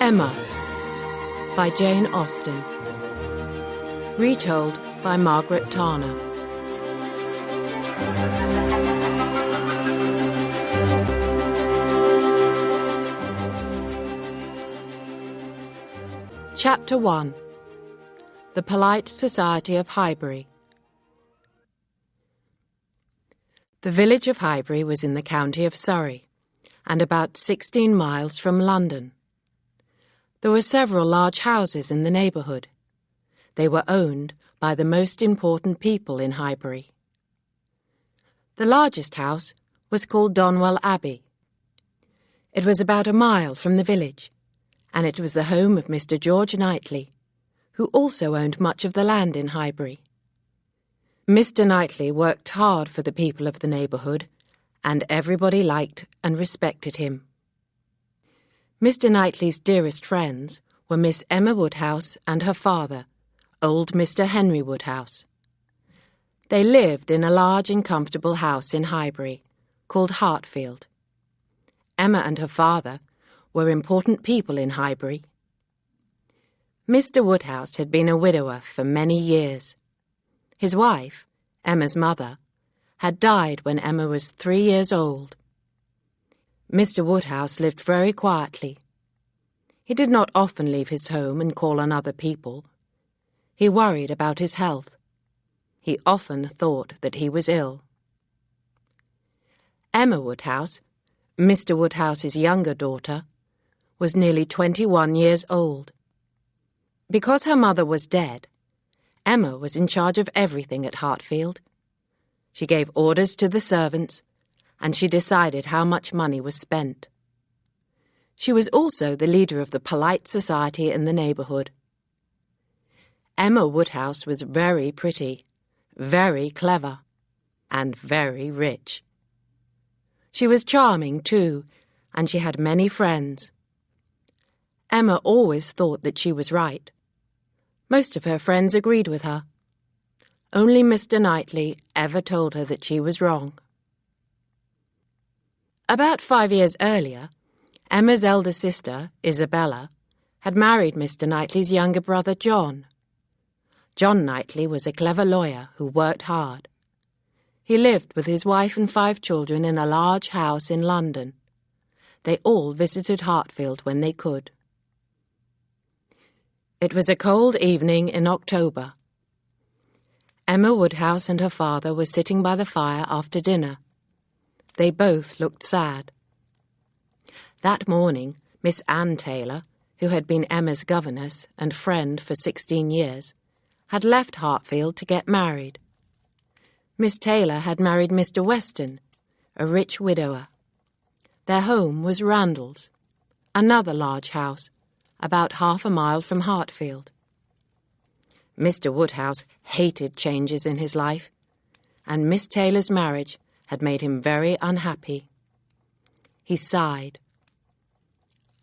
Emma by Jane Austen. Retold by Margaret Tarner. Chapter 1. The Polite Society of Highbury. The village of Highbury was in the county of Surrey, and about 16 miles from London. There were several large houses in the neighbourhood. They were owned by the most important people in Highbury. The largest house was called Donwell Abbey. It was about a mile from the village, and it was the home of Mr. George Knightley, who also owned much of the land in Highbury. Mr. Knightley worked hard for the people of the neighbourhood, and everybody liked and respected him. Mr. Knightley's dearest friends were Miss Emma Woodhouse and her father, old Mr. Henry Woodhouse. They lived in a large and comfortable house in Highbury, called Hartfield. Emma and her father were important people in Highbury. Mr. Woodhouse had been a widower for many years. His wife, Emma's mother, had died when Emma was 3 years old. Mr. Woodhouse lived very quietly. He did not often leave his home and call on other people. He worried about his health. He often thought that he was ill. Emma Woodhouse, Mr. Woodhouse's younger daughter, was nearly 21 years old. Because her mother was dead, Emma was in charge of everything at Hartfield. She gave orders to the servants, and she decided how much money was spent. She was also the leader of the polite society in the neighbourhood. Emma Woodhouse was very pretty, very clever, and very rich. She was charming, too, and she had many friends. Emma always thought that she was right. Most of her friends agreed with her. Only Mr. Knightley ever told her that she was wrong. About 5 years earlier, Emma's elder sister, Isabella, had married Mr. Knightley's younger brother, John. John Knightley was a clever lawyer who worked hard. He lived with his wife and 5 children in a large house in London. They all visited Hartfield when they could. It was a cold evening in October. Emma Woodhouse and her father were sitting by the fire after dinner. They both looked sad. That morning, Miss Anne Taylor, who had been Emma's governess and friend for 16 years, had left Hartfield to get married. Miss Taylor had married Mr. Weston, a rich widower. Their home was Randalls, another large house, about half a mile from Hartfield. Mr. Woodhouse hated changes in his life, and Miss Taylor's marriage had made him very unhappy. He sighed.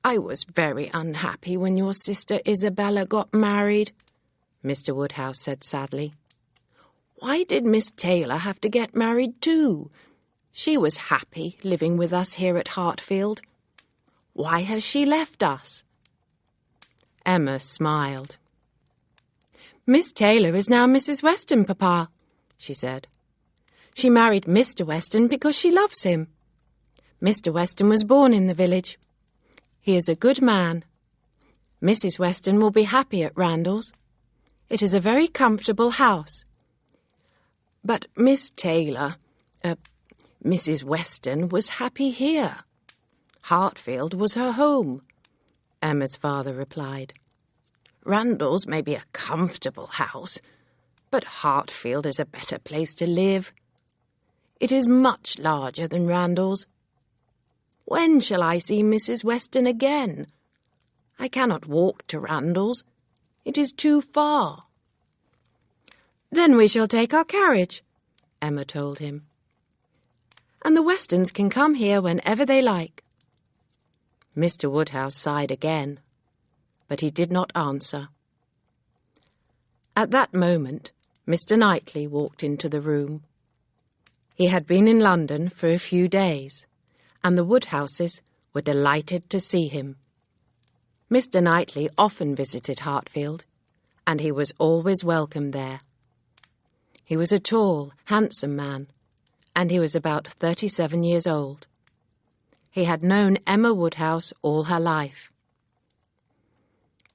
"I was very unhappy when your sister Isabella got married," Mr. Woodhouse said sadly. "Why did Miss Taylor have to get married too? She was happy living with us here at Hartfield. Why has she left us?" Emma smiled. "Miss Taylor is now Mrs. Weston, Papa," she said. "She married Mr. Weston because she loves him. Mr. Weston was born in the village. He is a good man. Mrs. Weston will be happy at Randalls. It is a very comfortable house. But Miss Taylor, Mrs. Weston, was happy here. Hartfield was her home," Emma's father replied. "Randalls may be a comfortable house, but Hartfield is a better place to live. It is much larger than Randalls. When shall I see Mrs. Weston again? I cannot walk to Randalls. It is too far." "Then we shall take our carriage," Emma told him. "And the Westons can come here whenever they like." Mr. Woodhouse sighed again, but he did not answer. At that moment, Mr. Knightley walked into the room. He had been in London for a few days, and the Woodhouses were delighted to see him. Mr. Knightley often visited Hartfield, and he was always welcome there. He was a tall, handsome man, and he was about 37 years old. He had known Emma Woodhouse all her life.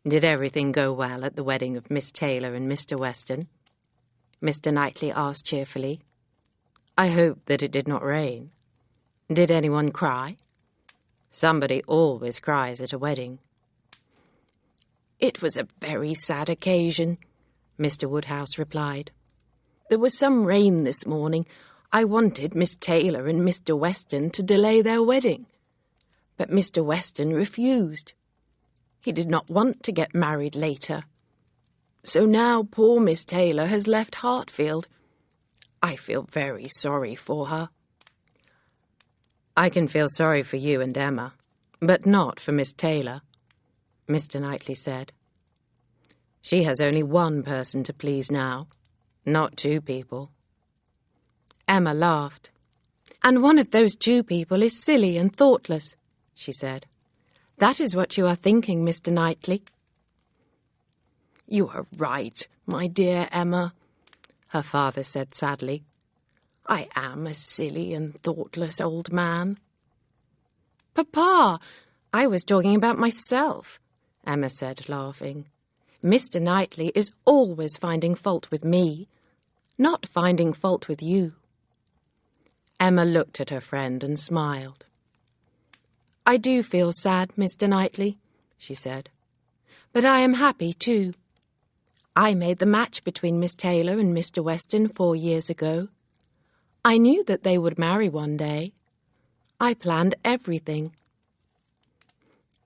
"Did everything go well at the wedding of Miss Taylor and Mr. Weston?" Mr. Knightley asked cheerfully. "I hope that it did not rain. Did anyone cry? Somebody always cries at a wedding." "It was a very sad occasion," Mr. Woodhouse replied. "There was some rain this morning. I wanted Miss Taylor and Mr. Weston to delay their wedding, but Mr. Weston refused. He did not want to get married later. So now poor Miss Taylor has left Hartfield. I feel very sorry for her." "I can feel sorry for you and Emma, but not for Miss Taylor," Mr. Knightley said. "She has only one person to please now, not two people." Emma laughed. "And one of those two people is silly and thoughtless," she said. "That is what you are thinking, Mr. Knightley." "You are right, my dear Emma," her father said sadly. "I am a silly and thoughtless old man." "Papa, I was talking about myself," Emma said, laughing. "Mr. Knightley is always finding fault with me, not finding fault with you." Emma looked at her friend and smiled. "I do feel sad, Mr. Knightley," she said, "but I am happy too. I made the match between Miss Taylor and Mr. Weston 4 years ago. I knew that they would marry one day. I planned everything."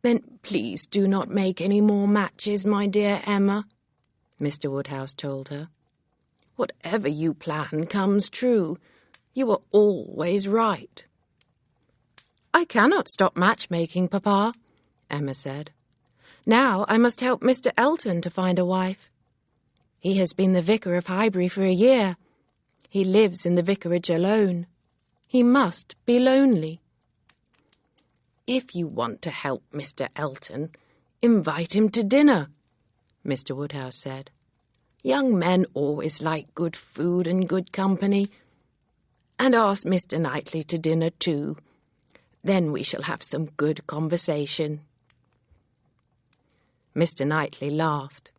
"Then please do not make any more matches, my dear Emma," Mr. Woodhouse told her. "Whatever you plan comes true. You are always right." "I cannot stop matchmaking, Papa," Emma said. "Now I must help Mr. Elton to find a wife. He has been the vicar of Highbury for a year. He lives in the vicarage alone. He must be lonely." "If you want to help Mr. Elton, invite him to dinner," Mr. Woodhouse said. "Young men always like good food and good company. And ask Mr. Knightley to dinner too. Then we shall have some good conversation." Mr. Knightley laughed.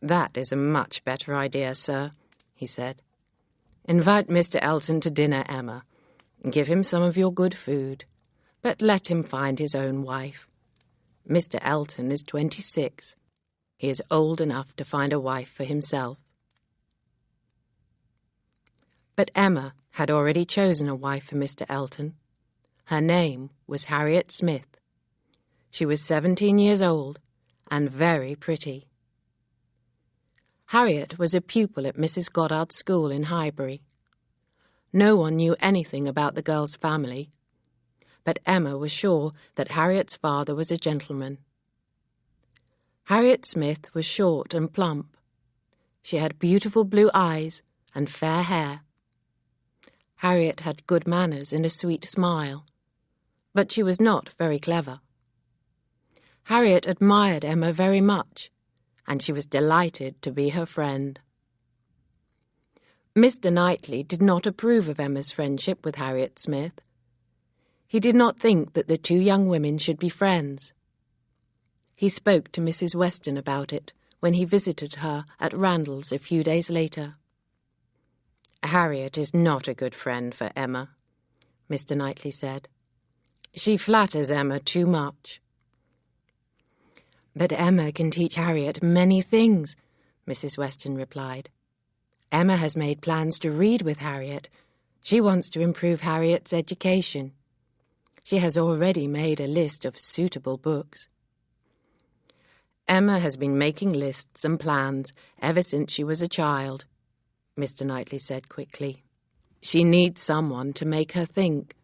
"That is a much better idea, sir," he said. "Invite Mr. Elton to dinner, Emma. Give him some of your good food, but let him find his own wife. Mr. Elton is 26. He is old enough to find a wife for himself." But Emma had already chosen a wife for Mr. Elton. Her name was Harriet Smith. She was 17 years old and very pretty. Harriet was a pupil at Mrs. Goddard's school in Highbury. No one knew anything about the girl's family, but Emma was sure that Harriet's father was a gentleman. Harriet Smith was short and plump. She had beautiful blue eyes and fair hair. Harriet had good manners and a sweet smile, but she was not very clever. Harriet admired Emma very much, and she was delighted to be her friend. Mr. Knightley did not approve of Emma's friendship with Harriet Smith. He did not think that the two young women should be friends. He spoke to Mrs. Weston about it when he visited her at Randalls a few days later. "Harriet is not a good friend for Emma," Mr. Knightley said. "She flatters Emma too much." "But Emma can teach Harriet many things," Mrs. Weston replied. "Emma has made plans to read with Harriet. She wants to improve Harriet's education. She has already made a list of suitable books." "Emma has been making lists and plans ever since she was a child," Mr. Knightley said quickly. "She needs someone to make her think.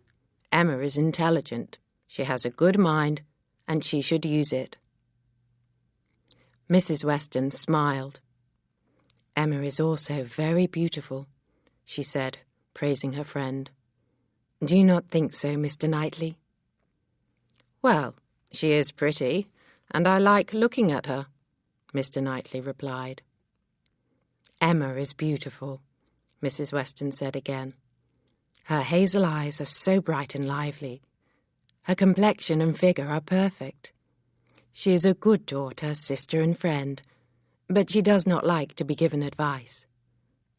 Emma is intelligent. She has a good mind, and she should use it." Mrs. Weston smiled. "Emma is also very beautiful," she said, praising her friend. "Do you not think so, Mr. Knightley?" "Well, she is pretty, and I like looking at her," Mr. Knightley replied. "Emma is beautiful," Mrs. Weston said again. "Her hazel eyes are so bright and lively. Her complexion and figure are perfect. She is a good daughter, sister and friend, but she does not like to be given advice.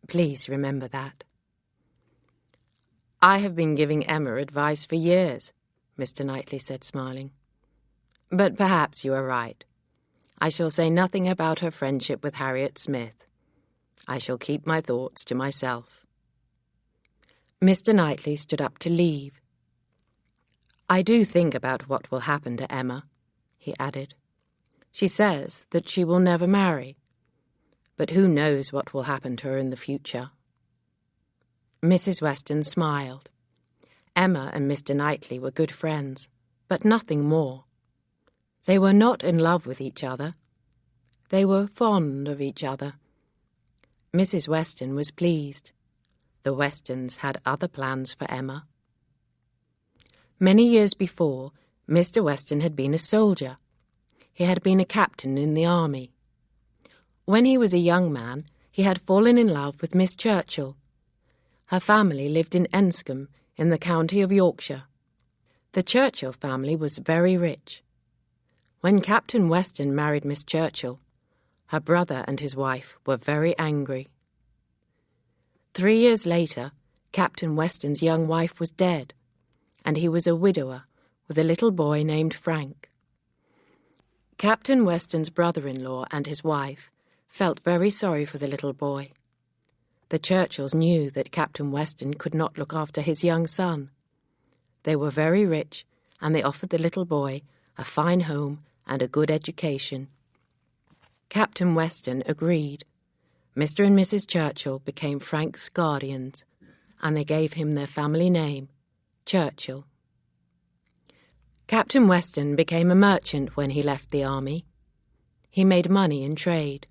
Please remember that." "I have been giving Emma advice for years," Mr. Knightley said, smiling. "But perhaps you are right. I shall say nothing about her friendship with Harriet Smith. I shall keep my thoughts to myself." Mr. Knightley stood up to leave. "I do think about what will happen to Emma," he added. "She says that she will never marry, but who knows what will happen to her in the future?" Mrs. Weston smiled. Emma and Mr. Knightley were good friends, but nothing more. They were not in love with each other. They were fond of each other. Mrs. Weston was pleased. The Westons had other plans for Emma. Many years before, Mr. Weston had been a soldier. He had been a captain in the army. When he was a young man, he had fallen in love with Miss Churchill. Her family lived in Enscombe, in the county of Yorkshire. The Churchill family was very rich. When Captain Weston married Miss Churchill, her brother and his wife were very angry. 3 years later, Captain Weston's young wife was dead, and he was a widower with a little boy named Frank. Captain Weston's brother-in-law and his wife felt very sorry for the little boy. The Churchills knew that Captain Weston could not look after his young son. They were very rich, and they offered the little boy a fine home and a good education. Captain Weston agreed. Mr. and Mrs. Churchill became Frank's guardians, and they gave him their family name, Churchill. Captain Weston became a merchant when he left the army. He made money in trade.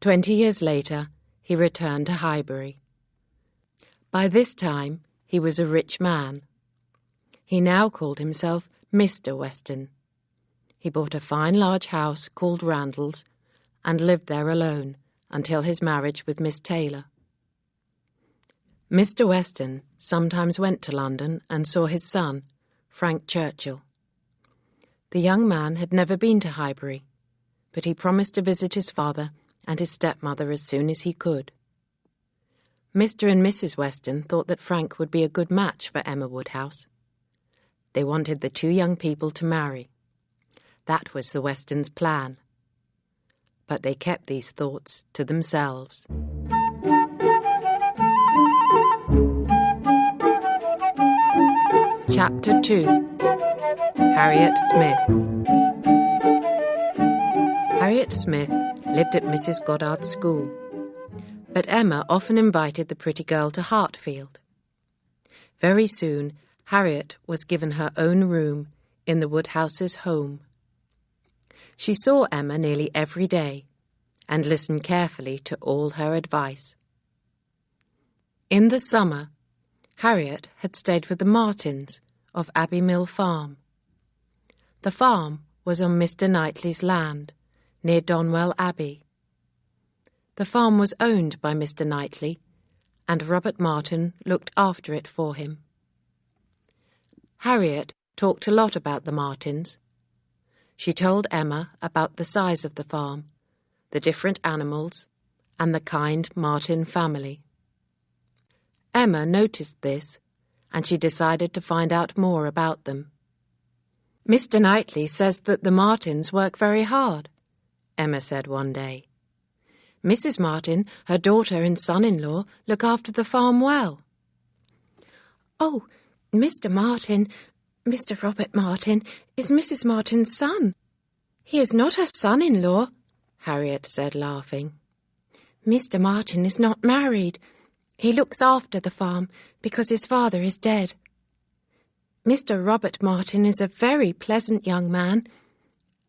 20 years later, he returned to Highbury. By this time, he was a rich man. He now called himself Mr. Weston. He bought a fine large house called Randalls and lived there alone until his marriage with Miss Taylor. Mr. Weston sometimes went to London and saw his son, Frank Churchill. The young man had never been to Highbury, but he promised to visit his father and his stepmother as soon as he could. Mr. and Mrs. Weston thought that Frank would be a good match for Emma Woodhouse. They wanted the two young people to marry. That was the Westons' plan. But they kept these thoughts to themselves. Chapter 2. Harriet Smith. Harriet Smith lived at Mrs. Goddard's school, but Emma often invited the pretty girl to Hartfield. Very soon, Harriet was given her own room in the Woodhouses' home. She saw Emma nearly every day and listened carefully to all her advice. In the summer, Harriet had stayed with the Martins of Abbey Mill Farm. The farm was on Mr. Knightley's land, near Donwell Abbey. The farm was owned by Mr. Knightley, and Robert Martin looked after it for him. Harriet talked a lot about the Martins. She told Emma about the size of the farm, the different animals, and the kind Martin family. Emma noticed this, and she decided to find out more about them. "Mr. Knightley says that the Martins work very hard," Emma said one day. "Mrs. Martin, her daughter and son-in-law, look after the farm well." "Oh, Mr. Martin, Mr. Robert Martin, is Mrs. Martin's son. He is not her son-in-law," Harriet said, laughing. "Mr. Martin is not married. He looks after the farm because his father is dead. Mr. Robert Martin is a very pleasant young man,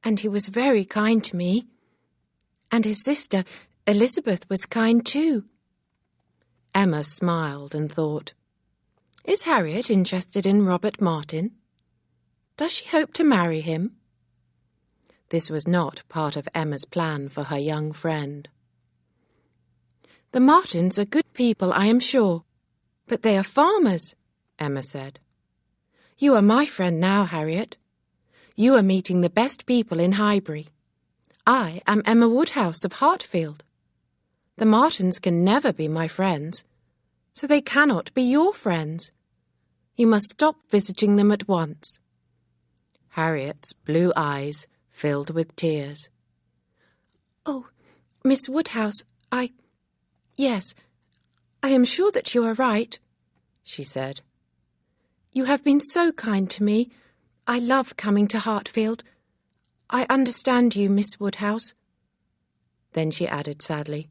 and he was very kind to me. And his sister, Elizabeth, was kind too." Emma smiled and thought, "Is Harriet interested in Robert Martin? Does she hope to marry him?" This was not part of Emma's plan for her young friend. "The Martins are good people, I am sure, but they are farmers," Emma said. "You are my friend now, Harriet. You are meeting the best people in Highbury. I am Emma Woodhouse of Hartfield. The Martins can never be my friends, so they cannot be your friends. You must stop visiting them at once." Harriet's blue eyes filled with tears. "Oh, Miss Woodhouse, Yes, I am sure that you are right," she said. "You have been so kind to me. I love coming to Hartfield. I understand you, Miss Woodhouse." Then she added sadly,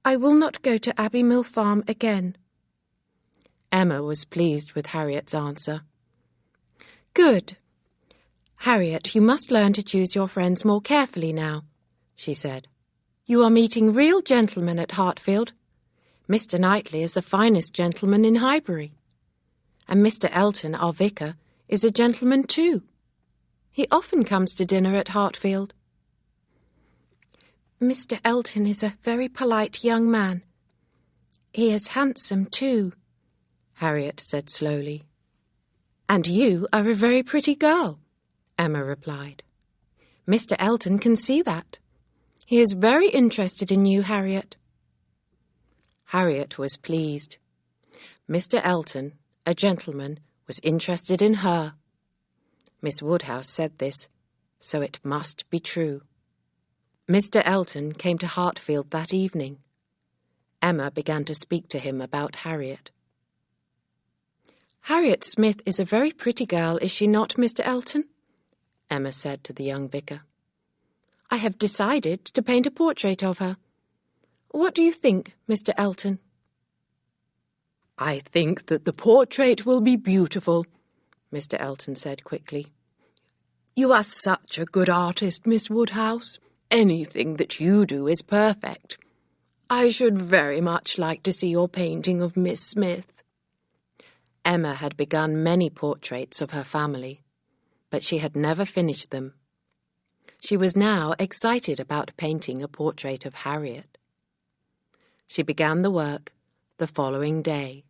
"I will not go to Abbey Mill Farm again." Emma was pleased with Harriet's answer. "Good. Harriet, you must learn to choose your friends more carefully now," she said. "You are meeting real gentlemen at Hartfield. Mr. Knightley is the finest gentleman in Highbury. And Mr. Elton, our vicar, is a gentleman too. He often comes to dinner at Hartfield." "Mr. Elton is a very polite young man. He is handsome too," Harriet said slowly. "And you are a very pretty girl," Emma replied. "Mr. Elton can see that. He is very interested in you, Harriet." Harriet was pleased. Mr. Elton, a gentleman, was interested in her. Miss Woodhouse said this, so it must be true. Mr. Elton came to Hartfield that evening. Emma began to speak to him about Harriet. "Harriet Smith is a very pretty girl, is she not, Mr. Elton?" Emma said to the young vicar. "I have decided to paint a portrait of her. What do you think, Mr. Elton?" "I think that the portrait will be beautiful," Mr. Elton said quickly. "You are such a good artist, Miss Woodhouse. Anything that you do is perfect. I should very much like to see your painting of Miss Smith." Emma had begun many portraits of her family, but she had never finished them. She was now excited about painting a portrait of Harriet. She began the work the following day.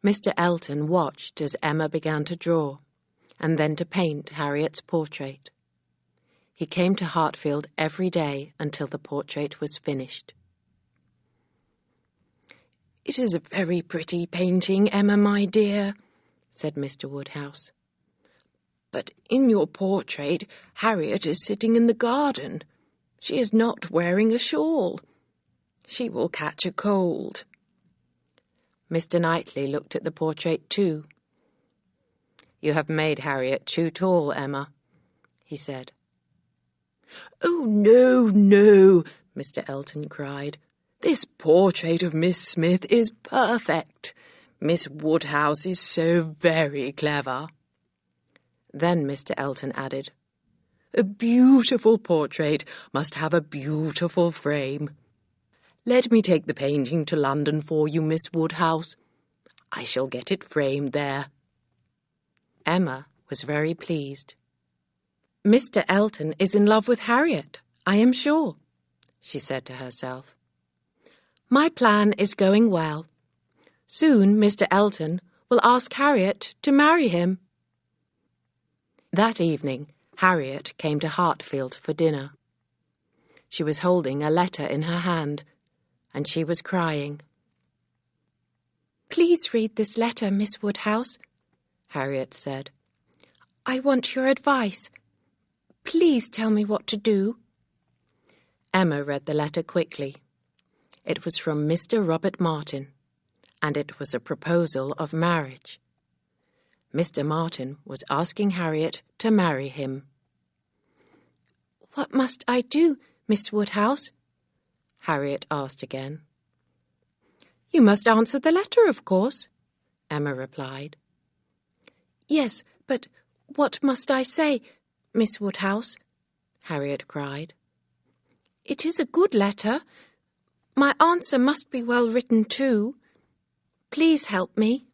Mr. Elton watched as Emma began to draw, and then to paint Harriet's portrait. He came to Hartfield every day until the portrait was finished. "It is a very pretty painting, Emma, my dear," said Mr. Woodhouse. "But in your portrait, Harriet is sitting in the garden. She is not wearing a shawl. She will catch a cold." Mr. Knightley looked at the portrait too. "You have made Harriet too tall, Emma," he said. "Oh, no, no," Mr. Elton cried. "This portrait of Miss Smith is perfect. Miss Woodhouse is so very clever." Then Mr. Elton added, "A beautiful portrait must have a beautiful frame. Let me take the painting to London for you, Miss Woodhouse. I shall get it framed there." Emma was very pleased. "Mr. Elton is in love with Harriet, I am sure," she said to herself. "My plan is going well. Soon Mr. Elton will ask Harriet to marry him." That evening, Harriet came to Hartfield for dinner. She was holding a letter in her hand, and she was crying. "Please read this letter, Miss Woodhouse," Harriet said. "I want your advice. Please tell me what to do." Emma read the letter quickly. It was from Mr. Robert Martin, and it was a proposal of marriage. Mr. Martin was asking Harriet to marry him. "What must I do, Miss Woodhouse?" Harriet asked again. "You must answer the letter, of course," Emma replied. "Yes, but what must I say, Miss Woodhouse?" Harriet cried. "It is a good letter. My answer must be well written too. Please help me."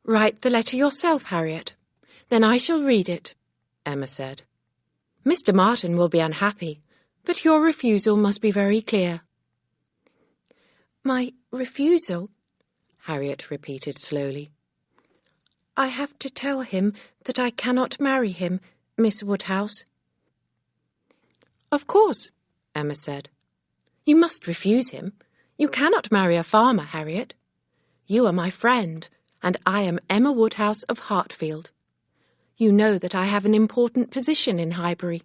"Write the letter yourself, Harriet. Then I shall read it, Emma said. "Mr. Martin will be unhappy, but your refusal must be very clear." "My refusal?" Harriet repeated slowly. "I have to tell him that I cannot marry him, Miss Woodhouse." "Of course," Emma said. "You must refuse him. You cannot marry a farmer, Harriet. You are my friend, and I am Emma Woodhouse of Hartfield. You know that I have an important position in Highbury.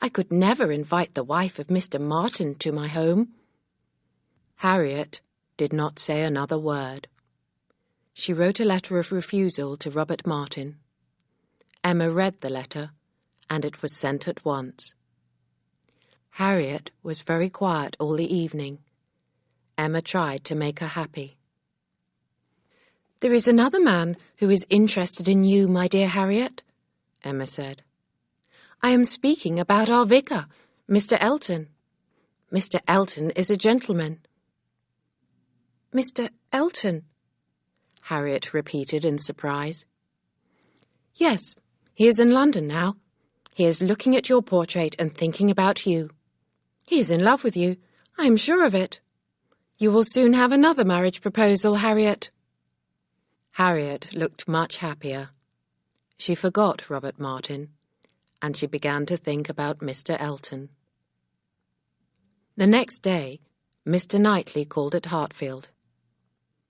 I could never invite the wife of Mr. Martin to my home." Harriet did not say another word. She wrote a letter of refusal to Robert Martin. Emma read the letter, and it was sent at once. Harriet was very quiet all the evening. Emma tried to make her happy. "There is another man who is interested in you, my dear Harriet," Emma said. "I am speaking about our vicar, Mr. Elton. Mr. Elton is a gentleman." "Mr. Elton?" Harriet repeated in surprise. "Yes, he is in London now. He is looking at your portrait and thinking about you. He is in love with you, I am sure of it. You will soon have another marriage proposal, Harriet." Harriet looked much happier. She forgot Robert Martin, and she began to think about Mr. Elton. The next day, Mr. Knightley called at Hartfield.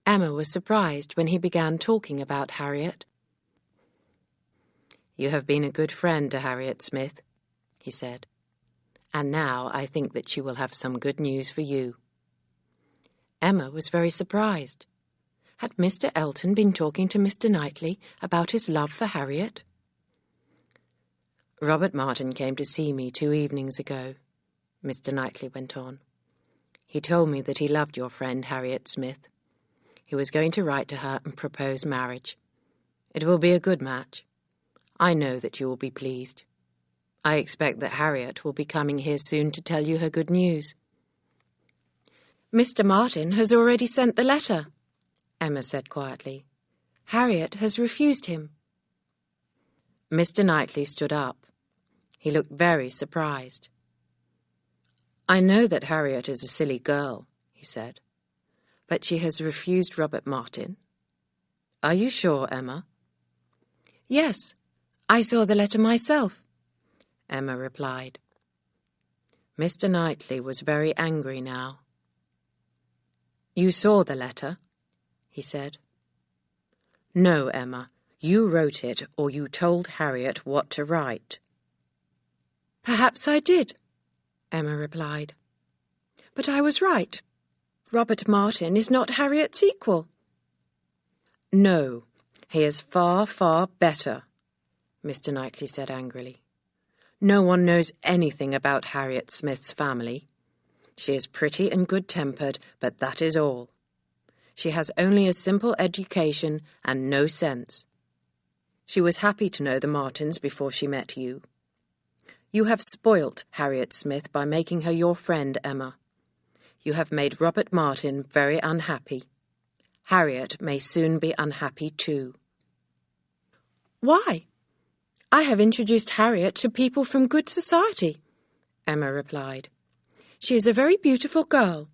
Emma was surprised when he began talking about Harriet. "You have been a good friend to Harriet Smith," he said, "and now I think that she will have some good news for you." Emma was very surprised. Had Mr. Elton been talking to Mr. Knightley about his love for Harriet? "Robert Martin came to see me 2 evenings ago," Mr. Knightley went on. "He told me that he loved your friend Harriet Smith. He was going to write to her and propose marriage. It will be a good match. I know that you will be pleased. I expect that Harriet will be coming here soon to tell you her good news." "Mr. Martin has already sent the letter," Emma said quietly. "Harriet has refused him." Mr. Knightley stood up. He looked very surprised. "I know that Harriet is a silly girl," he said, "but she has refused Robert Martin. Are you sure, Emma?" "Yes, I saw the letter myself," Emma replied. Mr. Knightley was very angry now. "You saw the letter?" he said. "No, Emma, you wrote it, or you told Harriet what to write." "Perhaps I did," Emma replied. "But I was right. Robert Martin is not Harriet's equal." "No, he is far, far better," Mr. Knightley said angrily. "No one knows anything about Harriet Smith's family. She is pretty and good-tempered, but that is all. She has only a simple education and no sense. She was happy to know the Martins before she met you. You have spoilt Harriet Smith by making her your friend, Emma. You have made Robert Martin very unhappy. Harriet may soon be unhappy too." "Why? I have introduced Harriet to people from good society," Emma replied. "She is a very beautiful girl.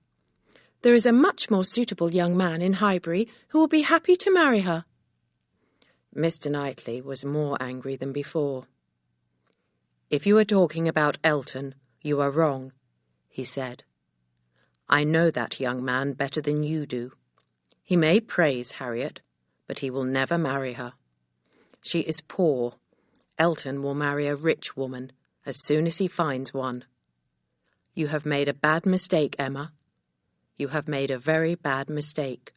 There is a much more suitable young man in Highbury who will be happy to marry her." Mr. Knightley was more angry than before. "If you are talking about Elton, you are wrong," he said. "I know that young man better than you do. He may praise Harriet, but he will never marry her. She is poor. Elton will marry a rich woman as soon as he finds one. You have made a bad mistake, Emma. You have made a very bad mistake.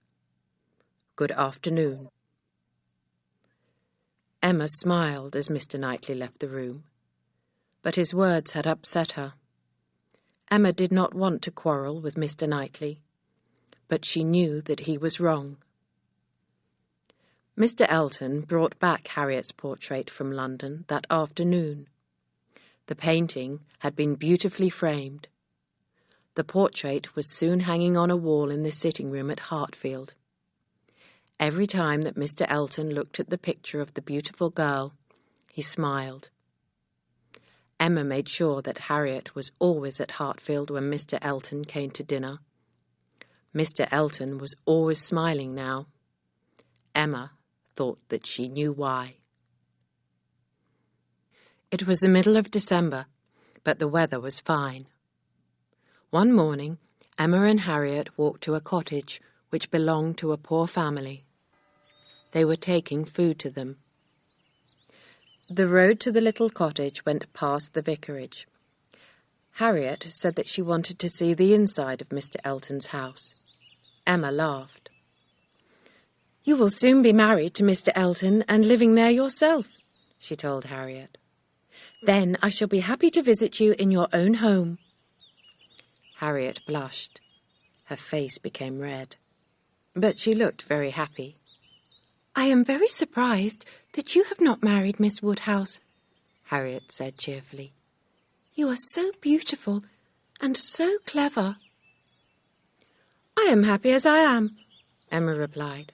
Good afternoon." Emma smiled as Mr. Knightley left the room, but his words had upset her. Emma did not want to quarrel with Mr. Knightley, but she knew that he was wrong. Mr. Elton brought back Harriet's portrait from London that afternoon. The painting had been beautifully framed. The portrait was soon hanging on a wall in the sitting-room at Hartfield. Every time that Mr. Elton looked at the picture of the beautiful girl, he smiled, Emma made sure that Harriet was always at Hartfield when Mr. Elton came to dinner. Mr. Elton was always smiling now. Emma thought that she knew why. It was the middle of December, but the weather was fine. One morning, Emma and Harriet walked to a cottage which belonged to a poor family. They were taking food to them. The road to the little cottage went past the vicarage. Harriet said that she wanted to see the inside of Mr. Elton's house. Emma laughed. "You will soon be married to Mr. Elton and living there yourself," she told Harriet. "Then I shall be happy to visit you in your own home." Harriet blushed. Her face became red, but she looked very happy. "I am very surprised that you have not married Miss Woodhouse," Harriet said cheerfully. "You are so beautiful and so clever." "I am happy as I am," Emma replied.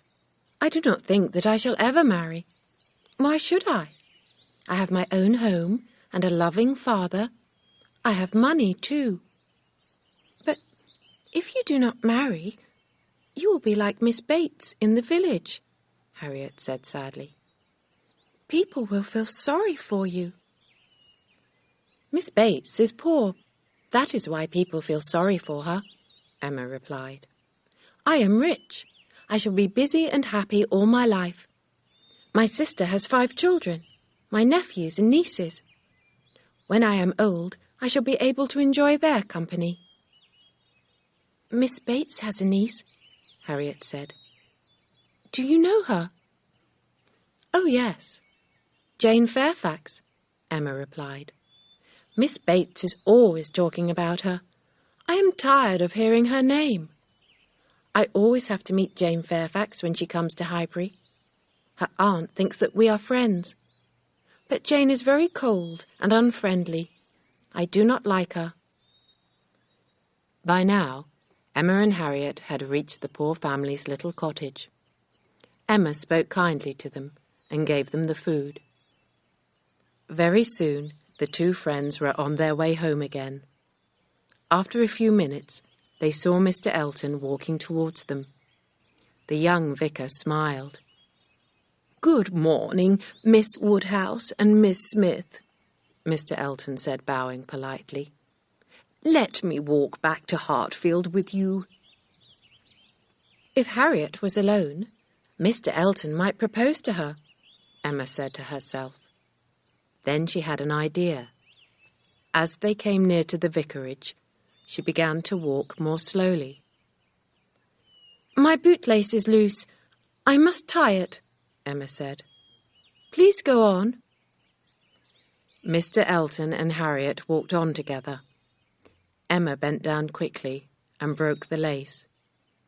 "I do not think that I shall ever marry. Why should I? I have my own home and a loving father. I have money too. But if you do not marry, you will be like Miss Bates in the village," Harriet said sadly. "People will feel sorry for you." "Miss Bates is poor. That is why people feel sorry for her," Emma replied. "I am rich. I shall be busy and happy all my life. My sister has 5 children, my nephews and nieces. When I am old, I shall be able to enjoy their company." "Miss Bates has a niece," Harriet said. "Do you know her?" "Oh, yes. Jane Fairfax," Emma replied. "Miss Bates is always talking about her. I am tired of hearing her name. I always have to meet Jane Fairfax when she comes to Highbury. Her aunt thinks that we are friends. But Jane is very cold and unfriendly. I do not like her." By now, Emma and Harriet had reached the poor family's little cottage. Emma spoke kindly to them and gave them the food. Very soon, the 2 friends were on their way home again. After a few minutes, they saw Mr. Elton walking towards them. The young vicar smiled. "Good morning, Miss Woodhouse and Miss Smith," Mr. Elton said, bowing politely. "Let me walk back to Hartfield with you." If Harriet was alone, Mr. Elton might propose to her, Emma said to herself. Then she had an idea. As they came near to the vicarage, she began to walk more slowly. "My bootlace is loose. I must tie it," Emma said. "Please go on." Mr. Elton and Harriet walked on together. Emma bent down quickly and broke the lace.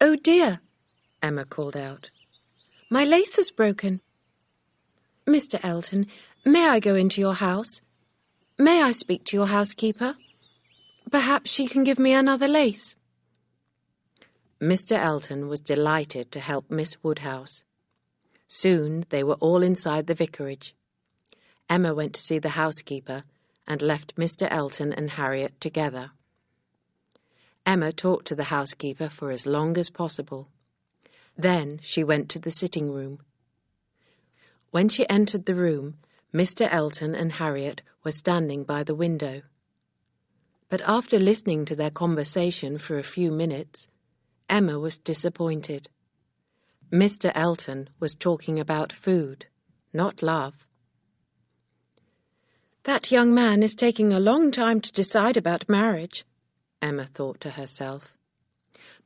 "Oh dear," Emma called out. "My lace has broken." "Mr. Elton, may I go into your house? May I speak to your housekeeper? Perhaps she can give me another lace." Mr. Elton was delighted to help Miss Woodhouse. Soon they were all inside the vicarage. Emma went to see the housekeeper and left Mr. Elton and Harriet together. Emma talked to the housekeeper for as long as possible. Then she went to the sitting room. When she entered the room, Mr. Elton and Harriet were standing by the window. But after listening to their conversation for a few minutes, Emma was disappointed. Mr. Elton was talking about food, not love. "That young man is taking a long time to decide about marriage," Emma thought to herself.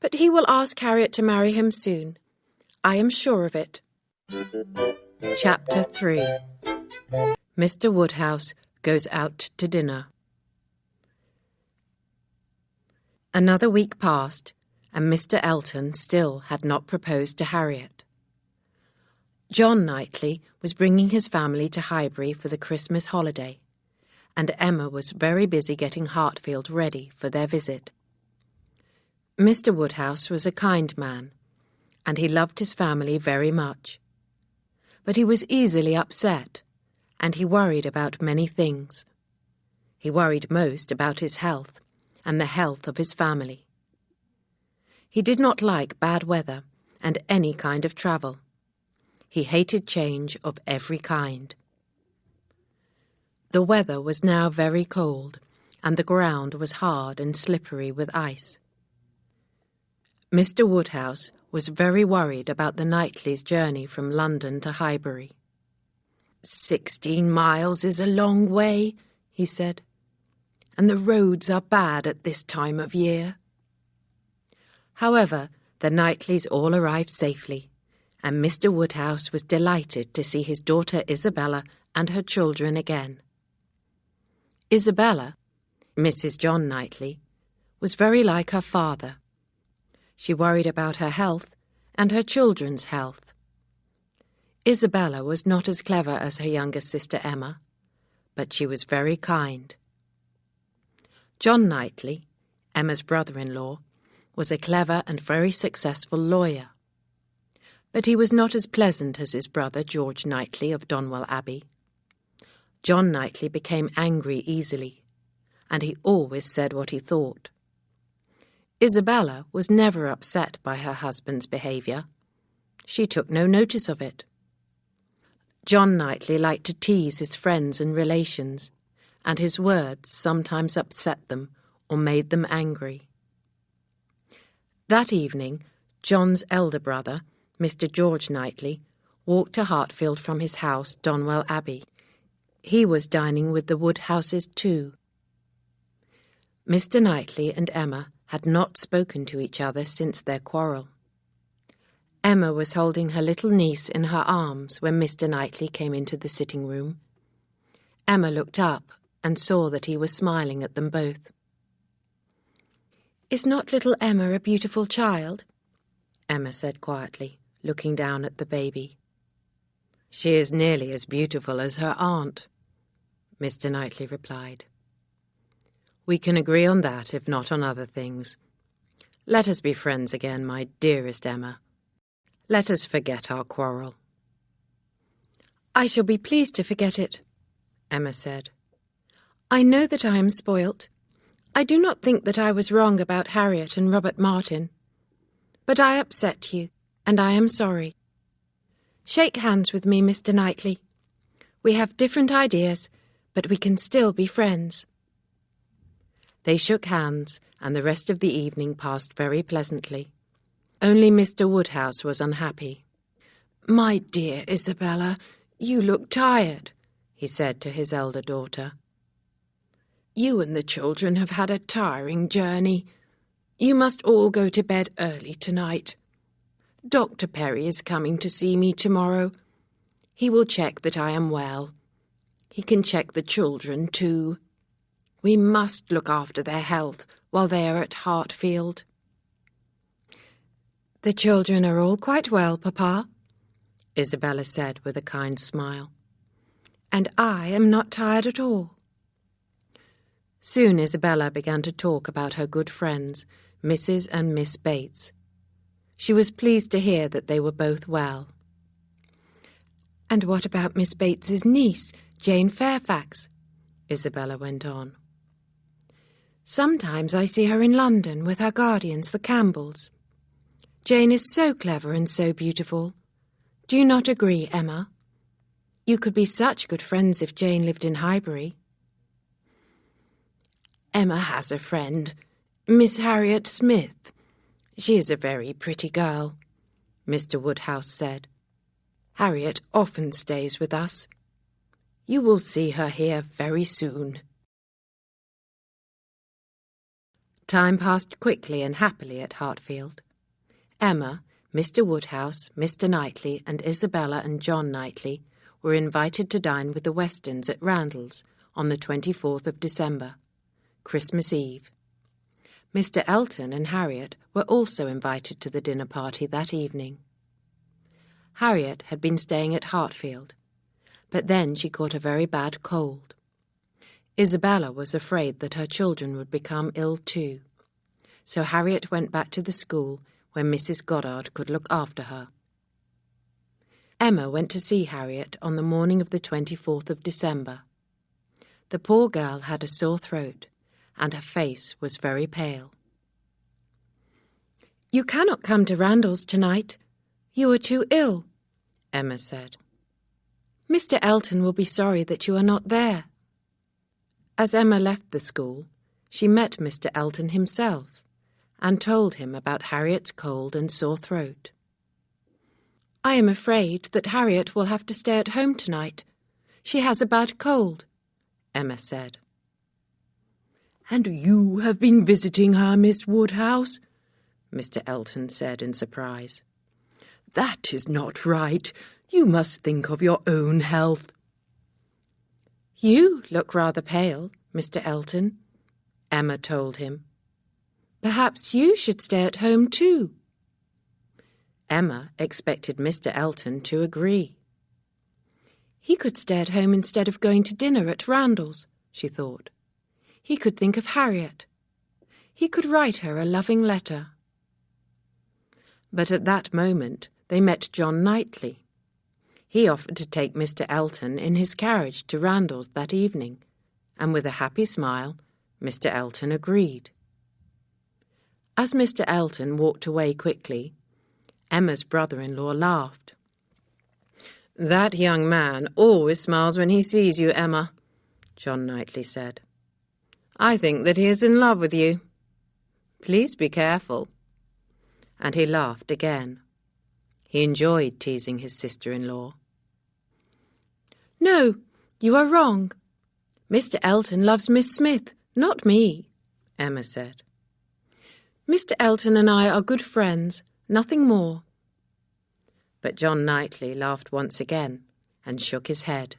"But he will ask Harriet to marry him soon. I am sure of it." Chapter 3. Mr. Woodhouse goes out to dinner. Another week passed, and Mr. Elton still had not proposed to Harriet. John Knightley was bringing his family to Highbury for the Christmas holiday, and Emma was very busy getting Hartfield ready for their visit. Mr. Woodhouse was a kind man, and he loved his family very much. But he was easily upset, and he worried about many things. He worried most about his health and the health of his family. He did not like bad weather and any kind of travel. He hated change of every kind. The weather was now very cold, and the ground was hard and slippery with ice. Mr. Woodhouse was very worried about the Knightleys' journey from London to Highbury. 16 miles is a long way, he said, and the roads are bad at this time of year. However, the Knightleys all arrived safely, and Mr. Woodhouse was delighted to see his daughter Isabella and her children again. Isabella, Mrs. John Knightley, was very like her father. She worried about her health and her children's health. Isabella was not as clever as her younger sister Emma, but she was very kind. John Knightley, Emma's brother-in-law, was a clever and very successful lawyer. But he was not as pleasant as his brother George Knightley of Donwell Abbey. John Knightley became angry easily, and he always said what he thought. Isabella was never upset by her husband's behaviour. She took no notice of it. John Knightley liked to tease his friends and relations, and his words sometimes upset them or made them angry. That evening, John's elder brother, Mr. George Knightley, walked to Hartfield from his house, Donwell Abbey. He was dining with the Woodhouses too. Mr. Knightley and Emma had not spoken to each other since their quarrel. Emma was holding her little niece in her arms when Mr. Knightley came into the sitting-room. Emma looked up and saw that he was smiling at them both. "Is not little Emma a beautiful child?" Emma said quietly, looking down at the baby. "She is nearly as beautiful as her aunt," Mr. Knightley replied. "We can agree on that, if not on other things. Let us be friends again, my dearest Emma. Let us forget our quarrel." "I shall be pleased to forget it," Emma said. "I know that I am spoilt. I do not think that I was wrong about Harriet and Robert Martin. But I upset you, and I am sorry. Shake hands with me, Mr. Knightley. We have different ideas, but we can still be friends." They shook hands, and the rest of the evening passed very pleasantly. Only Mr. Woodhouse was unhappy. "My dear Isabella, you look tired," he said to his elder daughter. "You and the children have had a tiring journey. You must all go to bed early tonight. Dr. Perry is coming to see me tomorrow. He will check that I am well. He can check the children too. We must look after their health while they are at Hartfield." "The children are all quite well, Papa," Isabella said with a kind smile. "And I am not tired at all." Soon Isabella began to talk about her good friends, Mrs. and Miss Bates. She was pleased to hear that they were both well. "And what about Miss Bates's niece, Jane Fairfax?" Isabella went on. "Sometimes I see her in London with her guardians, the Campbells. Jane is so clever and so beautiful. Do you not agree, Emma? You could be such good friends if Jane lived in Highbury." "Emma has a friend, Miss Harriet Smith. She is a very pretty girl," Mr. Woodhouse said. "Harriet often stays with us. You will see her here very soon." Time passed quickly and happily at Hartfield. Emma, Mr. Woodhouse, Mr. Knightley, and Isabella and John Knightley were invited to dine with the Westons at Randalls on the 24th of December, Christmas Eve. Mr. Elton and Harriet were also invited to the dinner party that evening. Harriet had been staying at Hartfield, but then she caught a very bad cold. Isabella was afraid that her children would become ill too, so Harriet went back to the school where Mrs. Goddard could look after her. Emma went to see Harriet on the morning of the 24th of December. The poor girl had a sore throat, and her face was very pale. "You cannot come to Randalls tonight. You are too ill," Emma said. "Mr. Elton will be sorry that you are not there." As Emma left the school, she met Mr. Elton himself and told him about Harriet's cold and sore throat. "I am afraid that Harriet will have to stay at home tonight. She has a bad cold," Emma said. "And you have been visiting her, Miss Woodhouse?" Mr. Elton said in surprise. "That is not right. You must think of your own health." "You look rather pale, Mr. Elton," Emma told him. "Perhaps you should stay at home too." Emma expected Mr. Elton to agree. He could stay at home instead of going to dinner at Randalls, she thought. He could think of Harriet. He could write her a loving letter. But at that moment they met John Knightley. He offered to take Mr. Elton in his carriage to Randalls that evening, and with a happy smile, Mr. Elton agreed. As Mr. Elton walked away quickly, Emma's brother-in-law laughed. "That young man always smiles when he sees you, Emma," John Knightley said. "I think that he is in love with you. Please be careful." And he laughed again. He enjoyed teasing his sister-in-law. "No, you are wrong. Mr. Elton loves Miss Smith, not me," Emma said. "Mr. Elton and I are good friends, nothing more." But John Knightley laughed once again and shook his head.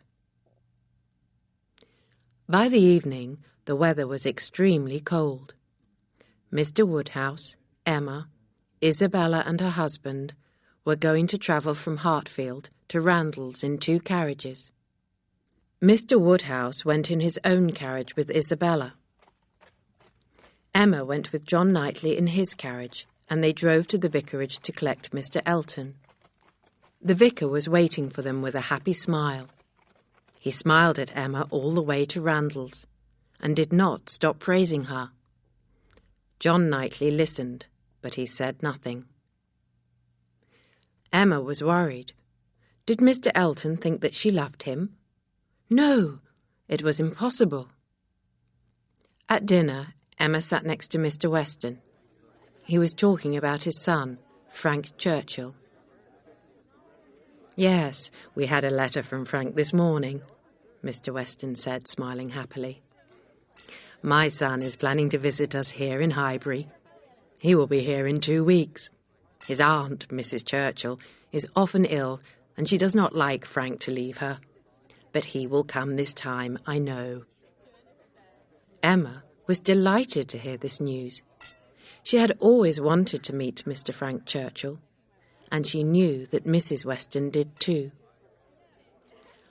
By the evening, the weather was extremely cold. Mr. Woodhouse, Emma, Isabella and her husband were going to travel from Hartfield to Randalls in 2 carriages. Mr. Woodhouse went in his own carriage with Isabella. Emma went with John Knightley in his carriage, and they drove to the vicarage to collect Mr. Elton. The vicar was waiting for them with a happy smile. He smiled at Emma all the way to Randalls, and did not stop praising her. John Knightley listened, but he said nothing. Emma was worried. Did Mr. Elton think that she loved him? No, it was impossible. At dinner, Emma sat next to Mr. Weston. He was talking about his son, Frank Churchill. "Yes, we had a letter from Frank this morning," Mr. Weston said, smiling happily. "My son is planning to visit us here in Highbury. He will be here in 2 weeks. His aunt, Mrs. Churchill, is often ill, and she does not like Frank to leave her. But he will come this time, I know." Emma was delighted to hear this news. She had always wanted to meet Mr. Frank Churchill, and she knew that Mrs. Weston did too.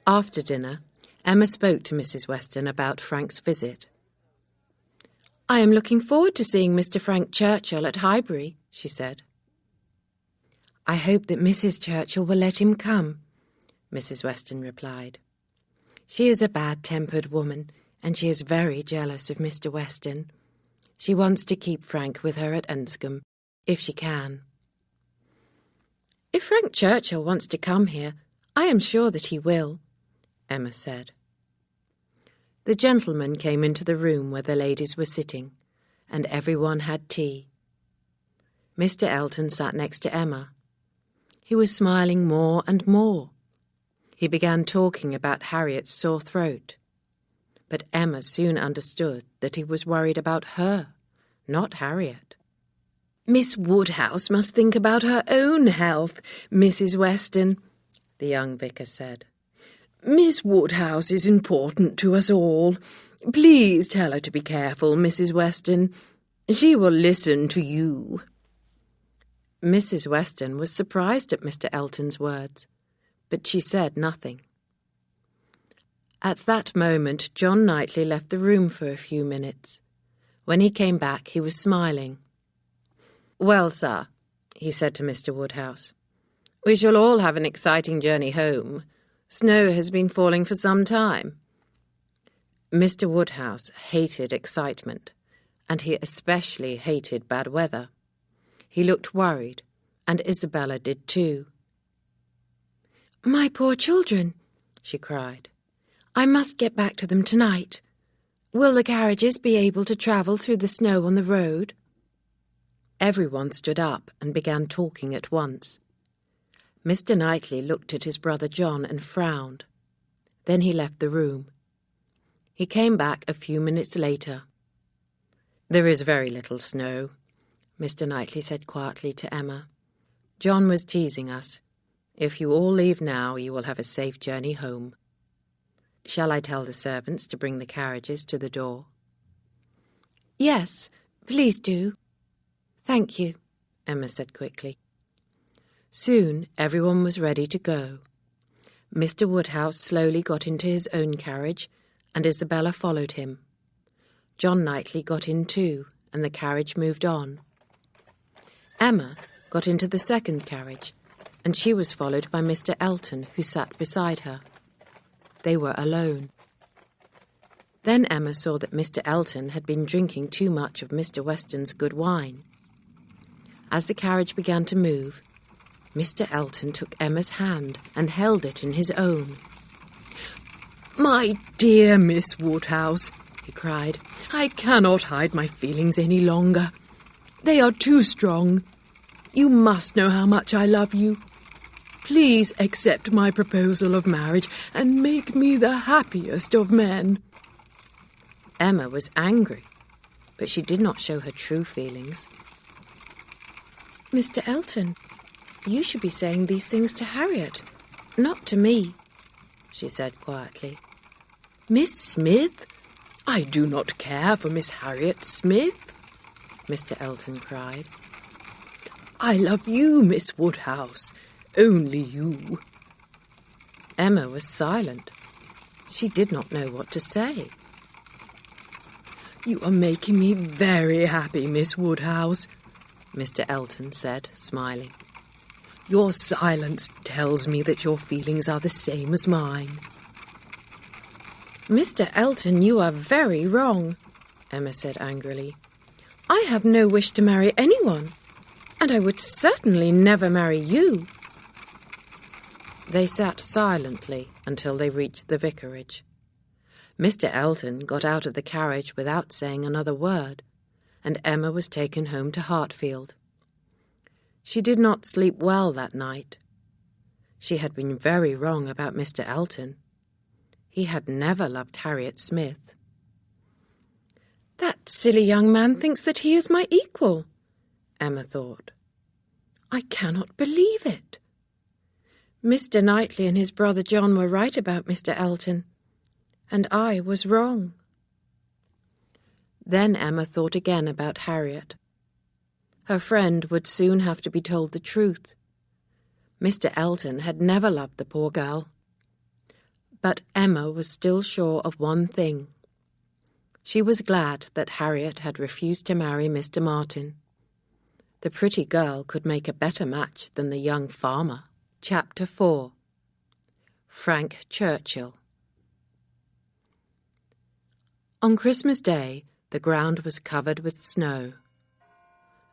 After dinner, Emma spoke to Mrs. Weston about Frank's visit. "I am looking forward to seeing Mr. Frank Churchill at Highbury," she said. "I hope that Mrs. Churchill will let him come," Mrs. Weston replied. "She is a bad-tempered woman, and she is very jealous of Mr. Weston. She wants to keep Frank with her at Enscombe, if she can." "If Frank Churchill wants to come here, I am sure that he will," Emma said. The gentlemen came into the room where the ladies were sitting, and everyone had tea. Mr. Elton sat next to Emma. He was smiling more and more. He began talking about Harriet's sore throat. But Emma soon understood that he was worried about her, not Harriet. "Miss Woodhouse must think about her own health, Mrs. Weston," the young vicar said. "Miss Woodhouse is important to us all. Please tell her to be careful, Mrs. Weston. She will listen to you." Mrs. Weston was surprised at Mr. Elton's words, but she said nothing. At that moment, John Knightley left the room for a few minutes. When he came back, he was smiling. "Well, sir," he said to Mr. Woodhouse, "we shall all have an exciting journey home. Snow has been falling for some time." Mr. Woodhouse hated excitement, and he especially hated bad weather. He looked worried, and Isabella did too. "My poor children," she cried. "I must get back to them tonight. Will the carriages be able to travel through the snow on the road?" Everyone stood up and began talking at once. Mr. Knightley looked at his brother John and frowned. Then he left the room. He came back a few minutes later. "There is very little snow," Mr. Knightley said quietly to Emma. "John was teasing us. If you all leave now, you will have a safe journey home. Shall I tell the servants to bring the carriages to the door?" "Yes, please do." "Thank you," Emma said quickly. Soon everyone was ready to go. Mr. Woodhouse slowly got into his own carriage, and Isabella followed him. John Knightley got in too, and the carriage moved on. Emma got into the second carriage, and she was followed by Mr. Elton, who sat beside her. They were alone. Then Emma saw that Mr. Elton had been drinking too much of Mr. Weston's good wine. As the carriage began to move, Mr. Elton took Emma's hand and held it in his own. "My dear Miss Woodhouse," he cried, "I cannot hide my feelings any longer. They are too strong. You must know how much I love you. Please accept my proposal of marriage and make me the happiest of men." Emma was angry, but she did not show her true feelings. "Mr. Elton, you should be saying these things to Harriet, not to me," she said quietly. "Miss Smith? I do not care for Miss Harriet Smith," Mr. Elton cried. "I love you, Miss Woodhouse, only you." Emma was silent. She did not know what to say. "You are making me very happy, Miss Woodhouse," Mr. Elton said, smiling. "Your silence tells me that your feelings are the same as mine." "Mr. Elton, you are very wrong," Emma said angrily. "I have no wish to marry anyone, and I would certainly never marry you." They sat silently until they reached the vicarage. Mr. Elton got out of the carriage without saying another word, and Emma was taken home to Hartfield. She did not sleep well that night. She had been very wrong about Mr. Elton. He had never loved Harriet Smith. "That silly young man thinks that he is my equal," Emma thought. "I cannot believe it. Mr. Knightley and his brother John were right about Mr. Elton, and I was wrong." Then Emma thought again about Harriet. Her friend would soon have to be told the truth. Mr. Elton had never loved the poor girl. But Emma was still sure of one thing. She was glad that Harriet had refused to marry Mr. Martin. The pretty girl could make a better match than the young farmer. Chapter 4. Frank Churchill. On Christmas Day, the ground was covered with snow.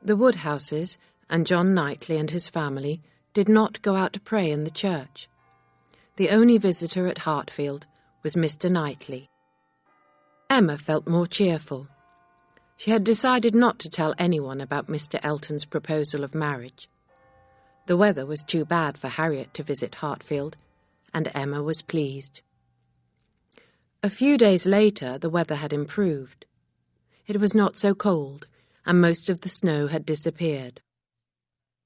The Woodhouses and John Knightley and his family did not go out to pray in the church. The only visitor at Hartfield was Mr. Knightley. Emma felt more cheerful. She had decided not to tell anyone about Mr. Elton's proposal of marriage. The weather was too bad for Harriet to visit Hartfield, and Emma was pleased. A few days later, the weather had improved. It was not so cold, and most of the snow had disappeared.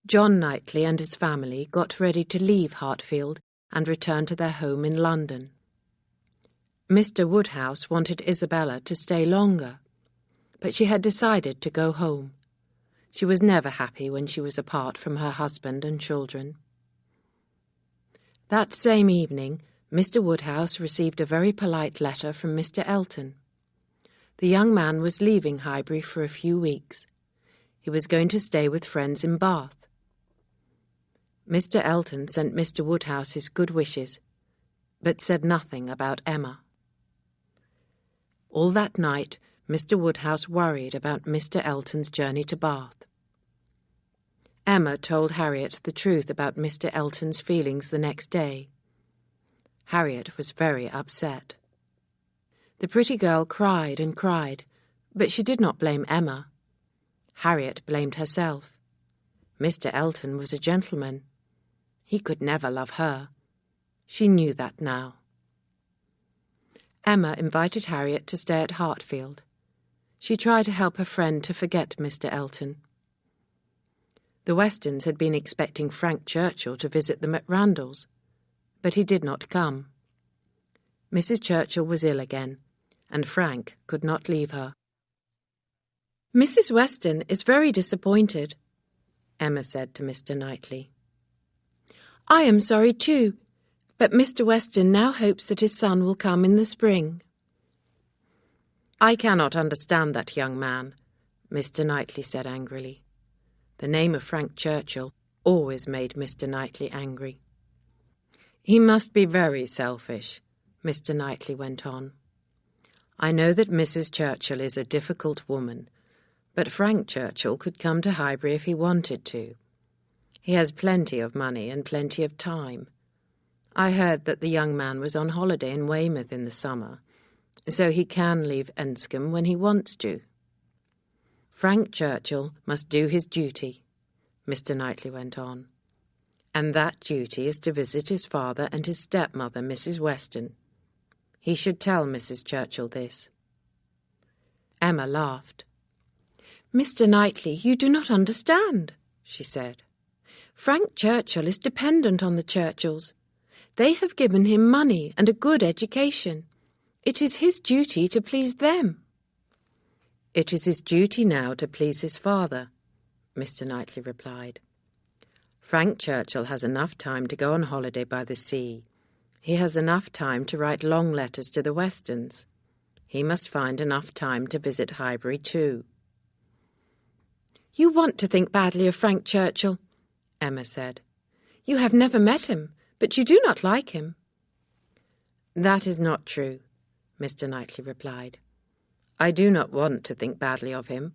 John Knightley and his family got ready to leave Hartfield and return to their home in London. Mr. Woodhouse wanted Isabella to stay longer, but she had decided to go home. She was never happy when she was apart from her husband and children. That same evening, Mr. Woodhouse received a very polite letter from Mr. Elton. The young man was leaving Highbury for a few weeks. He was going to stay with friends in Bath. Mr. Elton sent Mr. Woodhouse his good wishes, but said nothing about Emma. All that night, Mr. Woodhouse worried about Mr. Elton's journey to Bath. Emma told Harriet the truth about Mr. Elton's feelings the next day. Harriet was very upset. The pretty girl cried and cried, but she did not blame Emma. Harriet blamed herself. Mr. Elton was a gentleman. He could never love her. She knew that now. Emma invited Harriet to stay at Hartfield. She tried to help her friend to forget Mr. Elton. The Westons had been expecting Frank Churchill to visit them at Randalls, but he did not come. Mrs. Churchill was ill again, and Frank could not leave her. "Mrs. Weston is very disappointed," Emma said to Mr. Knightley. "I am sorry too, but Mr. Weston now hopes that his son will come in the spring." "I cannot understand that young man," Mr. Knightley said angrily. The name of Frank Churchill always made Mr. Knightley angry. "He must be very selfish," Mr. Knightley went on. "I know that Mrs. Churchill is a difficult woman, but Frank Churchill could come to Highbury if he wanted to. He has plenty of money and plenty of time. I heard that the young man was on holiday in Weymouth in the summer, so he can leave Enscombe when he wants to." "Frank Churchill must do his duty," Mr. Knightley went on, "and that duty is to visit his father and his stepmother, Mrs. Weston. He should tell Mrs. Churchill this." Emma laughed. "Mr. Knightley, you do not understand," she said. "Frank Churchill is dependent on the Churchills. They have given him money and a good education. It is his duty to please them." "It is his duty now to please his father," Mr. Knightley replied. "Frank Churchill has enough time to go on holiday by the sea. He has enough time to write long letters to the Westons. He must find enough time to visit Highbury too." "You want to think badly of Frank Churchill," Emma said. "You have never met him, but you do not like him." "That is not true," Mr. Knightley replied. "I do not want to think badly of him.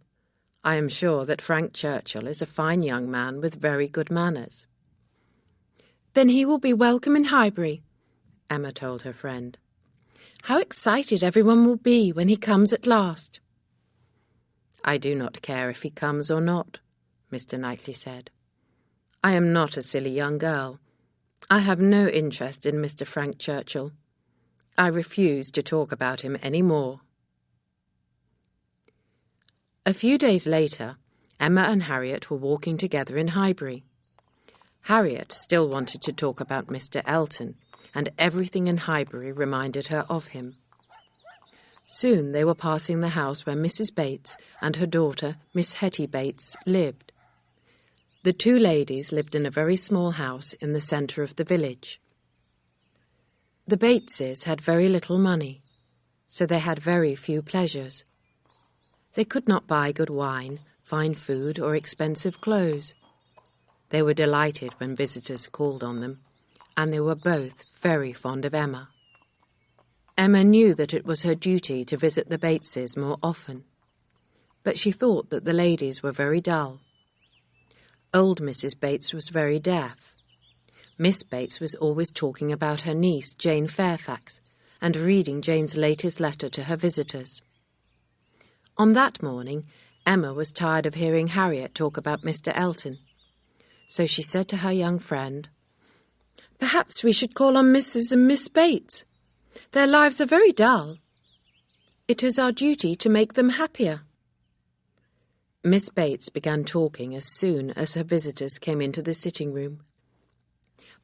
I am sure that Frank Churchill is a fine young man with very good manners." "Then he will be welcome in Highbury," Emma told her friend. "How excited everyone will be when he comes at last." "I do not care if he comes or not," Mr. Knightley said. "I am not a silly young girl. I have no interest in Mr. Frank Churchill. I refuse to talk about him any more." A few days later, Emma and Harriet were walking together in Highbury. Harriet still wanted to talk about Mr. Elton, and everything in Highbury reminded her of him. Soon they were passing the house where Mrs. Bates and her daughter, Miss Hetty Bates, lived. The two ladies lived in a very small house in the centre of the village. The Bateses had very little money, so they had very few pleasures. They could not buy good wine, fine food, or expensive clothes. They were delighted when visitors called on them, and they were both very fond of Emma. Emma knew that it was her duty to visit the Bateses more often, but she thought that the ladies were very dull. Old Mrs. Bates was very deaf. Miss Bates was always talking about her niece, Jane Fairfax, and reading Jane's latest letter to her visitors. On that morning, Emma was tired of hearing Harriet talk about Mr. Elton, so she said to her young friend, "Perhaps we should call on Mrs. and Miss Bates. Their lives are very dull. It is our duty to make them happier." Miss Bates began talking as soon as her visitors came into the sitting-room.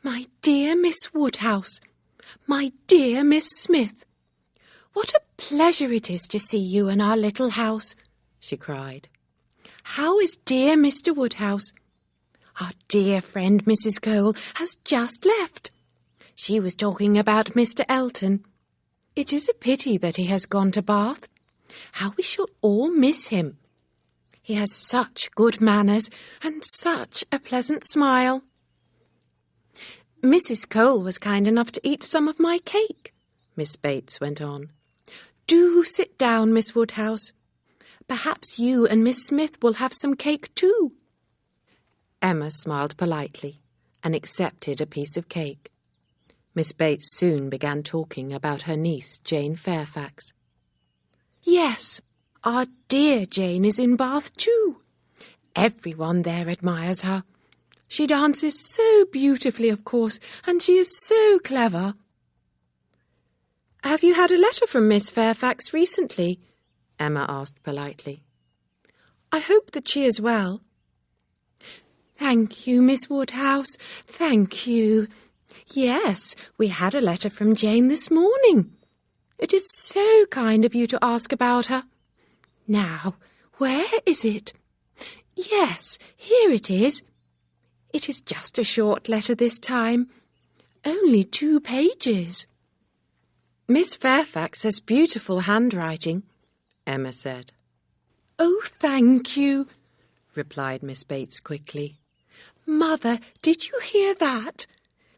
"My dear Miss Woodhouse, my dear Miss Smith, what a pleasure it is to see you in our little house," she cried. "How is dear Mr. Woodhouse? Our dear friend Mrs. Cole has just left. She was talking about Mr. Elton. It is a pity that he has gone to Bath. How we shall all miss him. He has such good manners and such a pleasant smile. Mrs. Cole was kind enough to eat some of my cake," Miss Bates went on. Do sit down, Miss Woodhouse. Perhaps you and Miss Smith will have some cake too. Emma smiled politely and accepted a piece of cake. Miss Bates soon began talking about her niece, Jane Fairfax. Yes, our dear Jane is in Bath too. Everyone there admires her. She dances so beautifully, of course, and she is so clever. Have you had a letter from Miss Fairfax recently? Emma asked politely. I hope that she is well. Thank you, Miss Woodhouse. Thank you. Yes, we had a letter from Jane this morning. It is so kind of you to ask about her. Now, where is it? Yes, here it is. It is just a short letter this time. Only 2 pages. Miss Fairfax has beautiful handwriting, Emma said. Oh, thank you, replied Miss Bates quickly. Mother, did you hear that?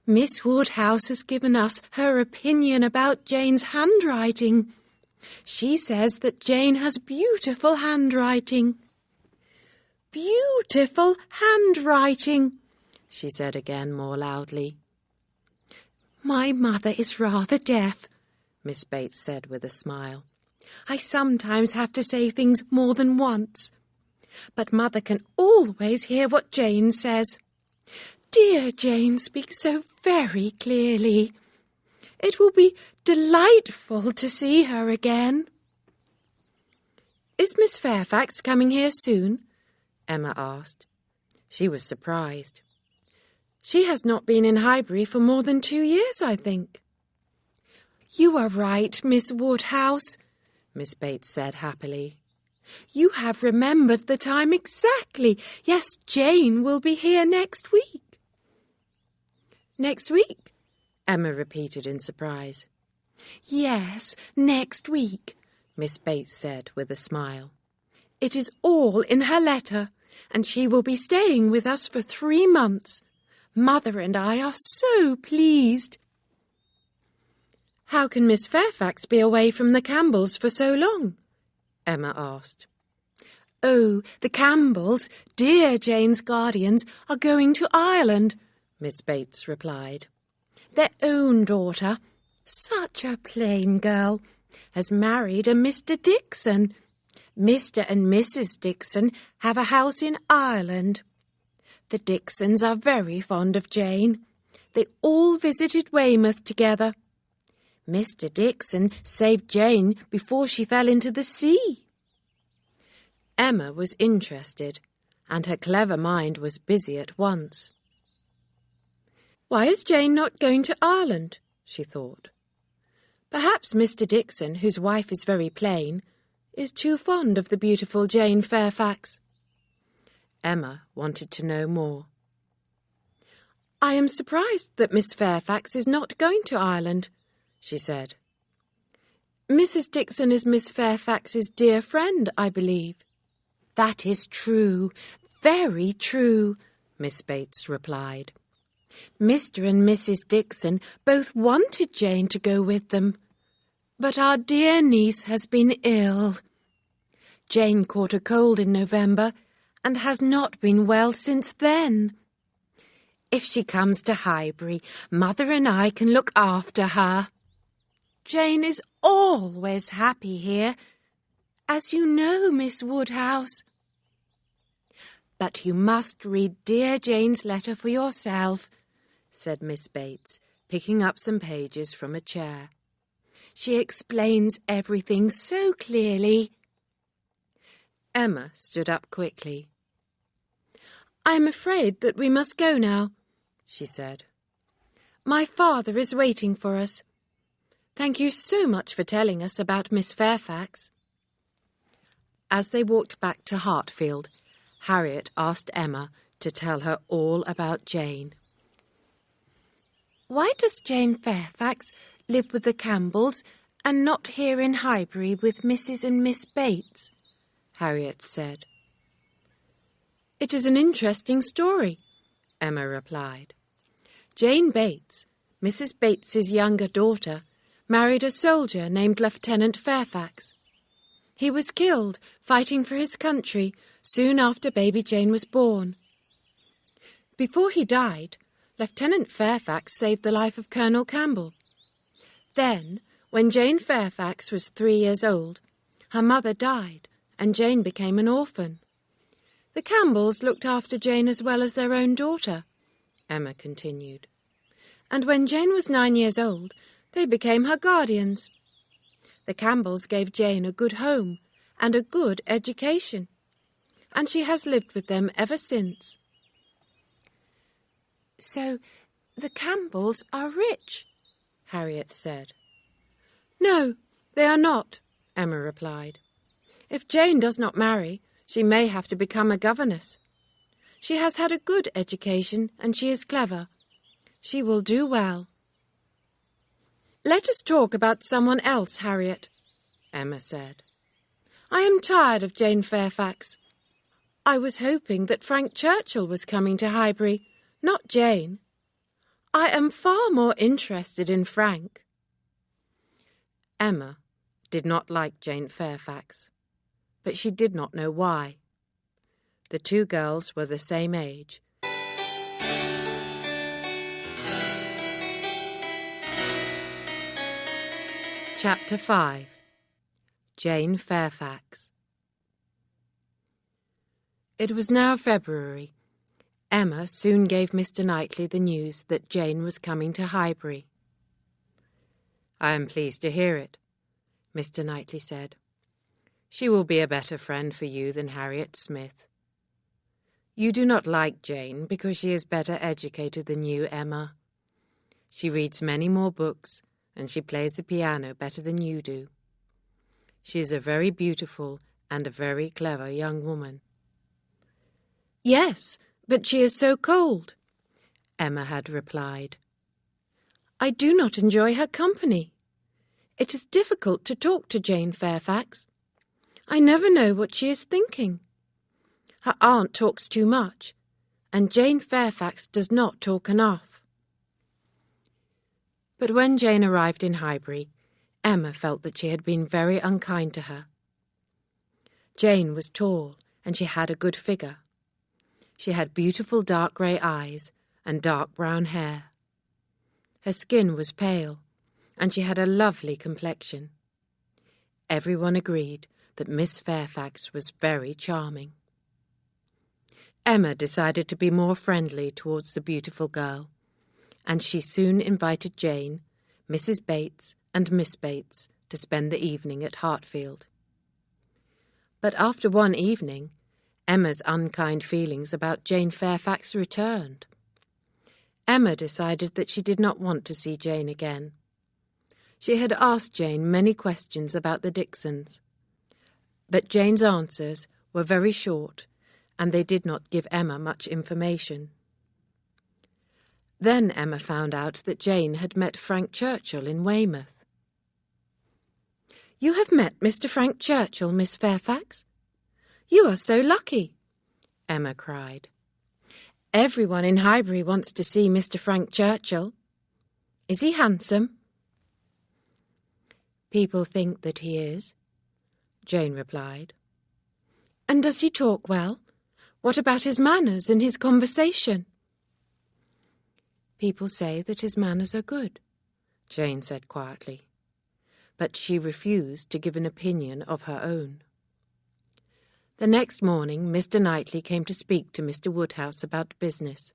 Miss Woodhouse has given us her opinion about Jane's handwriting. She says that Jane has beautiful handwriting. Beautiful handwriting, she said again more loudly. My mother is rather deaf, Miss Bates said with a smile. I sometimes have to say things more than once. But Mother can always hear what Jane says. Dear Jane speaks so very clearly. It will be delightful to see her again. Is Miss Fairfax coming here soon? Emma asked. She was surprised. She has not been in Highbury for more than 2 years, I think. You are right, Miss Woodhouse, Miss Bates said happily. You have remembered the time exactly. Yes, Jane will be here next week. Next week? Emma repeated in surprise. Yes, next week, Miss Bates said with a smile. It is all in her letter, and she will be staying with us for 3 months. Mother and I are so pleased. How can Miss Fairfax be away from the Campbells for so long? Emma asked. Oh, the Campbells, dear Jane's guardians, are going to Ireland, Miss Bates replied. Their own daughter, such a plain girl, has married a Mr. Dixon. Mr. and Mrs. Dixon have a house in Ireland. The Dixons are very fond of Jane. They all visited Weymouth together. Mr. Dixon saved Jane before she fell into the sea. Emma was interested, and her clever mind was busy at once. Why is Jane not going to Ireland? She thought. Perhaps Mr. Dixon, whose wife is very plain, is too fond of the beautiful Jane Fairfax. Emma wanted to know more. I am surprised that Miss Fairfax is not going to Ireland, she said. Mrs. Dixon is Miss Fairfax's dear friend, I believe. That is true, very true, Miss Bates replied. Mr. and Mrs. Dixon both wanted Jane to go with them, but our dear niece has been ill. Jane caught a cold in November and has not been well since then. If she comes to Highbury, Mother and I can look after her. Jane is always happy here, as you know, Miss Woodhouse. But you must read dear Jane's letter for yourself, said Miss Bates, picking up some pages from a chair. She explains everything so clearly. Emma stood up quickly. I am afraid that we must go now, she said. My father is waiting for us. Thank you so much for telling us about Miss Fairfax. As they walked back to Hartfield, Harriet asked Emma to tell her all about Jane. Why does Jane Fairfax live with the Campbells and not here in Highbury with Mrs. and Miss Bates? Harriet said. It is an interesting story, Emma replied. Jane Bates, Mrs. Bates's younger daughter, married a soldier named Lieutenant Fairfax. He was killed fighting for his country soon after baby Jane was born. Before he died, Lieutenant Fairfax saved the life of Colonel Campbell. Then, when Jane Fairfax was 3 years old, her mother died and Jane became an orphan. The Campbells looked after Jane as well as their own daughter, Emma continued. And when Jane was 9 years old, they became her guardians. The Campbells gave Jane a good home and a good education, and she has lived with them ever since. So, the Campbells are rich, Harriet said. No, they are not, Emma replied. If Jane does not marry, she may have to become a governess. She has had a good education and she is clever. She will do well. Let us talk about someone else, Harriet, Emma said. I am tired of Jane Fairfax. I was hoping that Frank Churchill was coming to Highbury, not Jane. I am far more interested in Frank. Emma did not like Jane Fairfax, but she did not know why. The two girls were the same age. Chapter 5. Jane Fairfax. It was now February. Emma soon gave Mr. Knightley the news that Jane was coming to Highbury. I am pleased to hear it, Mr. Knightley said. She will be a better friend for you than Harriet Smith. You do not like Jane because she is better educated than you, Emma. She reads many more books, and she plays the piano better than you do. She is a very beautiful and a very clever young woman. Yes, but she is so cold, Emma had replied. I do not enjoy her company. It is difficult to talk to Jane Fairfax. I never know what she is thinking. Her aunt talks too much, and Jane Fairfax does not talk enough. But when Jane arrived in Highbury, Emma felt that she had been very unkind to her. Jane was tall, and she had a good figure. She had beautiful dark grey eyes and dark brown hair. Her skin was pale, and she had a lovely complexion. Everyone agreed that Miss Fairfax was very charming. Emma decided to be more friendly towards the beautiful girl, and she soon invited Jane, Mrs. Bates, and Miss Bates to spend the evening at Hartfield. But after one evening, Emma's unkind feelings about Jane Fairfax returned. Emma decided that she did not want to see Jane again. She had asked Jane many questions about the Dixons, but Jane's answers were very short, and they did not give Emma much information. Then Emma found out that Jane had met Frank Churchill in Weymouth. You have met Mr. Frank Churchill, Miss Fairfax? You are so lucky, Emma cried. Everyone in Highbury wants to see Mr. Frank Churchill. Is he handsome? People think that he is, Jane replied. And does he talk well? What about his manners and his conversation? People say that his manners are good, Jane said quietly, but she refused to give an opinion of her own. The next morning Mr. Knightley came to speak to Mr. Woodhouse about business.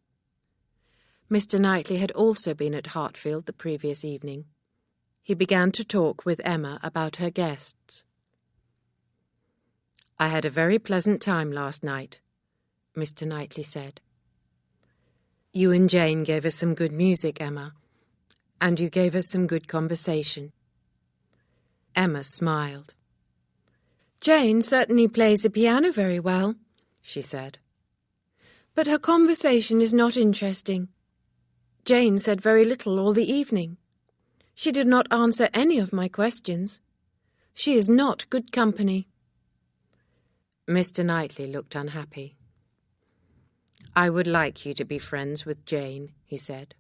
Mr. Knightley had also been at Hartfield the previous evening. He began to talk with Emma about her guests. I had a very pleasant time last night, Mr. Knightley said. You and Jane gave us some good music, Emma, and you gave us some good conversation. Emma smiled. Jane certainly plays the piano very well, she said. But her conversation is not interesting. Jane said very little all the evening. She did not answer any of my questions. She is not good company. Mr. Knightley looked unhappy. I would like you to be friends with Jane, he said.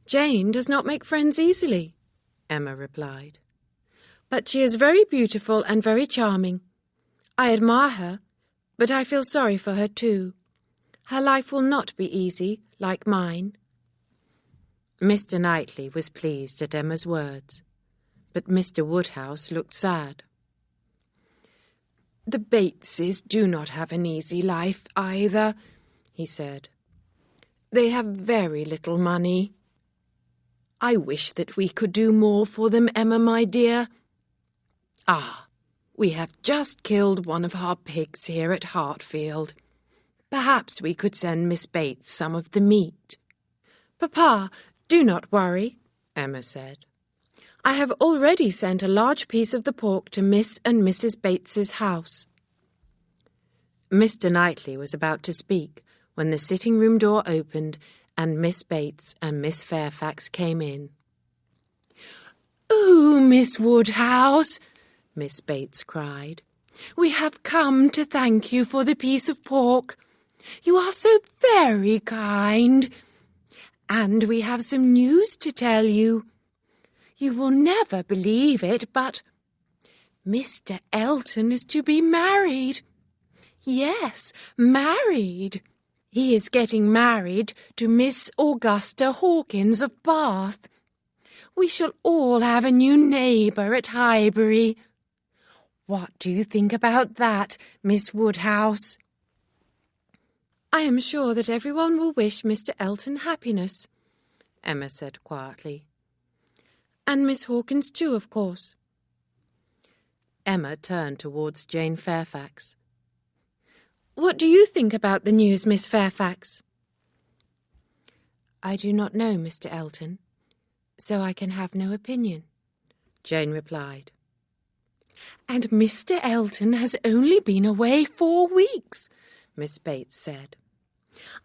Jane does not make friends easily, Emma replied. "But she is very beautiful and very charming. I admire her, but I feel sorry for her too. Her life will not be easy, like mine." Mr. Knightley was pleased at Emma's words, but Mr. Woodhouse looked sad. "The Bateses do not have an easy life either," he said. "They have very little money. I wish that we could do more for them, Emma, my dear. Ah, we have just killed one of our pigs here at Hartfield. Perhaps we could send Miss Bates some of the meat." "Papa, do not worry," Emma said. "I have already sent a large piece of the pork to Miss and Mrs. Bates's house." Mr. Knightley was about to speak when the sitting-room door opened and Miss Bates and Miss Fairfax came in. "Oh, Miss Woodhouse," Miss Bates cried, "we have come to thank you for the piece of pork. You are so very kind. And we have some news to tell you. You will never believe it, but Mr. Elton is to be married. Yes, married. He is getting married to Miss Augusta Hawkins of Bath. We shall all have a new neighbour at Highbury. What do you think about that, Miss Woodhouse?" "I am sure that everyone will wish Mr. Elton happiness," Emma said quietly. "And Miss Hawkins too, of course." Emma turned towards Jane Fairfax. "What do you think about the news, Miss Fairfax?" "I do not know Mr. Elton, so I can have no opinion," Jane replied. "And Mr. Elton has only been away 4 weeks," Miss Bates said.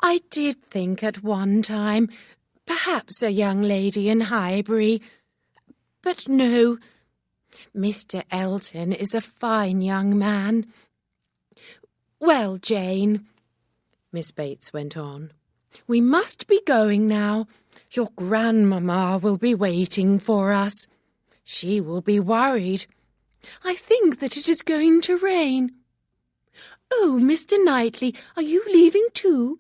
"I did think at one time, perhaps a young lady in Highbury. But no, Mr. Elton is a fine young man. Well, Jane," Miss Bates went on, "we must be going now. Your grandmamma will be waiting for us. She will be worried. I think that it is going to rain. Oh, Mr. Knightley, are you leaving too?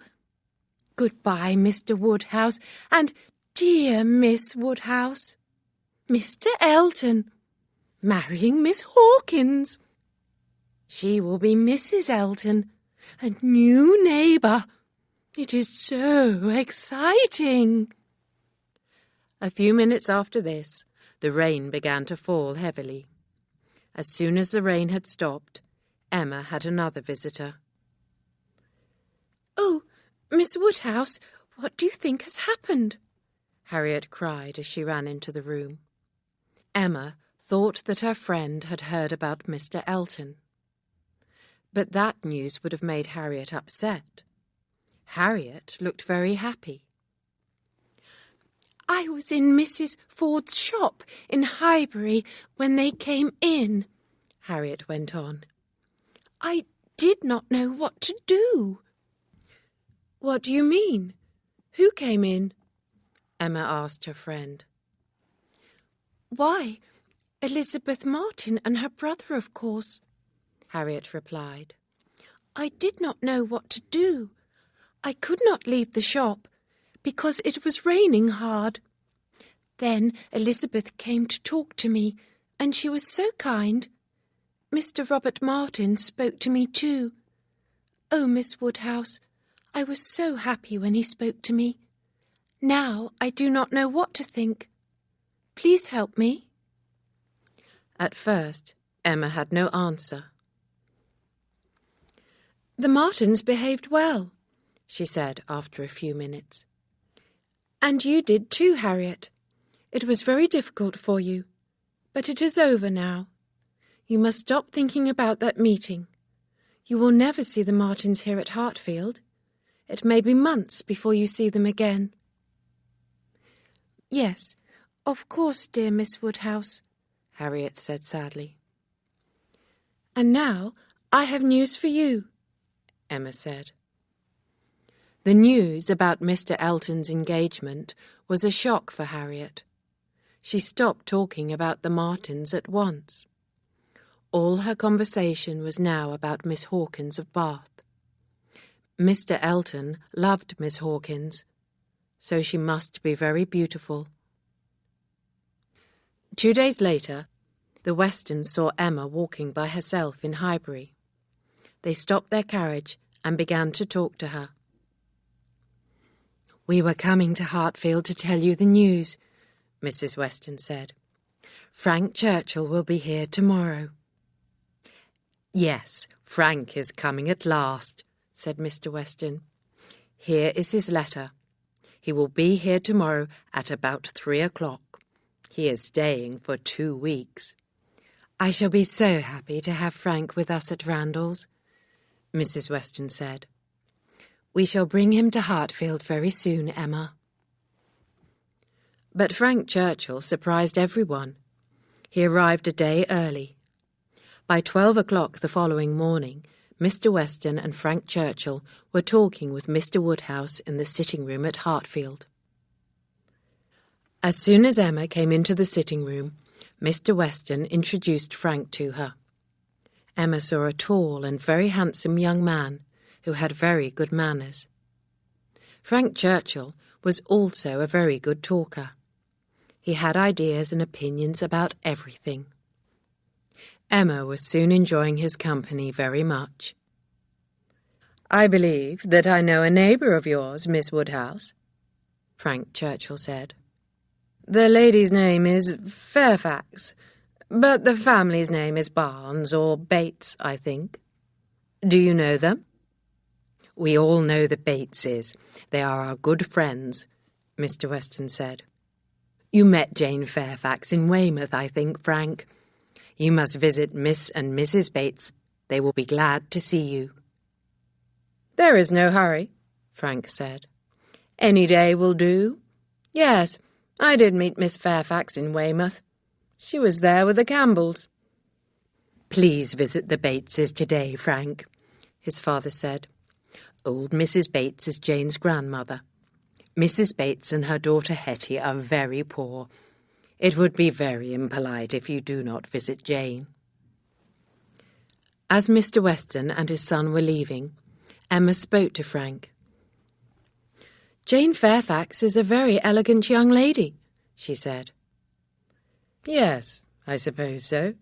Goodbye, Mr. Woodhouse, and dear Miss Woodhouse. Mr. Elton, marrying Miss Hawkins. She will be Mrs. Elton, a new neighbour. It is so exciting." A few minutes after this, the rain began to fall heavily. As soon as the rain had stopped, Emma had another visitor. "Oh, Miss Woodhouse, what do you think has happened?" Harriet cried as she ran into the room. Emma thought that her friend had heard about Mr. Elton. But that news would have made Harriet upset. Harriet looked very happy. "I was in Mrs. Ford's shop in Highbury when they came in," Harriet went on. "I did not know what to do." "What do you mean? Who came in?" Emma asked her friend. "Why, Elizabeth Martin and her brother, of course," Harriet replied. "I did not know what to do. I could not leave the shop, because it was raining hard. Then Elizabeth came to talk to me, and she was so kind. Mr. Robert Martin spoke to me too. Oh, Miss Woodhouse, I was so happy when he spoke to me. Now I do not know what to think. Please help me." At first, Emma had no answer. "The Martins behaved well," she said after a few minutes. "And you did too, Harriet. It was very difficult for you, but it is over now. You must stop thinking about that meeting. You will never see the Martins here at Hartfield. It may be months before you see them again." "Yes, of course, dear Miss Woodhouse," Harriet said sadly. "And now I have news for you," Emma said. The news about Mr. Elton's engagement was a shock for Harriet. She stopped talking about the Martins at once. All her conversation was now about Miss Hawkins of Bath. Mr. Elton loved Miss Hawkins, so she must be very beautiful. 2 days later, the Westons saw Emma walking by herself in Highbury. They stopped their carriage and began to talk to her. "We were coming to Hartfield to tell you the news," Mrs. Weston said. "Frank Churchill will be here tomorrow." "Yes, Frank is coming at last," said Mr. Weston. "Here is his letter. He will be here tomorrow at about 3 o'clock. He is staying for 2 weeks. "I shall be so happy to have Frank with us at Randalls," Mrs. Weston said. "We shall bring him to Hartfield very soon, Emma." But Frank Churchill surprised everyone. He arrived a day early. By 12 o'clock the following morning, Mr. Weston and Frank Churchill were talking with Mr. Woodhouse in the sitting-room at Hartfield. As soon as Emma came into the sitting-room, Mr. Weston introduced Frank to her. Emma saw a tall and very handsome young man who had very good manners. Frank Churchill was also a very good talker. He had ideas and opinions about everything. Emma was soon enjoying his company very much. "I believe that I know a neighbour of yours, Miss Woodhouse," Frank Churchill said. "The lady's name is Fairfax, but the family's name is Barnes or Bates, I think. Do you know them?" "We all know the Bateses. They are our good friends," Mr. Weston said. "You met Jane Fairfax in Weymouth, I think, Frank. You must visit Miss and Mrs. Bates. They will be glad to see you." "There is no hurry," Frank said. "Any day will do. Yes, I did meet Miss Fairfax in Weymouth. She was there with the Campbells." "Please visit the Bateses today, Frank," his father said. "Old Mrs. Bates is Jane's grandmother. Mrs. Bates and her daughter Hetty are very poor. It would be very impolite if you do not visit Jane." As Mr. Weston and his son were leaving, Emma spoke to Frank. "Jane Fairfax is a very elegant young lady," she said. "Yes, I suppose so,"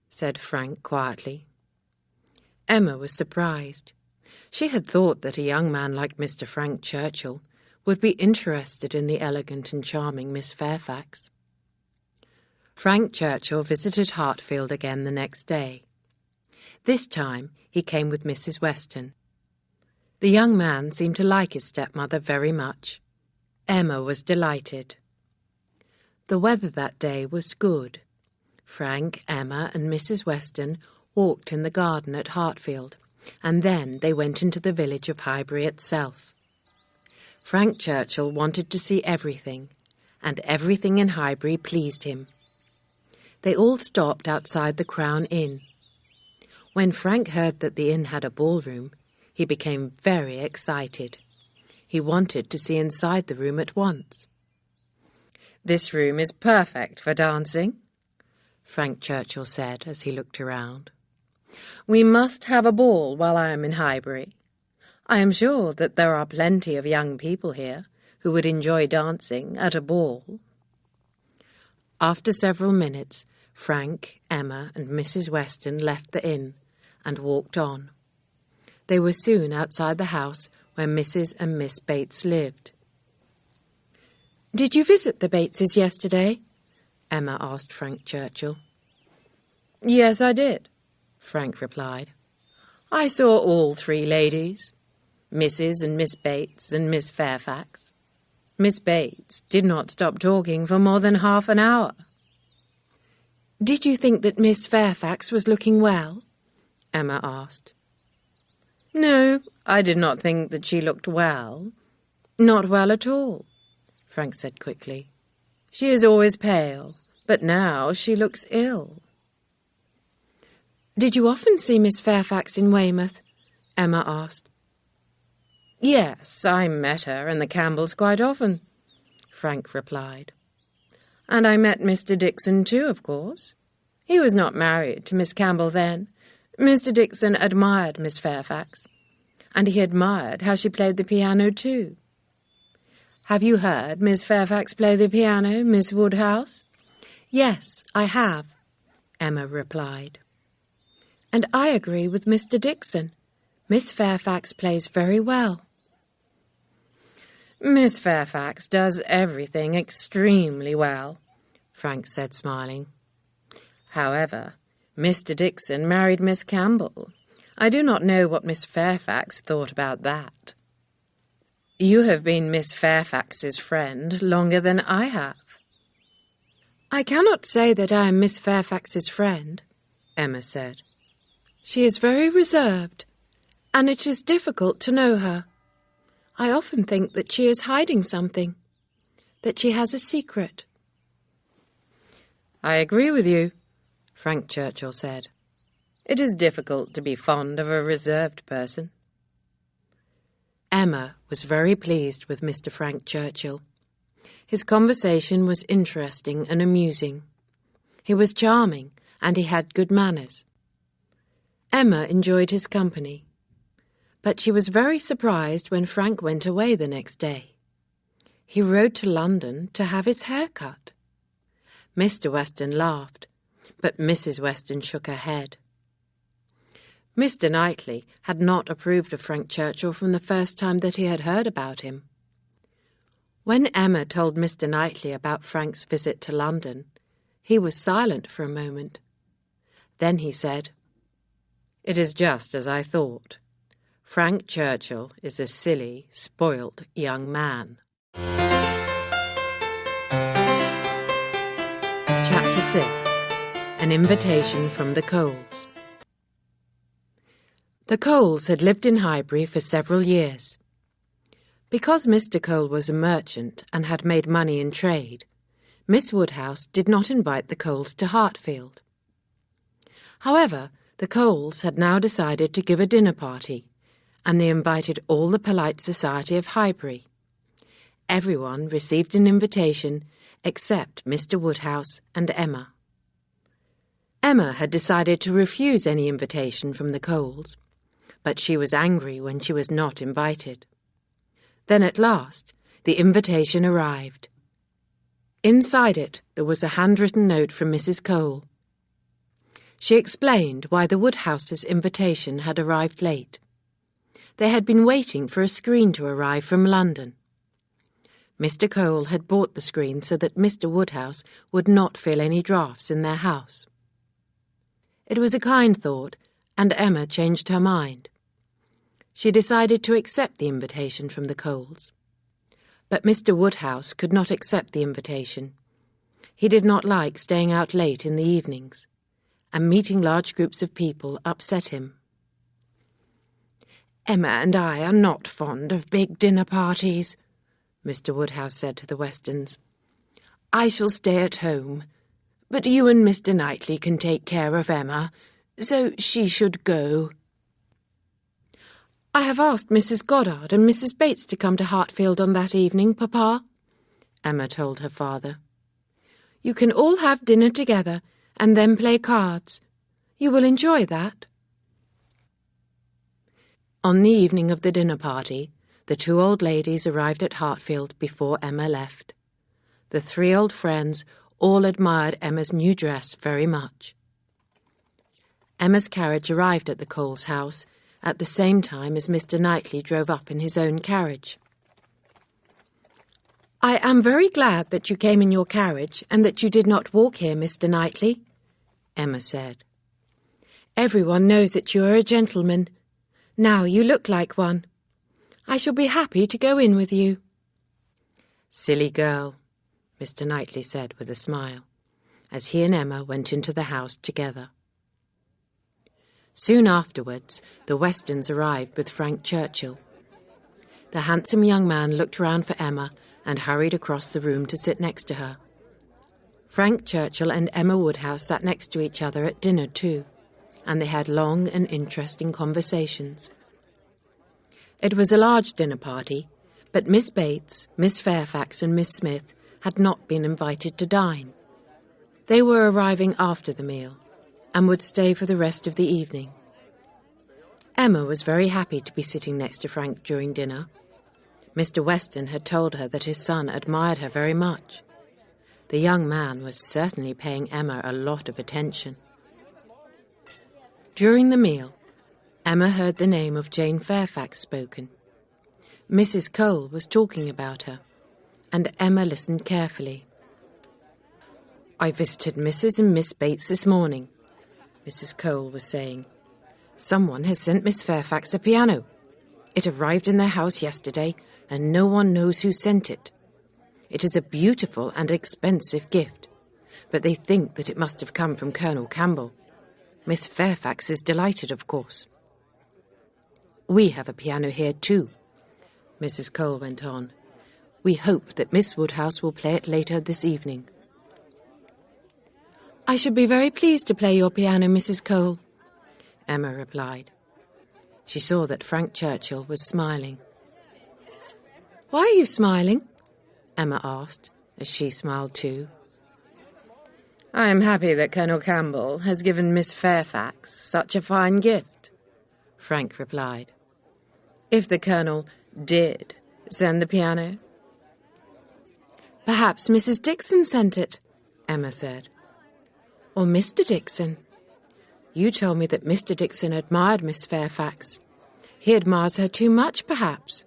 said Frank quietly. Emma was surprised. She had thought that a young man like Mr. Frank Churchill would be interested in the elegant and charming Miss Fairfax. Frank Churchill visited Hartfield again the next day. This time he came with Mrs. Weston. The young man seemed to like his stepmother very much. Emma was delighted. The weather that day was good. Frank, Emma, and Mrs. Weston walked in the garden at Hartfield, and then they went into the village of Highbury itself. Frank Churchill wanted to see everything, and everything in Highbury pleased him. They all stopped outside the Crown Inn. When Frank heard that the inn had a ballroom, he became very excited. He wanted to see inside the room at once. "This room is perfect for dancing," Frank Churchill said as he looked around. "We must have a ball while I am in Highbury. I am sure that there are plenty of young people here who would enjoy dancing at a ball." After several minutes, Frank, Emma, and Mrs. Weston left the inn and walked on. They were soon outside the house where Mrs. and Miss Bates lived. "Did you visit the Bateses yesterday?" Emma asked Frank Churchill. "Yes, I did," Frank replied. "I saw all 3 ladies, Mrs. and Miss Bates and Miss Fairfax. Miss Bates did not stop talking for more than half an hour." "Did you think that Miss Fairfax was looking well?" Emma asked. "No, I did not think that she looked well. Not well at all," Frank said quickly. "She is always pale, but now she looks ill." "Did you often see Miss Fairfax in Weymouth?" Emma asked. "Yes, I met her and the Campbells quite often," Frank replied. And I met Mr. Dixon too, of course. He was not married to Miss Campbell then. Mr. Dixon admired Miss Fairfax, and he admired how she played the piano too. Have you heard Miss Fairfax play the piano, Miss Woodhouse? Yes, I have, Emma replied. And I agree with Mr. Dixon. Miss Fairfax plays very well. Miss Fairfax does everything extremely well, Frank said, smiling. However, Mr. Dixon married Miss Campbell. I do not know what Miss Fairfax thought about that. You have been Miss Fairfax's friend longer than I have. I cannot say that I am Miss Fairfax's friend, Emma said. She is very reserved, and it is difficult to know her. I often think that she is hiding something, that she has a secret. I agree with you, Frank Churchill said. It is difficult to be fond of a reserved person. Emma was very pleased with Mr. Frank Churchill. His conversation was interesting and amusing. He was charming, and he had good manners. Emma enjoyed his company, but she was very surprised when Frank went away the next day. He rode to London to have his hair cut. Mr. Weston laughed, but Mrs. Weston shook her head. Mr. Knightley had not approved of Frank Churchill from the first time that he had heard about him. When Emma told Mr. Knightley about Frank's visit to London, he was silent for a moment. Then he said, "It is just as I thought. Frank Churchill is a silly, spoilt young man." Chapter 6. An Invitation from the Coles. The Coles had lived in Highbury for several years. Because Mr. Cole was a merchant and had made money in trade, Miss Woodhouse did not invite the Coles to Hartfield. However, the Coles had now decided to give a dinner party, and they invited all the polite society of Highbury. Everyone received an invitation except Mr. Woodhouse and Emma. Emma had decided to refuse any invitation from the Coles, but she was angry when she was not invited. Then at last the invitation arrived. Inside it there was a handwritten note from Mrs. Cole. She explained why the Woodhouses' invitation had arrived late. They had been waiting for a screen to arrive from London. Mr. Cole had bought the screen so that Mr. Woodhouse would not feel any draughts in their house. It was a kind thought, and Emma changed her mind. She decided to accept the invitation from the Coles. But Mr. Woodhouse could not accept the invitation. He did not like staying out late in the evenings, and meeting large groups of people upset him. "Emma and I are not fond of big dinner parties," Mr. Woodhouse said to the Westons. "I shall stay at home, but you and Mr. Knightley can take care of Emma, so she should go." "I have asked Mrs. Goddard and Mrs. Bates to come to Hartfield on that evening, Papa," Emma told her father. "You can all have dinner together and then play cards. You will enjoy that." On the evening of the dinner party, the two old ladies arrived at Hartfield before Emma left. The three old friends all admired Emma's new dress very much. Emma's carriage arrived at the Coles' house at the same time as Mr. Knightley drove up in his own carriage. "I am very glad that you came in your carriage and that you did not walk here, Mr. Knightley," Emma said. "Everyone knows that you are a gentleman. Now you look like one. I shall be happy to go in with you." "Silly girl," Mr. Knightley said with a smile, as he and Emma went into the house together. Soon afterwards, the Westons arrived with Frank Churchill. The handsome young man looked round for Emma and hurried across the room to sit next to her. Frank Churchill and Emma Woodhouse sat next to each other at dinner too, and they had long and interesting conversations. It was a large dinner party, but Miss Bates, Miss Fairfax and Miss Smith had not been invited to dine. They were arriving after the meal and would stay for the rest of the evening. Emma was very happy to be sitting next to Frank during dinner. Mr. Weston had told her that his son admired her very much. The young man was certainly paying Emma a lot of attention. During the meal, Emma heard the name of Jane Fairfax spoken. Mrs. Cole was talking about her, and Emma listened carefully. "I visited Mrs. and Miss Bates this morning," Mrs. Cole was saying. "Someone has sent Miss Fairfax a piano. It arrived in their house yesterday, and no one knows who sent it. It is a beautiful and expensive gift, but they think that it must have come from Colonel Campbell. Miss Fairfax is delighted, of course." "We have a piano here too," Mrs. Cole went on. "We hope that Miss Woodhouse will play it later this evening." "I should be very pleased to play your piano, Mrs. Cole," Emma replied. She saw that Frank Churchill was smiling. "Why are you smiling?" Emma asked, as she smiled too. "I am happy that Colonel Campbell has given Miss Fairfax such a fine gift," Frank replied. "If the Colonel did send the piano." "Perhaps Mrs. Dixon sent it," Emma said. "Or Mr. Dixon. You told me that Mr. Dixon admired Miss Fairfax. He admires her too much, perhaps.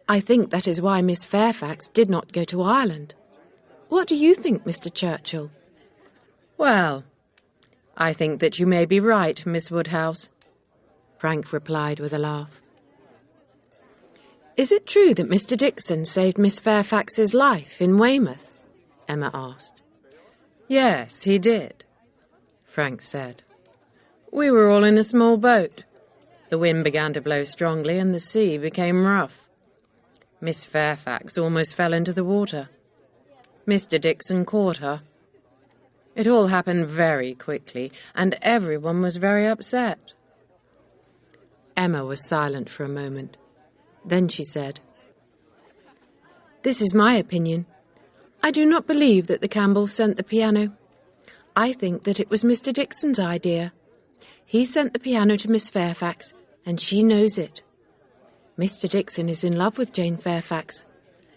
I think that is why Miss Fairfax did not go to Ireland. What do you think, Mr. Churchill?" "Well, I think that you may be right, Miss Woodhouse," Frank replied with a laugh. "Is it true that Mr. Dixon saved Miss Fairfax's life in Weymouth?" Emma asked. "Yes, he did," Frank said. "We were all in a small boat. The wind began to blow strongly and the sea became rough. Miss Fairfax almost fell into the water. Mr. Dixon caught her. It all happened very quickly, and everyone was very upset." Emma was silent for a moment. Then she said, "This is my opinion. I do not believe that the Campbells sent the piano. I think that it was Mr. Dixon's idea. He sent the piano to Miss Fairfax, and she knows it. Mr. Dixon is in love with Jane Fairfax.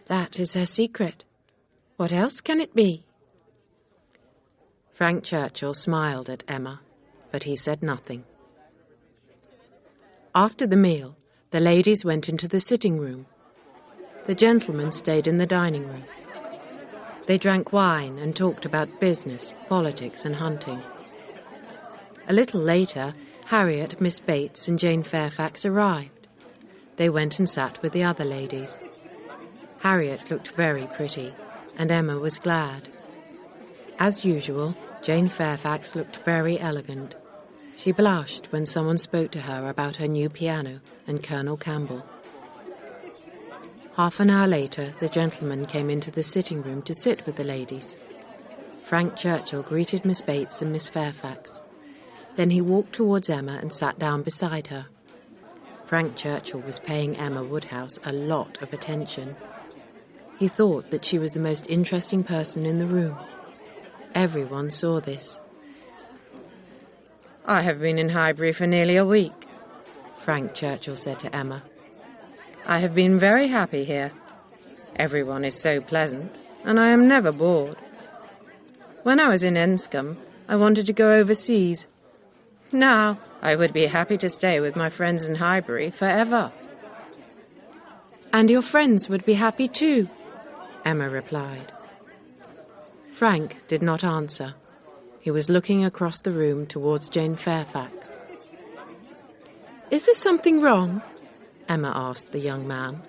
That is her secret. What else can it be?" Frank Churchill smiled at Emma, but he said nothing. After the meal, the ladies went into the sitting room. The gentlemen stayed in the dining room. They drank wine and talked about business, politics, and hunting. A little later, Harriet, Miss Bates, and Jane Fairfax arrived. They went and sat with the other ladies. Harriet looked very pretty, and Emma was glad. As usual, Jane Fairfax looked very elegant. She blushed when someone spoke to her about her new piano and Colonel Campbell. Half an hour later, the gentlemen came into the sitting room to sit with the ladies. Frank Churchill greeted Miss Bates and Miss Fairfax. Then he walked towards Emma and sat down beside her. Frank Churchill was paying Emma Woodhouse a lot of attention. He thought that she was the most interesting person in the room. Everyone saw this. "I have been in Highbury for nearly a week," Frank Churchill said to Emma. "I have been very happy here. Everyone is so pleasant, and I am never bored. When I was in Enscombe, I wanted to go overseas. Now, I would be happy to stay with my friends in Highbury forever." "And your friends would be happy too," Emma replied. Frank did not answer. He was looking across the room towards Jane Fairfax. "Is there something wrong?" Emma asked the young man.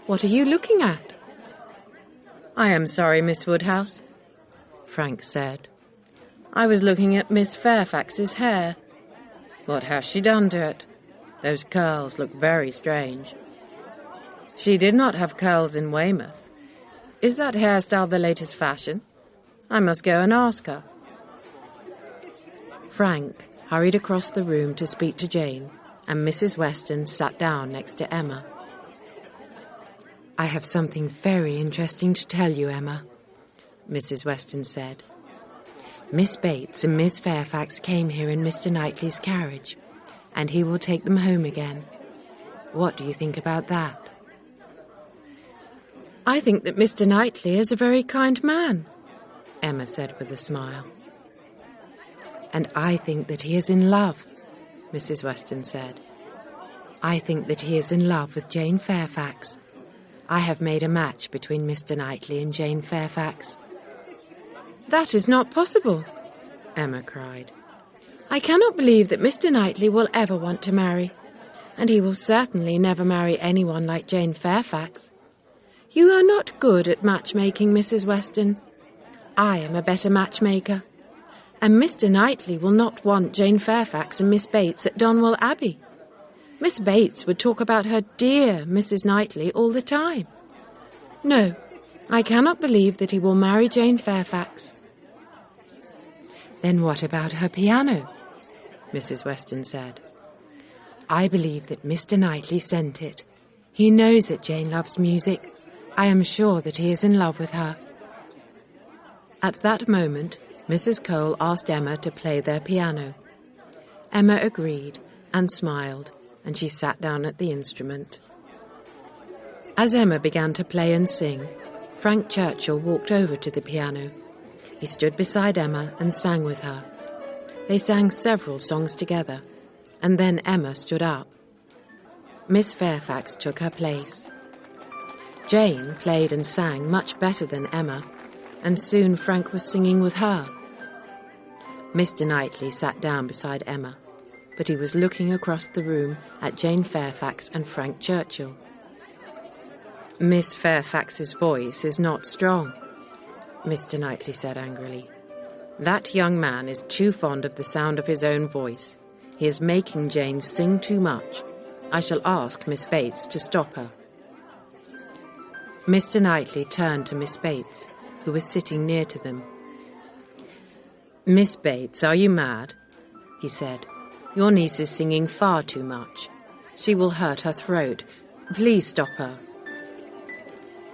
"What are you looking at?" "I am sorry, Miss Woodhouse," Frank said. "I was looking at Miss Fairfax's hair. What has she done to it? Those curls look very strange. She did not have curls in Weymouth. Is that hairstyle the latest fashion? I must go and ask her." Frank hurried across the room to speak to Jane, and Mrs. Weston sat down next to Emma. "I have something very interesting to tell you, Emma," Mrs. Weston said. "Miss Bates and Miss Fairfax came here in Mr. Knightley's carriage, and he will take them home again. What do you think about that?" "I think that Mr. Knightley is a very kind man," Emma said with a smile. "And I think that he is in love," Mrs. Weston said. "I think that he is in love with Jane Fairfax. I have made a match between Mr. Knightley and Jane Fairfax." "That is not possible," Emma cried. "I cannot believe that Mr. Knightley will ever want to marry, and he will certainly never marry anyone like Jane Fairfax. You are not good at matchmaking, Mrs. Weston. I am a better matchmaker, and Mr. Knightley will not want Jane Fairfax and Miss Bates at Donwell Abbey. Miss Bates would talk about her dear Mrs. Knightley all the time. No, I cannot believe that he will marry Jane Fairfax." "Then what about her piano?" Mrs. Weston said. "I believe that Mr. Knightley sent it. He knows that Jane loves music. I am sure that he is in love with her." At that moment, Mrs. Cole asked Emma to play their piano. Emma agreed and smiled, and she sat down at the instrument. As Emma began to play and sing, Frank Churchill walked over to the piano. He stood beside Emma and sang with her. They sang several songs together, and then Emma stood up. Miss Fairfax took her place. Jane played and sang much better than Emma, and soon Frank was singing with her. Mr. Knightley sat down beside Emma, but he was looking across the room at Jane Fairfax and Frank Churchill. "Miss Fairfax's voice is not strong," Mr. Knightley said angrily. "That young man is too fond of the sound of his own voice. He is making Jane sing too much. I shall ask Miss Bates to stop her." Mr. Knightley turned to Miss Bates, who was sitting near to them. "Miss Bates, are you mad?" he said. "Your niece is singing far too much. She will hurt her throat. Please stop her."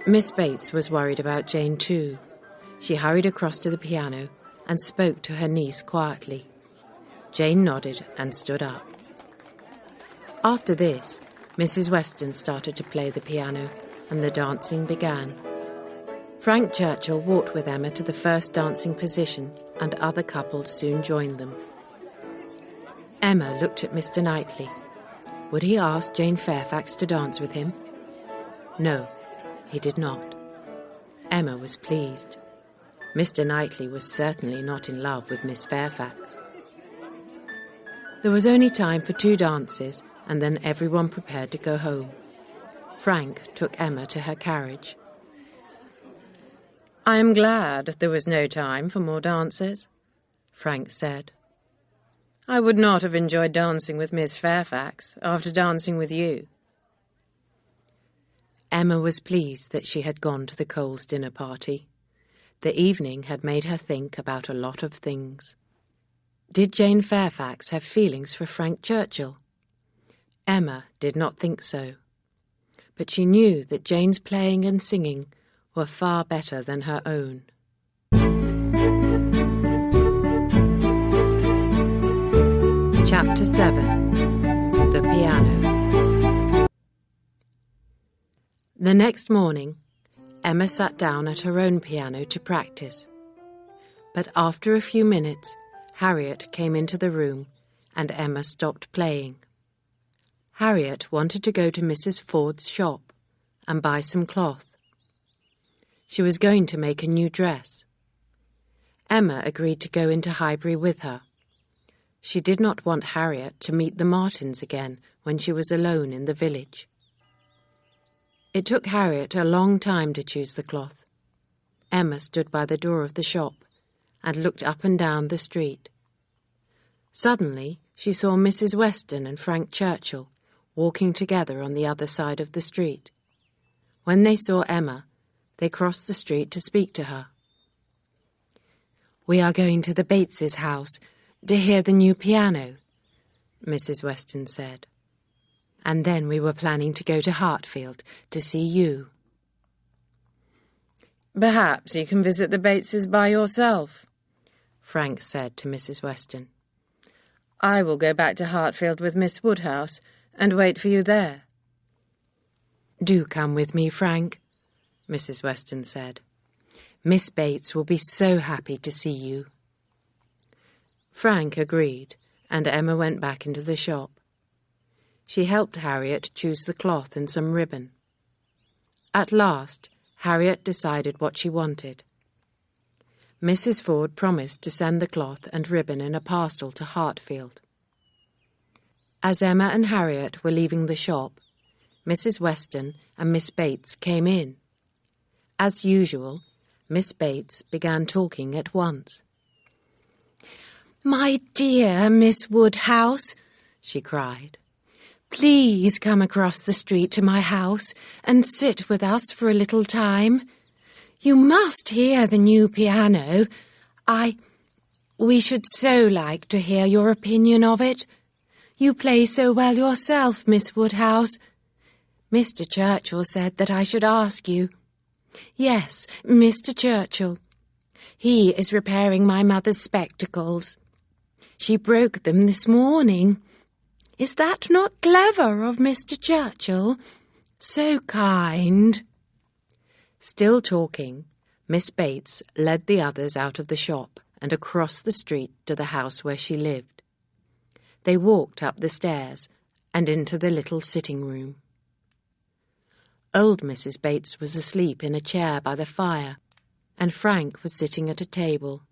Miss Bates was worried about Jane too. She hurried across to the piano and spoke to her niece quietly. Jane nodded and stood up. After this, Mrs. Weston started to play the piano, and the dancing began. Frank Churchill walked with Emma to the first dancing position, and other couples soon joined them. Emma looked at Mr. Knightley. Would he ask Jane Fairfax to dance with him? No, he did not. Emma was pleased. Mr. Knightley was certainly not in love with Miss Fairfax. There was only time for 2 dances, and then everyone prepared to go home. Frank took Emma to her carriage. "I am glad there was no time for more dances," Frank said. "I would not have enjoyed dancing with Miss Fairfax after dancing with you." Emma was pleased that she had gone to the Coles' dinner party. The evening had made her think about a lot of things. Did Jane Fairfax have feelings for Frank Churchill? Emma did not think so. But she knew that Jane's playing and singing were far better than her own. Chapter 7. The Piano. The next morning, Emma sat down at her own piano to practice. But after a few minutes, Harriet came into the room and Emma stopped playing. Harriet wanted to go to Mrs. Ford's shop and buy some cloth. She was going to make a new dress. Emma agreed to go into Highbury with her. She did not want Harriet to meet the Martins again when she was alone in the village. It took Harriet a long time to choose the cloth. Emma stood by the door of the shop and looked up and down the street. Suddenly she saw Mrs. Weston and Frank Churchill walking together on the other side of the street. When they saw Emma, they crossed the street to speak to her. "We are going to the Bateses' house to hear the new piano," Mrs. Weston said. "And then we were planning to go to Hartfield to see you." "Perhaps you can visit the Bateses by yourself," Frank said to Mrs. Weston. "I will go back to Hartfield with Miss Woodhouse and wait for you there." "Do come with me, Frank," Mrs. Weston said. "Miss Bates will be so happy to see you." Frank agreed, and Emma went back into the shop. She helped Harriet choose the cloth and some ribbon. At last, Harriet decided what she wanted. Mrs. Ford promised to send the cloth and ribbon in a parcel to Hartfield. As Emma and Harriet were leaving the shop, Mrs. Weston and Miss Bates came in. As usual, Miss Bates began talking at once. "My dear Miss Woodhouse," she cried, "please come across the street to my house and sit with us for a little time. You must hear the new piano. We should so like to hear your opinion of it. You play so well yourself, Miss Woodhouse. Mr. Churchill said that I should ask you. Yes, Mr. Churchill. He is repairing my mother's spectacles. She broke them this morning. Is that not clever of Mr. Churchill? So kind." Still talking, Miss Bates led the others out of the shop and across the street to the house where she lived. They walked up the stairs and into the little sitting room. Old Mrs. Bates was asleep in a chair by the fire, and Frank was sitting at a table.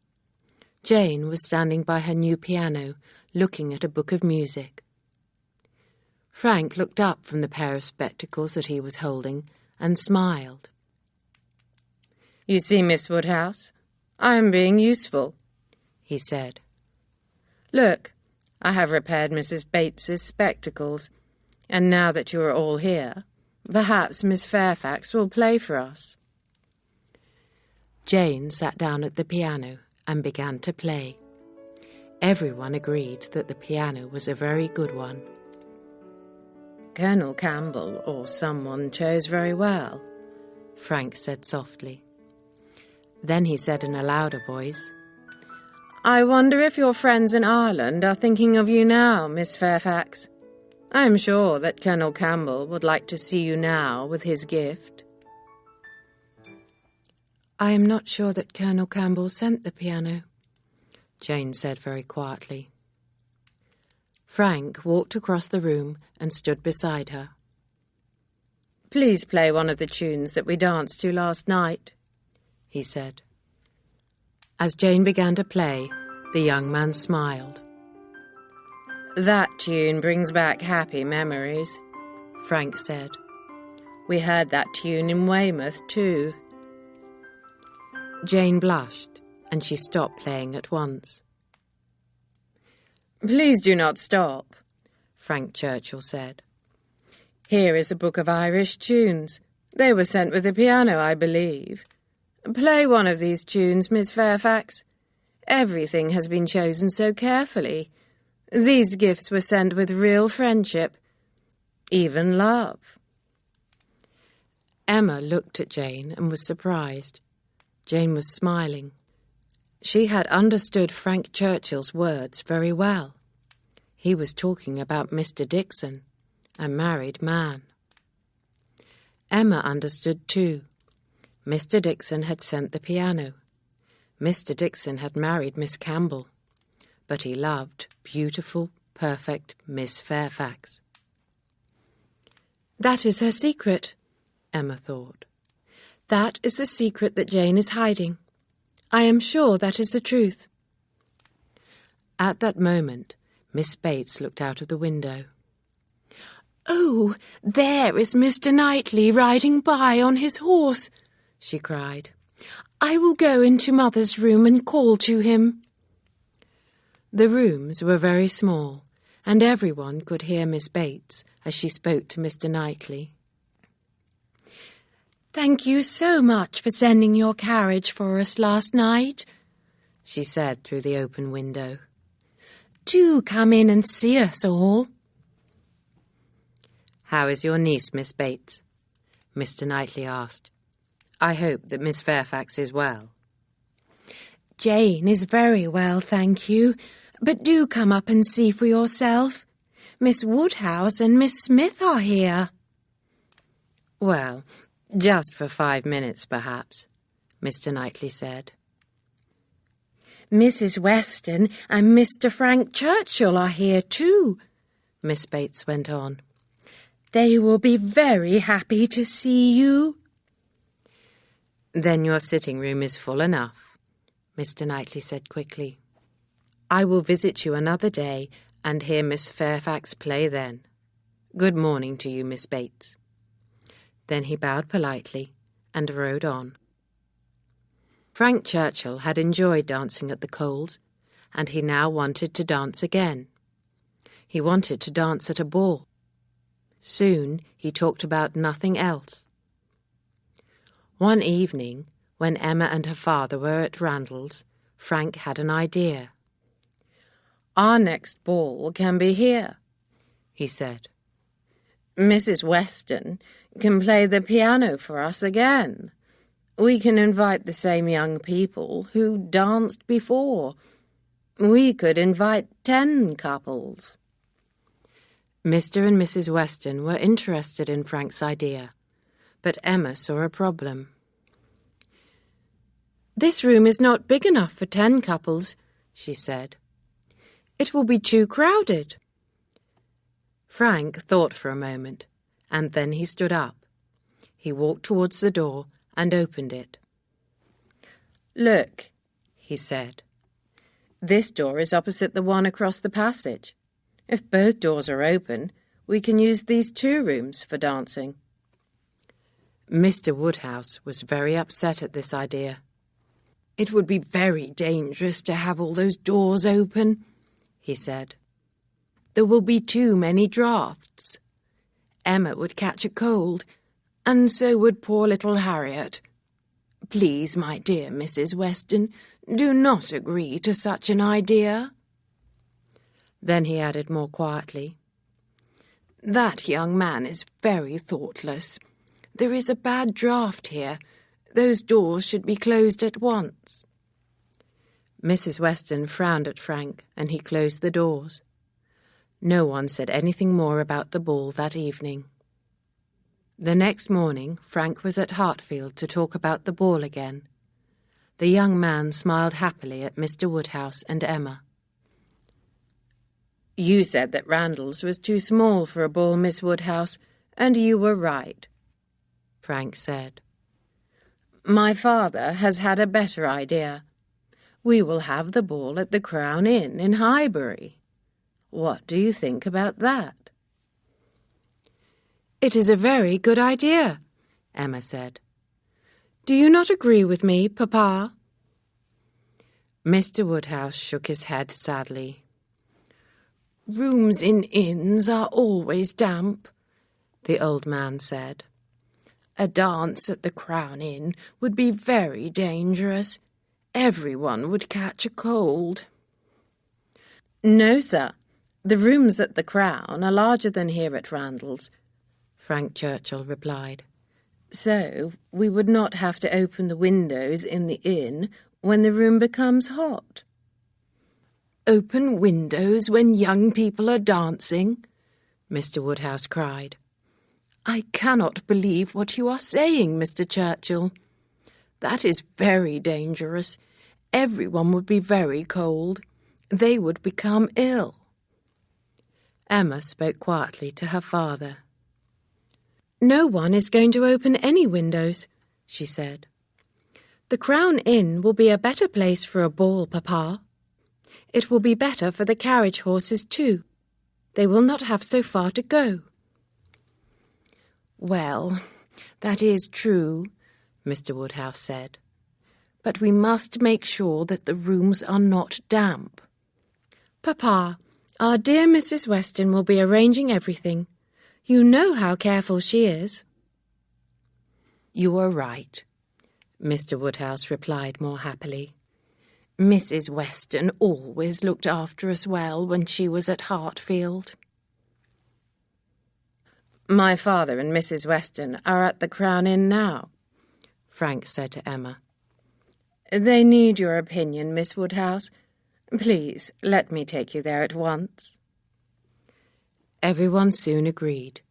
Jane was standing by her new piano, looking at a book of music. Frank looked up from the pair of spectacles that he was holding and smiled. "You see, Miss Woodhouse, I am being useful," he said. "Look, I have repaired Mrs. Bates's spectacles, and now that you are all here, perhaps Miss Fairfax will play for us." Jane sat down at the piano and began to play. Everyone agreed that the piano was a very good one. "Colonel Campbell or someone chose very well," Frank said softly. Then he said in a louder voice, "I wonder if your friends in Ireland are thinking of you now, Miss Fairfax. I am sure that Colonel Campbell would like to see you now with his gift." "I am not sure that Colonel Campbell sent the piano," Jane said very quietly. Frank walked across the room and stood beside her. "Please play one of the tunes that we danced to last night," he said. As Jane began to play, the young man smiled. "That tune brings back happy memories," Frank said. "We heard that tune in Weymouth, too." Jane blushed, and she stopped playing at once. "Please do not stop," Frank Churchill said. "Here is a book of Irish tunes. They were sent with the piano, I believe. Play one of these tunes, Miss Fairfax. Everything has been chosen so carefully. These gifts were sent with real friendship, even love." Emma looked at Jane and was surprised. Jane was smiling. She had understood Frank Churchill's words very well. He was talking about Mr. Dixon, a married man. Emma understood too. Mr. Dixon had sent the piano. Mr. Dixon had married Miss Campbell, but he loved beautiful, perfect Miss Fairfax. "That is her secret," Emma thought. "That is the secret that Jane is hiding. I am sure that is the truth." At that moment, Miss Bates looked out of the window. "Oh, there is Mr. Knightley riding by on his horse," she cried. "I will go into Mother's room and call to him." The rooms were very small, and everyone could hear Miss Bates as she spoke to Mr. Knightley. "Thank you so much for sending your carriage for us last night," she said through the open window. "Do come in and see us all." "How is your niece, Miss Bates?" Mr. Knightley asked. I hope that Miss Fairfax is well." "Jane is very well, thank you. But do come up and see for yourself. Miss Woodhouse and Miss Smith are here." "Well, just for 5 minutes, perhaps," Mr. Knightley said. "Mrs. Weston and Mr. Frank Churchill are here too," Miss Bates went on. "They will be very happy to see you." "Then your sitting room is full enough," Mr. Knightley said quickly. "I will visit you another day and hear Miss Fairfax play then. Good morning to you, Miss Bates." Then he bowed politely and rode on. Frank Churchill had enjoyed dancing at the Coles, and he now wanted to dance again. He wanted to dance at a ball. Soon he talked about nothing else. One evening, when Emma and her father were at Randall's, Frank had an idea. "Our next ball can be here," he said. "Mrs. Weston can play the piano for us again. We can invite the same young people who danced before. We could invite 10 couples. Mr. and Mrs. Weston were interested in Frank's idea, but Emma saw a problem. "This room is not big enough for 10 couples," she said. "It will be too crowded." Frank thought for a moment, and then he stood up. He walked towards the door and opened it. "Look," he said. "This door is opposite the one across the passage. If both doors are open, we can use these 2 rooms for dancing." Mr. Woodhouse was very upset at this idea. "It would be very dangerous to have all those doors open," he said. "There will be too many draughts. Emma would catch a cold, and so would poor little Harriet. Please, my dear Mrs. Weston, do not agree to such an idea." Then he added more quietly, "That young man is very thoughtless. There is a bad draught here. Those doors should be closed at once." Mrs. Weston frowned at Frank, and he closed the doors. No one said anything more about the ball that evening. The next morning, Frank was at Hartfield to talk about the ball again. The young man smiled happily at Mr. Woodhouse and Emma. "You said that Randall's was too small for a ball, Miss Woodhouse, and you were right," Frank said. "My father has had a better idea. We will have the ball at the Crown Inn in Highbury. What do you think about that?" "It is a very good idea," Emma said. "Do you not agree with me, Papa?" Mr. Woodhouse shook his head sadly. "Rooms in inns are always damp," the old man said. "A dance at the Crown Inn would be very dangerous. Everyone would catch a cold." "No, sir. The rooms at the Crown are larger than here at Randall's," Frank Churchill replied. "So we would not have to open the windows in the inn when the room becomes hot." "Open windows when young people are dancing?" Mr. Woodhouse cried. "I cannot believe what you are saying, Mr. Churchill. That is very dangerous. Everyone would be very cold. They would become ill." Emma spoke quietly to her father. "No one is going to open any windows," she said. "The Crown Inn will be a better place for a ball, Papa. It will be better for the carriage horses too. They will not have so far to go." "Well, that is true," Mr. Woodhouse said. "But we must make sure that the rooms are not damp." "Papa, our dear Mrs. Weston will be arranging everything. You know how careful she is." "You are right," Mr. Woodhouse replied more happily. "Mrs. Weston always looked after us well when she was at Hartfield." "My father and Mrs. Weston are at the Crown Inn now," Frank said to Emma. "They need your opinion, Miss Woodhouse. Please, let me take you there at once." Everyone soon agreed.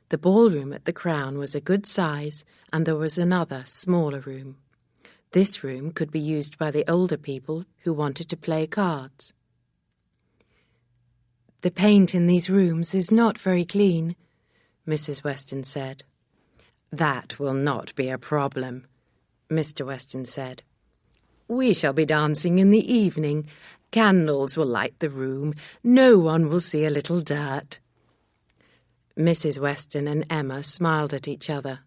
The ballroom at the Crown was a good size, and there was another, smaller room. This room could be used by the older people who wanted to play cards. "The paint in these rooms is not very clean," Mrs. Weston said. "That will not be a problem," Mr. Weston said. "We shall be dancing in the evening. Candles will light the room. No one will see a little dirt." Mrs. Weston and Emma smiled at each other.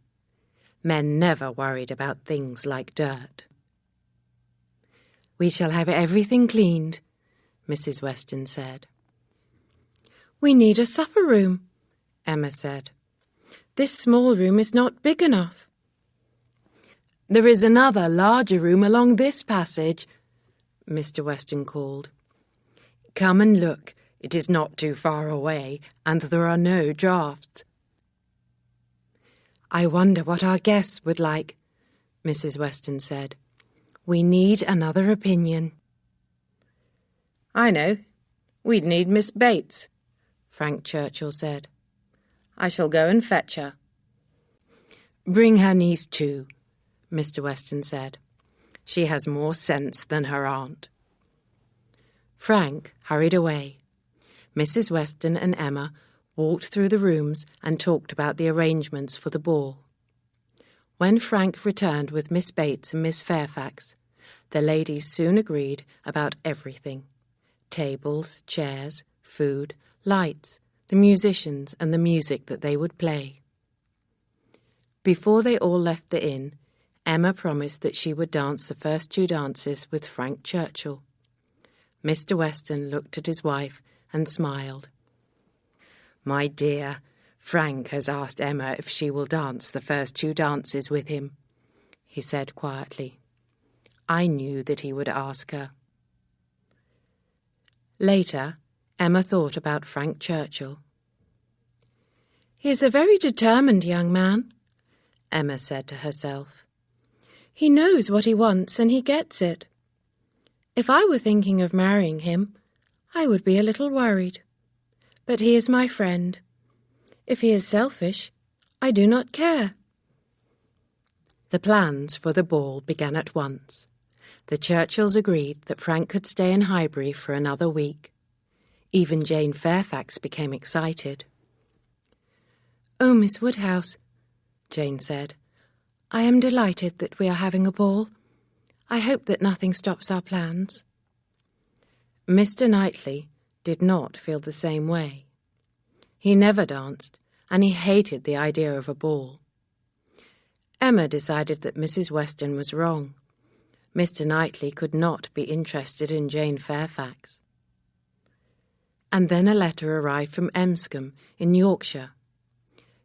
Men never worried about things like dirt. "We shall have everything cleaned," Mrs. Weston said. "We need a supper room," Emma said. "This small room is not big enough." "There is another, larger room along this passage," Mr. Weston called. "Come and look. It is not too far away, and there are no draughts." "I wonder what our guests would like," Mrs. Weston said. "We need another opinion." "I know. We'd need Miss Bates," Frank Churchill said. "I shall go and fetch her." "Bring her niece too," Mr. Weston said. "She has more sense than her aunt." Frank hurried away. Mrs. Weston and Emma walked through the rooms and talked about the arrangements for the ball. When Frank returned with Miss Bates and Miss Fairfax, the ladies soon agreed about everything: tables, chairs, food, lights, the musicians and the music that they would play. Before they all left the inn, Emma promised that she would dance the first 2 dances with Frank Churchill. Mr. Weston looked at his wife and smiled. "My dear, Frank has asked Emma if she will dance the first 2 dances with him," he said quietly. "I knew that he would ask her." Later, Emma thought about Frank Churchill. "He is a very determined young man," Emma said to herself. "He knows what he wants and he gets it. If I were thinking of marrying him, I would be a little worried. But he is my friend. If he is selfish, I do not care." The plans for the ball began at once. The Churchills agreed that Frank could stay in Highbury for another week. Even Jane Fairfax became excited. "Oh, Miss Woodhouse," Jane said, "I am delighted that we are having a ball. I hope that nothing stops our plans." Mr. Knightley did not feel the same way. He never danced, and he hated the idea of a ball. Emma decided that Mrs. Weston was wrong. Mr. Knightley could not be interested in Jane Fairfax. And then a letter arrived from Emscombe in Yorkshire.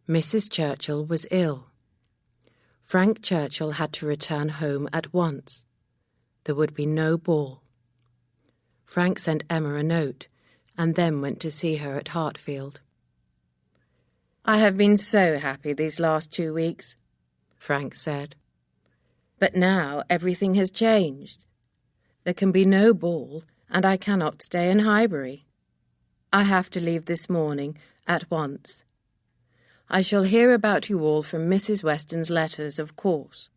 Mrs. Churchill was ill. Frank Churchill had to return home at once. There would be no ball. Frank sent Emma a note, and then went to see her at Hartfield. "I have been so happy these last 2 weeks," Frank said. "But now everything has changed. There can be no ball, and I cannot stay in Highbury. I have to leave this morning, at once. I shall hear about you all from Mrs. Weston's letters, of course."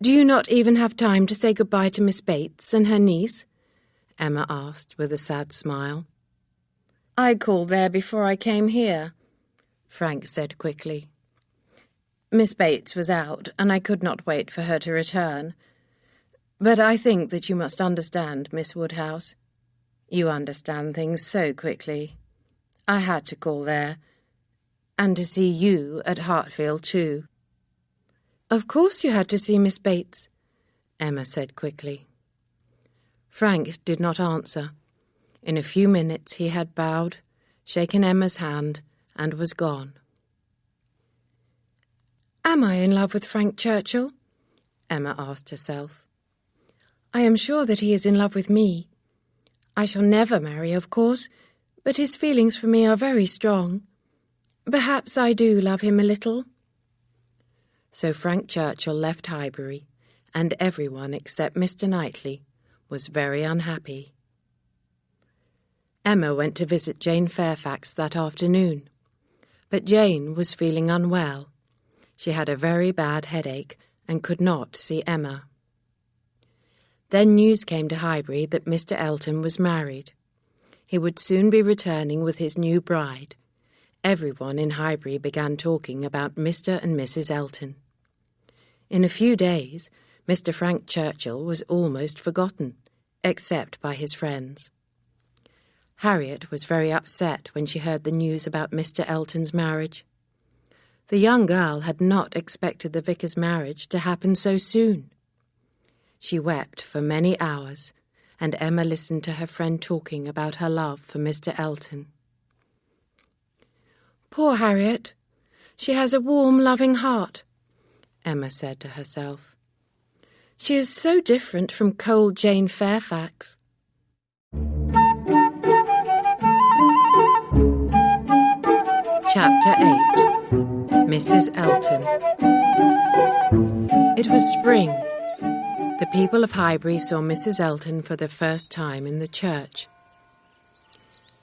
"Do you not even have time to say goodbye to Miss Bates and her niece?" Emma asked with a sad smile. "I called there before I came here," Frank said quickly. "Miss Bates was out, and I could not wait for her to return. But I think that you must understand, Miss Woodhouse. You understand things so quickly. I had to call there, and to see you at Hartfield too." "Of course you had to see Miss Bates," Emma said quickly. Frank did not answer. In a few minutes he had bowed, shaken Emma's hand, and was gone. "Am I in love with Frank Churchill?" Emma asked herself. "I am sure that he is in love with me. I shall never marry, of course, but his feelings for me are very strong. Perhaps I do love him a little." So Frank Churchill left Highbury, and everyone except Mr. Knightley was very unhappy. Emma went to visit Jane Fairfax that afternoon, but Jane was feeling unwell. She had a very bad headache and could not see Emma. Then news came to Highbury that Mr. Elton was married. He would soon be returning with his new bride. Everyone in Highbury began talking about Mr. and Mrs. Elton. In a few days, Mr. Frank Churchill was almost forgotten, except by his friends. Harriet was very upset when she heard the news about Mr. Elton's marriage. The young girl had not expected the vicar's marriage to happen so soon. She wept for many hours, and Emma listened to her friend talking about her love for Mr. Elton. "Poor Harriet! She has a warm, loving heart," Emma said to herself. "She is so different from cold Jane Fairfax." Chapter 8. Mrs. Elton. It was spring. The people of Highbury saw Mrs. Elton for the first time in the church.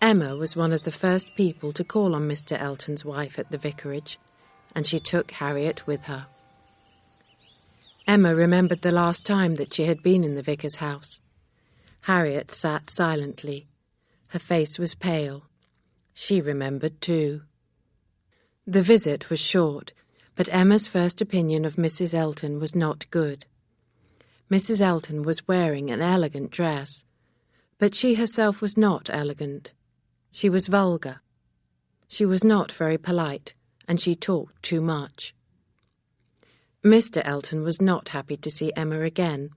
Emma was one of the first people to call on Mr. Elton's wife at the vicarage, and she took Harriet with her. Emma remembered the last time that she had been in the vicar's house. Harriet sat silently. Her face was pale. She remembered too. The visit was short, but Emma's first opinion of Mrs. Elton was not good. Mrs. Elton was wearing an elegant dress, but she herself was not elegant. She was vulgar. She was not very polite, and she talked too much. Mr. Elton was not happy to see Emma again,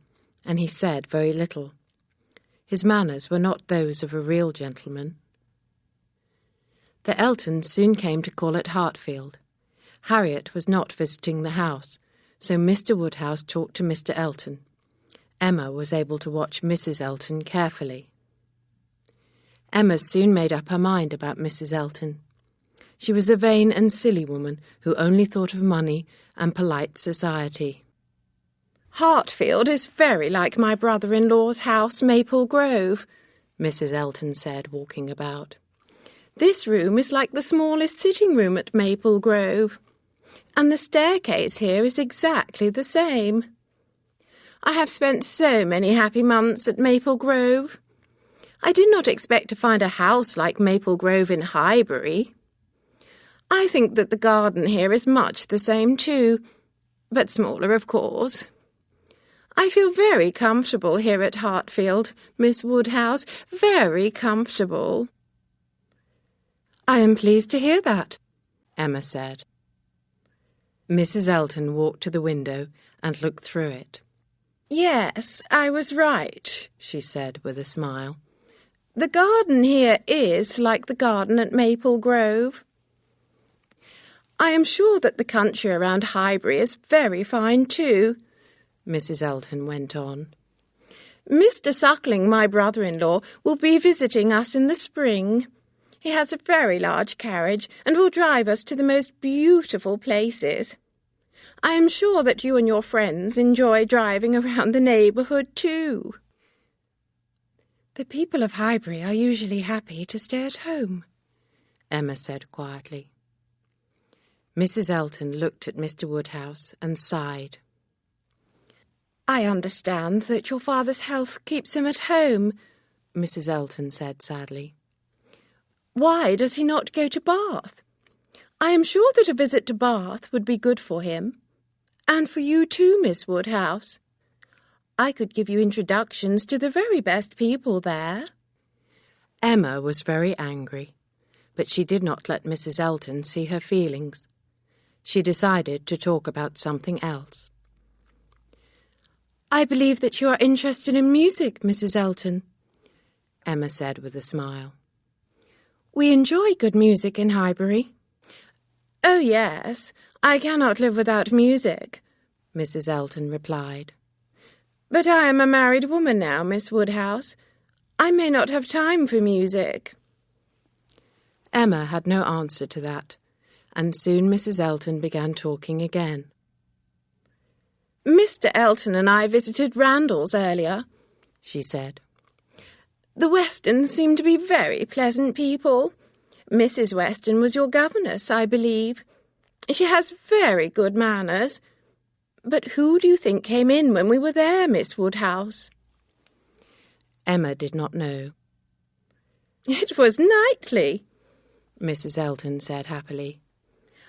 and he said very little. His manners were not those of a real gentleman. The Eltons soon came to call at Hartfield. Harriet was not visiting the house, so Mr. Woodhouse talked to Mr. Elton. Emma was able to watch Mrs. Elton carefully. Emma soon made up her mind about Mrs. Elton. She was a vain and silly woman who only thought of money and polite society. "Hartfield is very like my brother-in-law's house, Maple Grove," Mrs. Elton said, walking about. "This room is like the smallest sitting room at Maple Grove, and the staircase here is exactly the same. I have spent so many happy months at Maple Grove. I did not expect to find a house like Maple Grove in Highbury. I think that the garden here is much the same too, but smaller, of course. I feel very comfortable here at Hartfield, Miss Woodhouse, very comfortable." "I am pleased to hear that," Emma said. Mrs. Elton walked to the window and looked through it. "Yes, I was right," she said with a smile. "The garden here is like the garden at Maple Grove. I am sure that the country around Highbury is very fine too," Mrs. Elton went on. "Mr. Suckling, my brother-in-law, will be visiting us in the spring. He has a very large carriage and will drive us to the most beautiful places. I am sure that you and your friends enjoy driving around the neighbourhood too." "The people of Highbury are usually happy to stay at home," Emma said quietly. Mrs. Elton looked at Mr. Woodhouse and sighed. "I understand that your father's health keeps him at home," Mrs. Elton said sadly. "Why does he not go to Bath? I am sure that a visit to Bath would be good for him. And for you too, Miss Woodhouse. I could give you introductions to the very best people there." Emma was very angry, but she did not let Mrs. Elton see her feelings. She decided to talk about something else. "I believe that you are interested in music, Mrs. Elton," Emma said with a smile. "We enjoy good music in Highbury." "Oh, yes, I cannot live without music," Mrs. Elton replied. "But I am a married woman now, Miss Woodhouse. I may not have time for music." Emma had no answer to that, and soon Mrs. Elton began talking again. Mr. Elton and I visited Randalls earlier, she said. The Westons seem to be very pleasant people. Mrs. Weston was your governess, I believe. She has very good manners. But who do you think came in when we were there, Miss Woodhouse? Emma did not know. It was Knightley, Mrs. Elton said happily.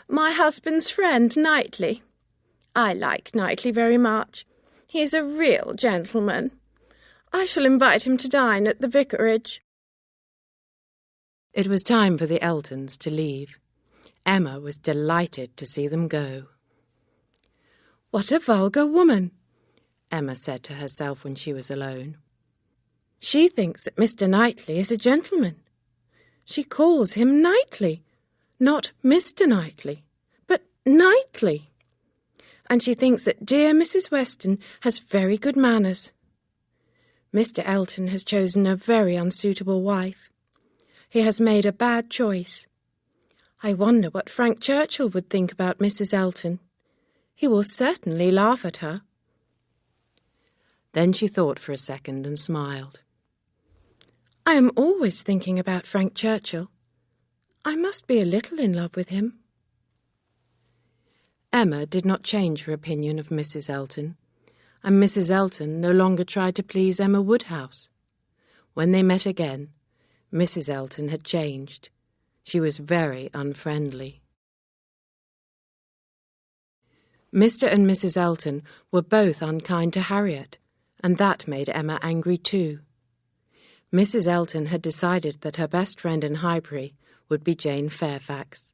My husband's friend, Knightley. I like Knightley very much. He is a real gentleman. I shall invite him to dine at the vicarage. It was time for the Eltons to leave. Emma was delighted to see them go. What a vulgar woman, Emma said to herself when she was alone. She thinks that Mr. Knightley is a gentleman. She calls him Knightley, not Mr. Knightley, but Knightley. And she thinks that dear Mrs. Weston has very good manners. Mr. Elton has chosen a very unsuitable wife. He has made a bad choice. I wonder what Frank Churchill would think about Mrs. Elton. He will certainly laugh at her. Then she thought for a second and smiled. I am always thinking about Frank Churchill. I must be a little in love with him. Emma did not change her opinion of Mrs. Elton, and Mrs. Elton no longer tried to please Emma Woodhouse. When they met again, Mrs. Elton had changed. She was very unfriendly. Mr. and Mrs. Elton were both unkind to Harriet, and that made Emma angry too. Mrs. Elton had decided that her best friend in Highbury would be Jane Fairfax.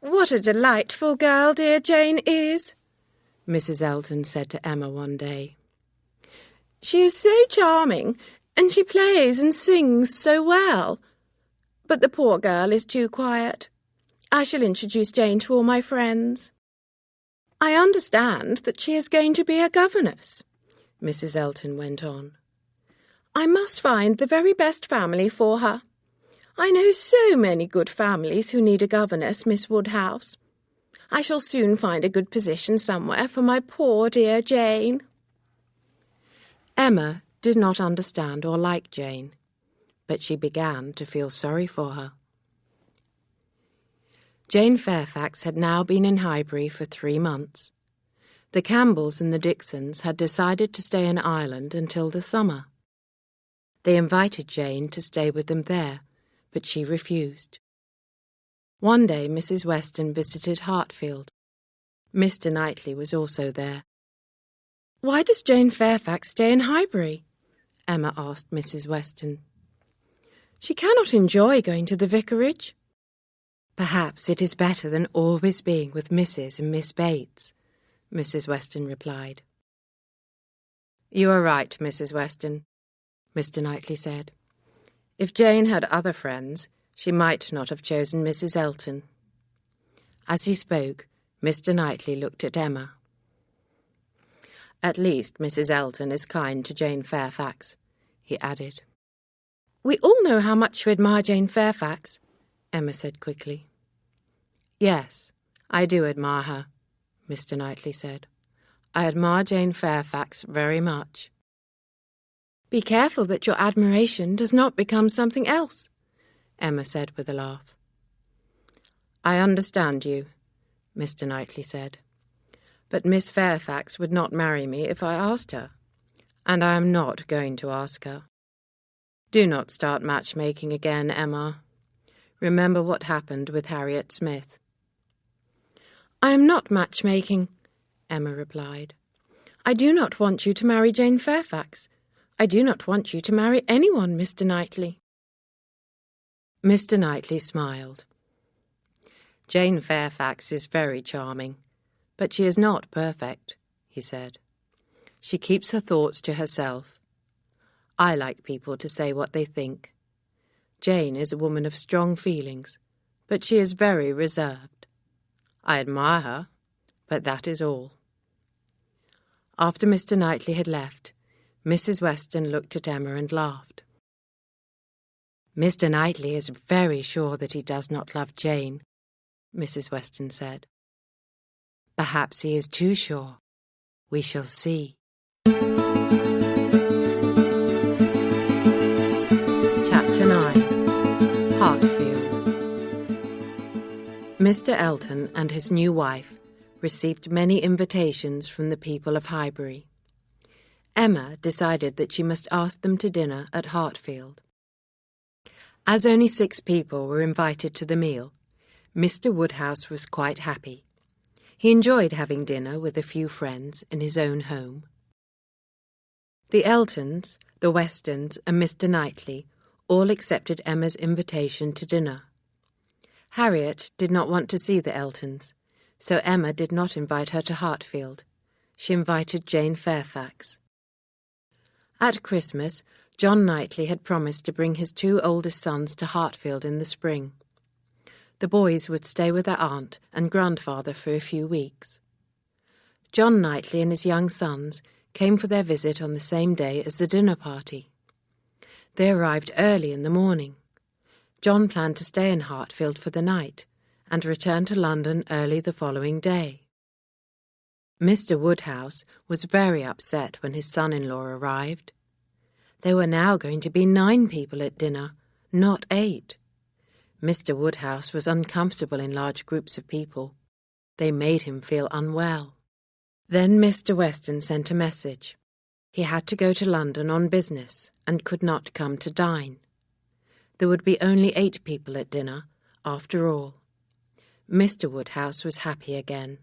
What a delightful girl dear Jane is, Mrs. Elton said to Emma one day. She is so charming, and she plays and sings so well. But the poor girl is too quiet. I shall introduce Jane to all my friends. I understand that she is going to be a governess, Mrs. Elton went on. I must find the very best family for her. I know so many good families who need a governess, Miss Woodhouse. I shall soon find a good position somewhere for my poor dear Jane. Emma did not understand or like Jane, but she began to feel sorry for her. Jane Fairfax had now been in Highbury for 3 months. The Campbells and the Dixons had decided to stay in Ireland until the summer. They invited Jane to stay with them there, but she refused. One day Mrs. Weston visited Hartfield. Mr. Knightley was also there. Why does Jane Fairfax stay in Highbury? Emma asked Mrs. Weston. She cannot enjoy going to the vicarage. Perhaps it is better than always being with Mrs. and Miss Bates, Mrs. Weston replied. You are right, Mrs. Weston, Mr. Knightley said. If Jane had other friends, she might not have chosen Mrs. Elton. As he spoke, Mr. Knightley looked at Emma. At least Mrs. Elton is kind to Jane Fairfax, he added. We all know how much you admire Jane Fairfax, Emma said quickly. Yes, I do admire her, Mr. Knightley said. I admire Jane Fairfax very much. Be careful that your admiration does not become something else, Emma said with a laugh. I understand you, Mr. Knightley said. But Miss Fairfax would not marry me if I asked her, and I am not going to ask her. Do not start matchmaking again, Emma. Remember what happened with Harriet Smith. I am not matchmaking, Emma replied. I do not want you to marry Jane Fairfax. I do not want you to marry anyone, Mr. Knightley. Mr. Knightley smiled. Jane Fairfax is very charming, but she is not perfect, he said. She keeps her thoughts to herself. I like people to say what they think. Jane is a woman of strong feelings, but she is very reserved. I admire her, but that is all. After Mr. Knightley had left, Mrs. Weston looked at Emma and laughed. Mr. Knightley is very sure that he does not love Jane, Mrs. Weston said. Perhaps he is too sure, We shall see. Chapter 9. Hartfield. Mr. Elton and his new wife received many invitations from the people of Highbury. Emma decided that she must ask them to dinner at Hartfield. As only 6 people were invited to the meal, Mr. Woodhouse was quite happy. He enjoyed having dinner with a few friends in his own home. The Eltons, the Westons, and Mr. Knightley all accepted Emma's invitation to dinner. Harriet did not want to see the Eltons, so Emma did not invite her to Hartfield. She invited Jane Fairfax. At Christmas, John Knightley had promised to bring his 2 oldest sons to Hartfield in the spring. The boys would stay with their aunt and grandfather for a few weeks. John Knightley and his young sons came for their visit on the same day as the dinner party. They arrived early in the morning. John planned to stay in Hartfield for the night and return to London early the following day. Mr. Woodhouse was very upset when his son-in-law arrived. There were now going to be 9 people at dinner, not 8. Mr. Woodhouse was uncomfortable in large groups of people. They made him feel unwell. Then Mr. Weston sent a message. He had to go to London on business and could not come to dine. There would be only 8 people at dinner, after all. Mr. Woodhouse was happy again.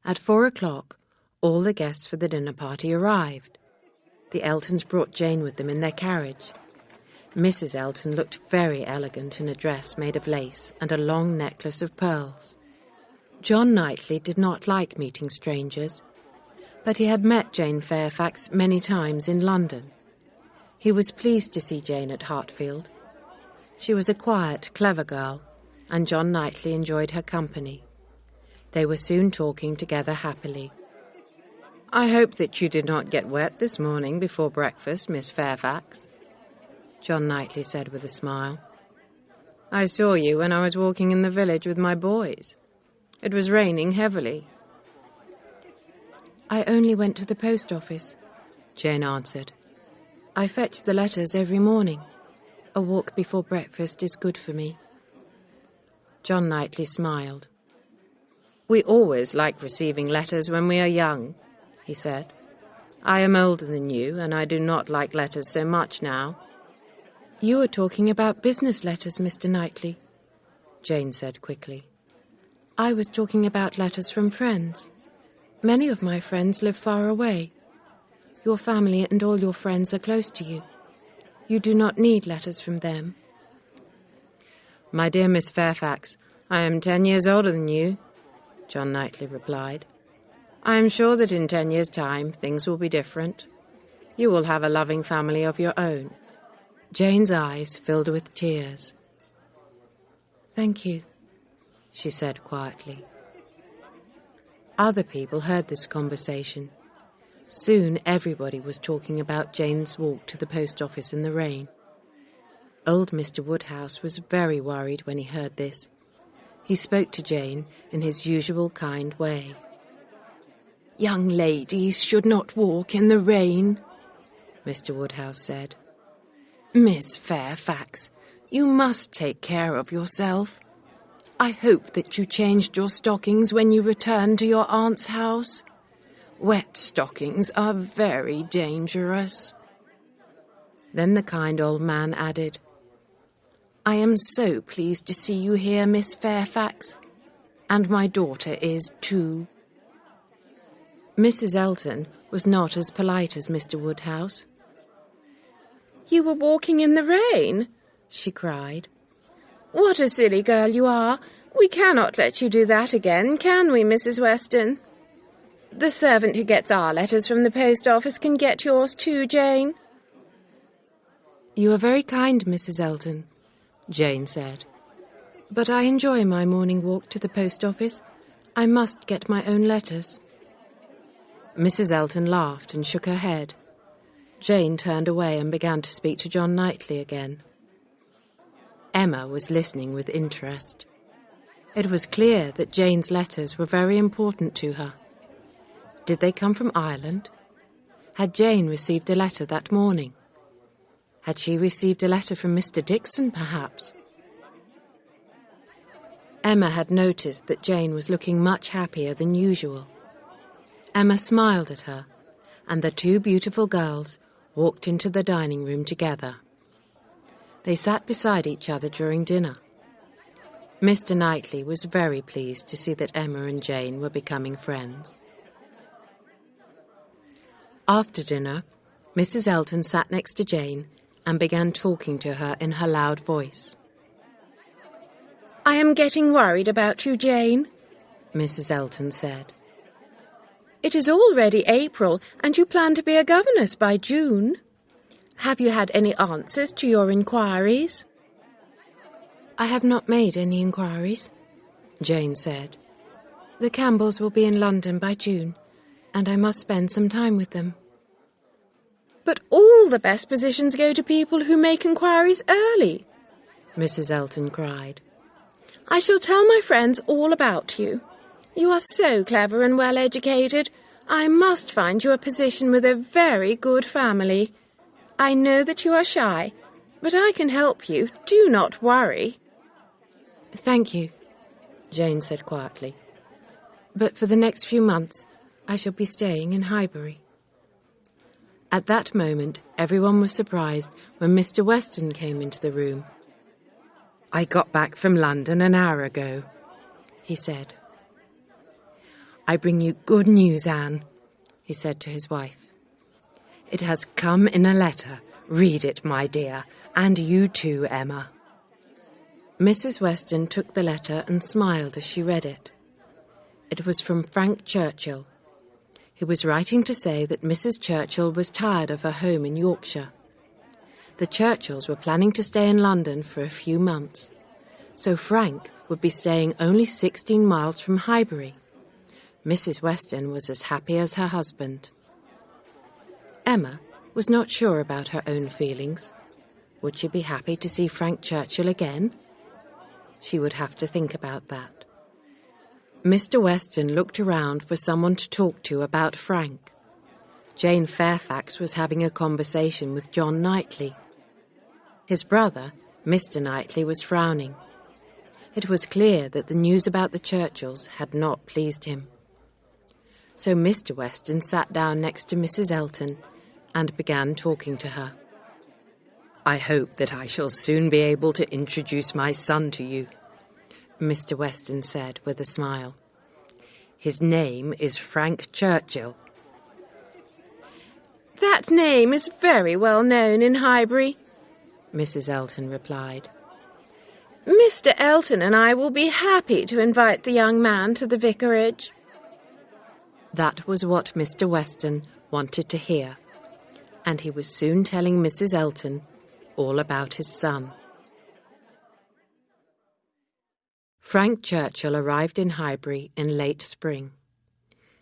At 4 o'clock, all the guests for the dinner party arrived. The Eltons brought Jane with them in their carriage. Mrs. Elton looked very elegant in a dress made of lace and a long necklace of pearls. John Knightley did not like meeting strangers, but he had met Jane Fairfax many times in London. He was pleased to see Jane at Hartfield. She was a quiet, clever girl, and John Knightley enjoyed her company. They were soon talking together happily. "I hope that you did not get wet this morning before breakfast, Miss Fairfax," John Knightley said with a smile. "I saw you when I was walking in the village with my boys. It was raining heavily." "I only went to the post office," Jane answered. "I fetch the letters every morning. A walk before breakfast is good for me." John Knightley smiled. "We always like receiving letters when we are young," he said. "I am older than you, and I do not like letters so much now." "You were talking about business letters, Mr. Knightley," Jane said quickly. "I was talking about letters from friends. Many of my friends live far away. Your family and all your friends are close to you. You do not need letters from them." "My dear Miss Fairfax, I am 10 years older than you," John Knightley replied. "I am sure that in 10 years' time things will be different. You will have a loving family of your own." Jane's eyes filled with tears. "Thank you," she said quietly. Other people heard this conversation. Soon everybody was talking about Jane's walk to the post office in the rain. Old Mr. Woodhouse was very worried when he heard this. He spoke to Jane in his usual kind way. "Young ladies should not walk in the rain," Mr. Woodhouse said. "Miss Fairfax, you must take care of yourself. I hope that you changed your stockings when you returned to your aunt's house. Wet stockings are very dangerous." Then the kind old man added, "I am so pleased to see you here, Miss Fairfax. And my daughter is too." Mrs. Elton was not as polite as Mr. Woodhouse. "You were walking in the rain?" she cried. "What a silly girl you are. We cannot let you do that again, can we, Mrs. Weston? The servant who gets our letters from the post office can get yours too, Jane." "You are very kind, Mrs. Elton," Jane said. "But I enjoy my morning walk to the post office. I must get my own letters." Mrs. Elton laughed and shook her head. Jane turned away and began to speak to John Knightley again. Emma was listening with interest. It was clear that Jane's letters were very important to her. Did they come from Ireland? Had Jane received a letter that morning? Had she received a letter from Mr. Dixon, perhaps? Emma had noticed that Jane was looking much happier than usual. Emma smiled at her, and the two beautiful girls walked into the dining room together. They sat beside each other during dinner. Mr. Knightley was very pleased to see that Emma and Jane were becoming friends. After dinner, Mrs. Elton sat next to Jane and began talking to her in her loud voice. "I am getting worried about you, Jane," Mrs. Elton said. "It is already April, and you plan to be a governess by June. Have you had any answers to your inquiries?" "I have not made any inquiries," Jane said. "The Campbells will be in London by June, and I must spend some time with them." "But all the best positions go to people who make inquiries early," Mrs. Elton cried. "I shall tell my friends all about you. You are so clever and well educated. I must find you a position with a very good family. I know that you are shy, but I can help you. Do not worry." "Thank you," Jane said quietly. "But for the next few months, I shall be staying in Highbury." At that moment, everyone was surprised when Mr. Weston came into the room. "I got back from London an hour ago," he said. "I bring you good news, Anne," he said to his wife. "It has come in a letter. Read it, my dear, and you too, Emma." Mrs. Weston took the letter and smiled as she read it. It was from Frank Churchill. He was writing to say that Mrs. Churchill was tired of her home in Yorkshire. The Churchills were planning to stay in London for a few months, so Frank would be staying only 16 miles from Highbury. Mrs. Weston was as happy as her husband. Emma was not sure about her own feelings. Would she be happy to see Frank Churchill again? She would have to think about that. Mr. Weston looked around for someone to talk to about Frank. Jane Fairfax was having a conversation with John Knightley. His brother, Mr. Knightley, was frowning. It was clear that the news about the Churchills had not pleased him. So Mr. Weston sat down next to Mrs. Elton and began talking to her. "I hope that I shall soon be able to introduce my son to you," Mr. Weston said with a smile. "His name is Frank Churchill." "That name is very well known in Highbury," Mrs. Elton replied. "Mr. Elton and I will be happy to invite the young man to the vicarage." That was what Mr. Weston wanted to hear, and he was soon telling Mrs. Elton all about his son. Frank Churchill arrived in Highbury in late spring.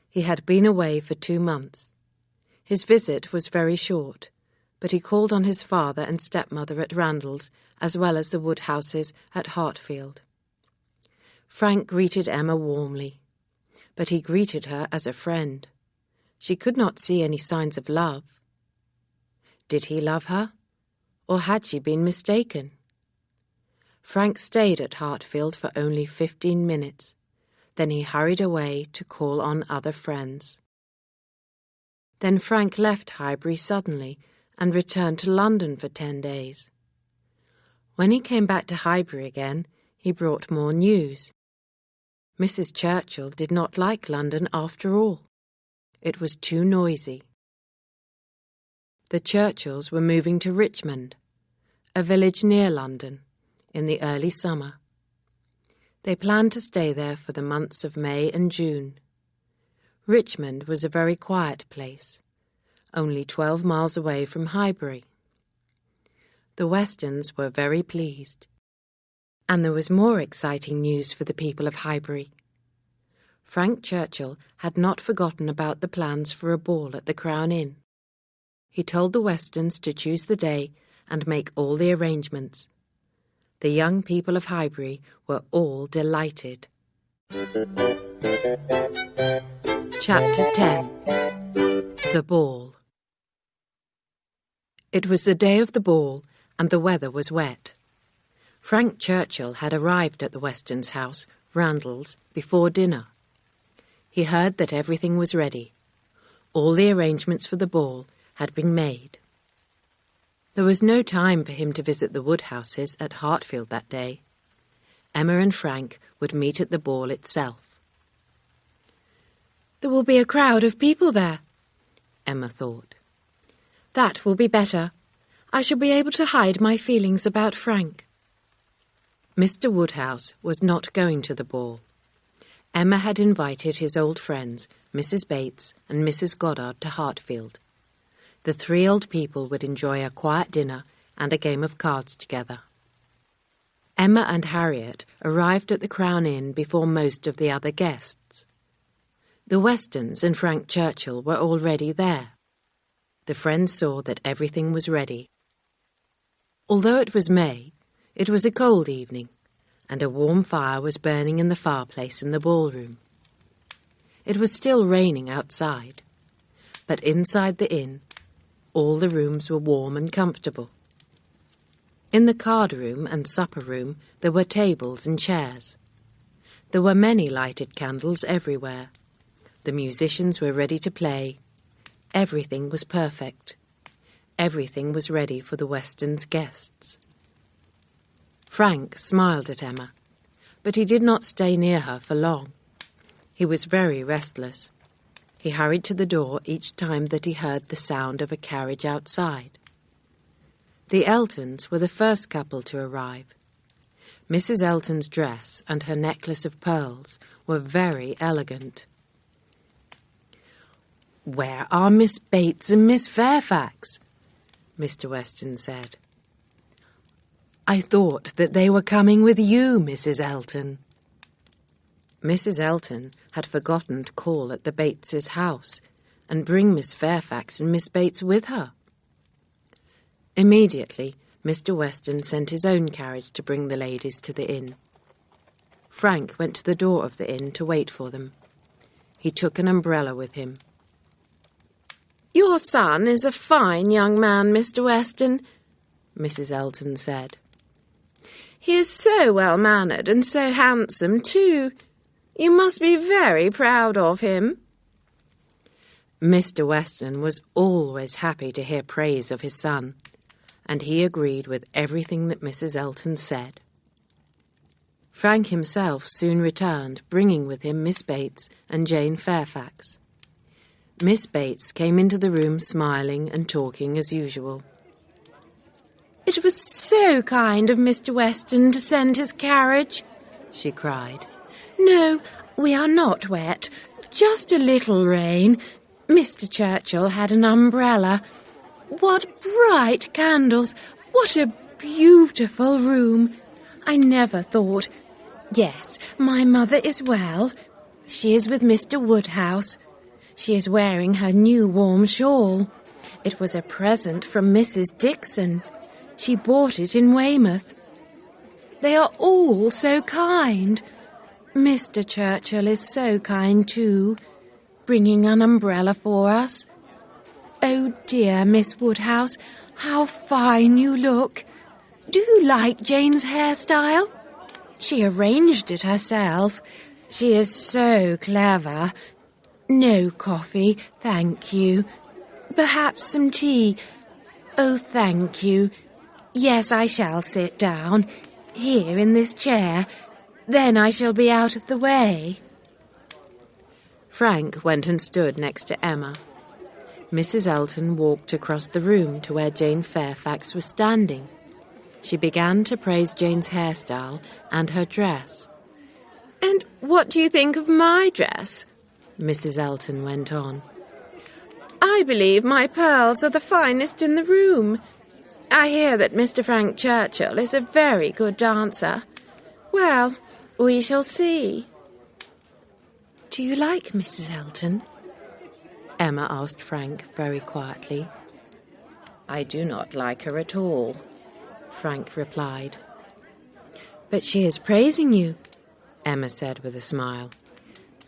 He had been away for 2 months. His visit was very short, but he called on his father and stepmother at Randalls, as well as the Woodhouses at Hartfield. Frank greeted Emma warmly, but he greeted her as a friend. She could not see any signs of love. Did he love her, or had she been mistaken? Frank stayed at Hartfield for only 15 minutes. Then he hurried away to call on other friends. Then Frank left Highbury suddenly and returned to London for 10 days. When he came back to Highbury again, he brought more news. Mrs. Churchill did not like London after all. It was too noisy. The Churchills were moving to Richmond, a village near London, in the early summer. They planned to stay there for the months of May and June. Richmond was a very quiet place, only 12 miles away from Highbury. The Westons were very pleased. And there was more exciting news for the people of Highbury. Frank Churchill had not forgotten about the plans for a ball at the Crown Inn. He told the Westons to choose the day and make all the arrangements. The young people of Highbury were all delighted. Chapter 10. The Ball. It was the day of the ball, and the weather was wet. Frank Churchill had arrived at the Westons' house, Randall's, before dinner. He heard that everything was ready. All the arrangements for the ball had been made. There was no time for him to visit the Woodhouses at Hartfield that day. Emma and Frank would meet at the ball itself. There will be a crowd of people there, Emma thought. That will be better. I shall be able to hide my feelings about Frank. Mr. Woodhouse was not going to the ball. Emma had invited his old friends, Mrs. Bates and Mrs. Goddard, to Hartfield. The three old people would enjoy a quiet dinner and a game of cards together. Emma and Harriet arrived at the Crown Inn before most of the other guests. The Westons and Frank Churchill were already there. The friends saw that everything was ready. Although it was May, it was a cold evening, and a warm fire was burning in the fireplace in the ballroom. It was still raining outside, but inside the inn, all the rooms were warm and comfortable. In the card room and supper room there were tables and chairs. There were many lighted candles everywhere. The musicians were ready to play. Everything was perfect. Everything was ready for the Westons' guests. Frank smiled at Emma, but he did not stay near her for long. He was very restless. He hurried to the door each time that he heard the sound of a carriage outside. The Eltons were the first couple to arrive. Mrs. Elton's dress and her necklace of pearls were very elegant. "Where are Miss Bates and Miss Fairfax?" Mr. Weston said. "I thought that they were coming with you, Mrs. Elton." Mrs. Elton had forgotten to call at the Bateses' house and bring Miss Fairfax and Miss Bates with her. Immediately, Mr. Weston sent his own carriage to bring the ladies to the inn. Frank went to the door of the inn to wait for them. He took an umbrella with him. "Your son is a fine young man, Mr. Weston," Mrs. Elton said. "He is so well-mannered and so handsome, too. You must be very proud of him." Mr. Weston was always happy to hear praise of his son, and he agreed with everything that Mrs. Elton said. Frank himself soon returned, bringing with him Miss Bates and Jane Fairfax. Miss Bates came into the room smiling and talking as usual. "It was so kind of Mr. Weston to send his carriage," she cried. "No, we are not wet. Just a little rain. Mr. Churchill had an umbrella. What bright candles! What a beautiful room! I never thought... Yes, my mother is well. She is with Mr. Woodhouse. She is wearing her new warm shawl. It was a present from Mrs. Dixon. She bought it in Weymouth. They are all so kind. Mr. Churchill is so kind too, bringing an umbrella for us. Oh dear, Miss Woodhouse, how fine you look. Do you like Jane's hairstyle? She arranged it herself. She is so clever. No coffee, thank you. Perhaps some tea. Oh, thank you. Yes, I shall sit down, here in this chair. Then I shall be out of the way." Frank went and stood next to Emma. Mrs. Elton walked across the room to where Jane Fairfax was standing. She began to praise Jane's hairstyle and her dress. "And what do you think of my dress?" Mrs. Elton went on. "I believe my pearls are the finest in the room. I hear that Mr. Frank Churchill is a very good dancer. Well, we shall see." "Do you like Mrs. Elton?" Emma asked Frank very quietly. "I do not like her at all," Frank replied. "But she is praising you," Emma said with a smile.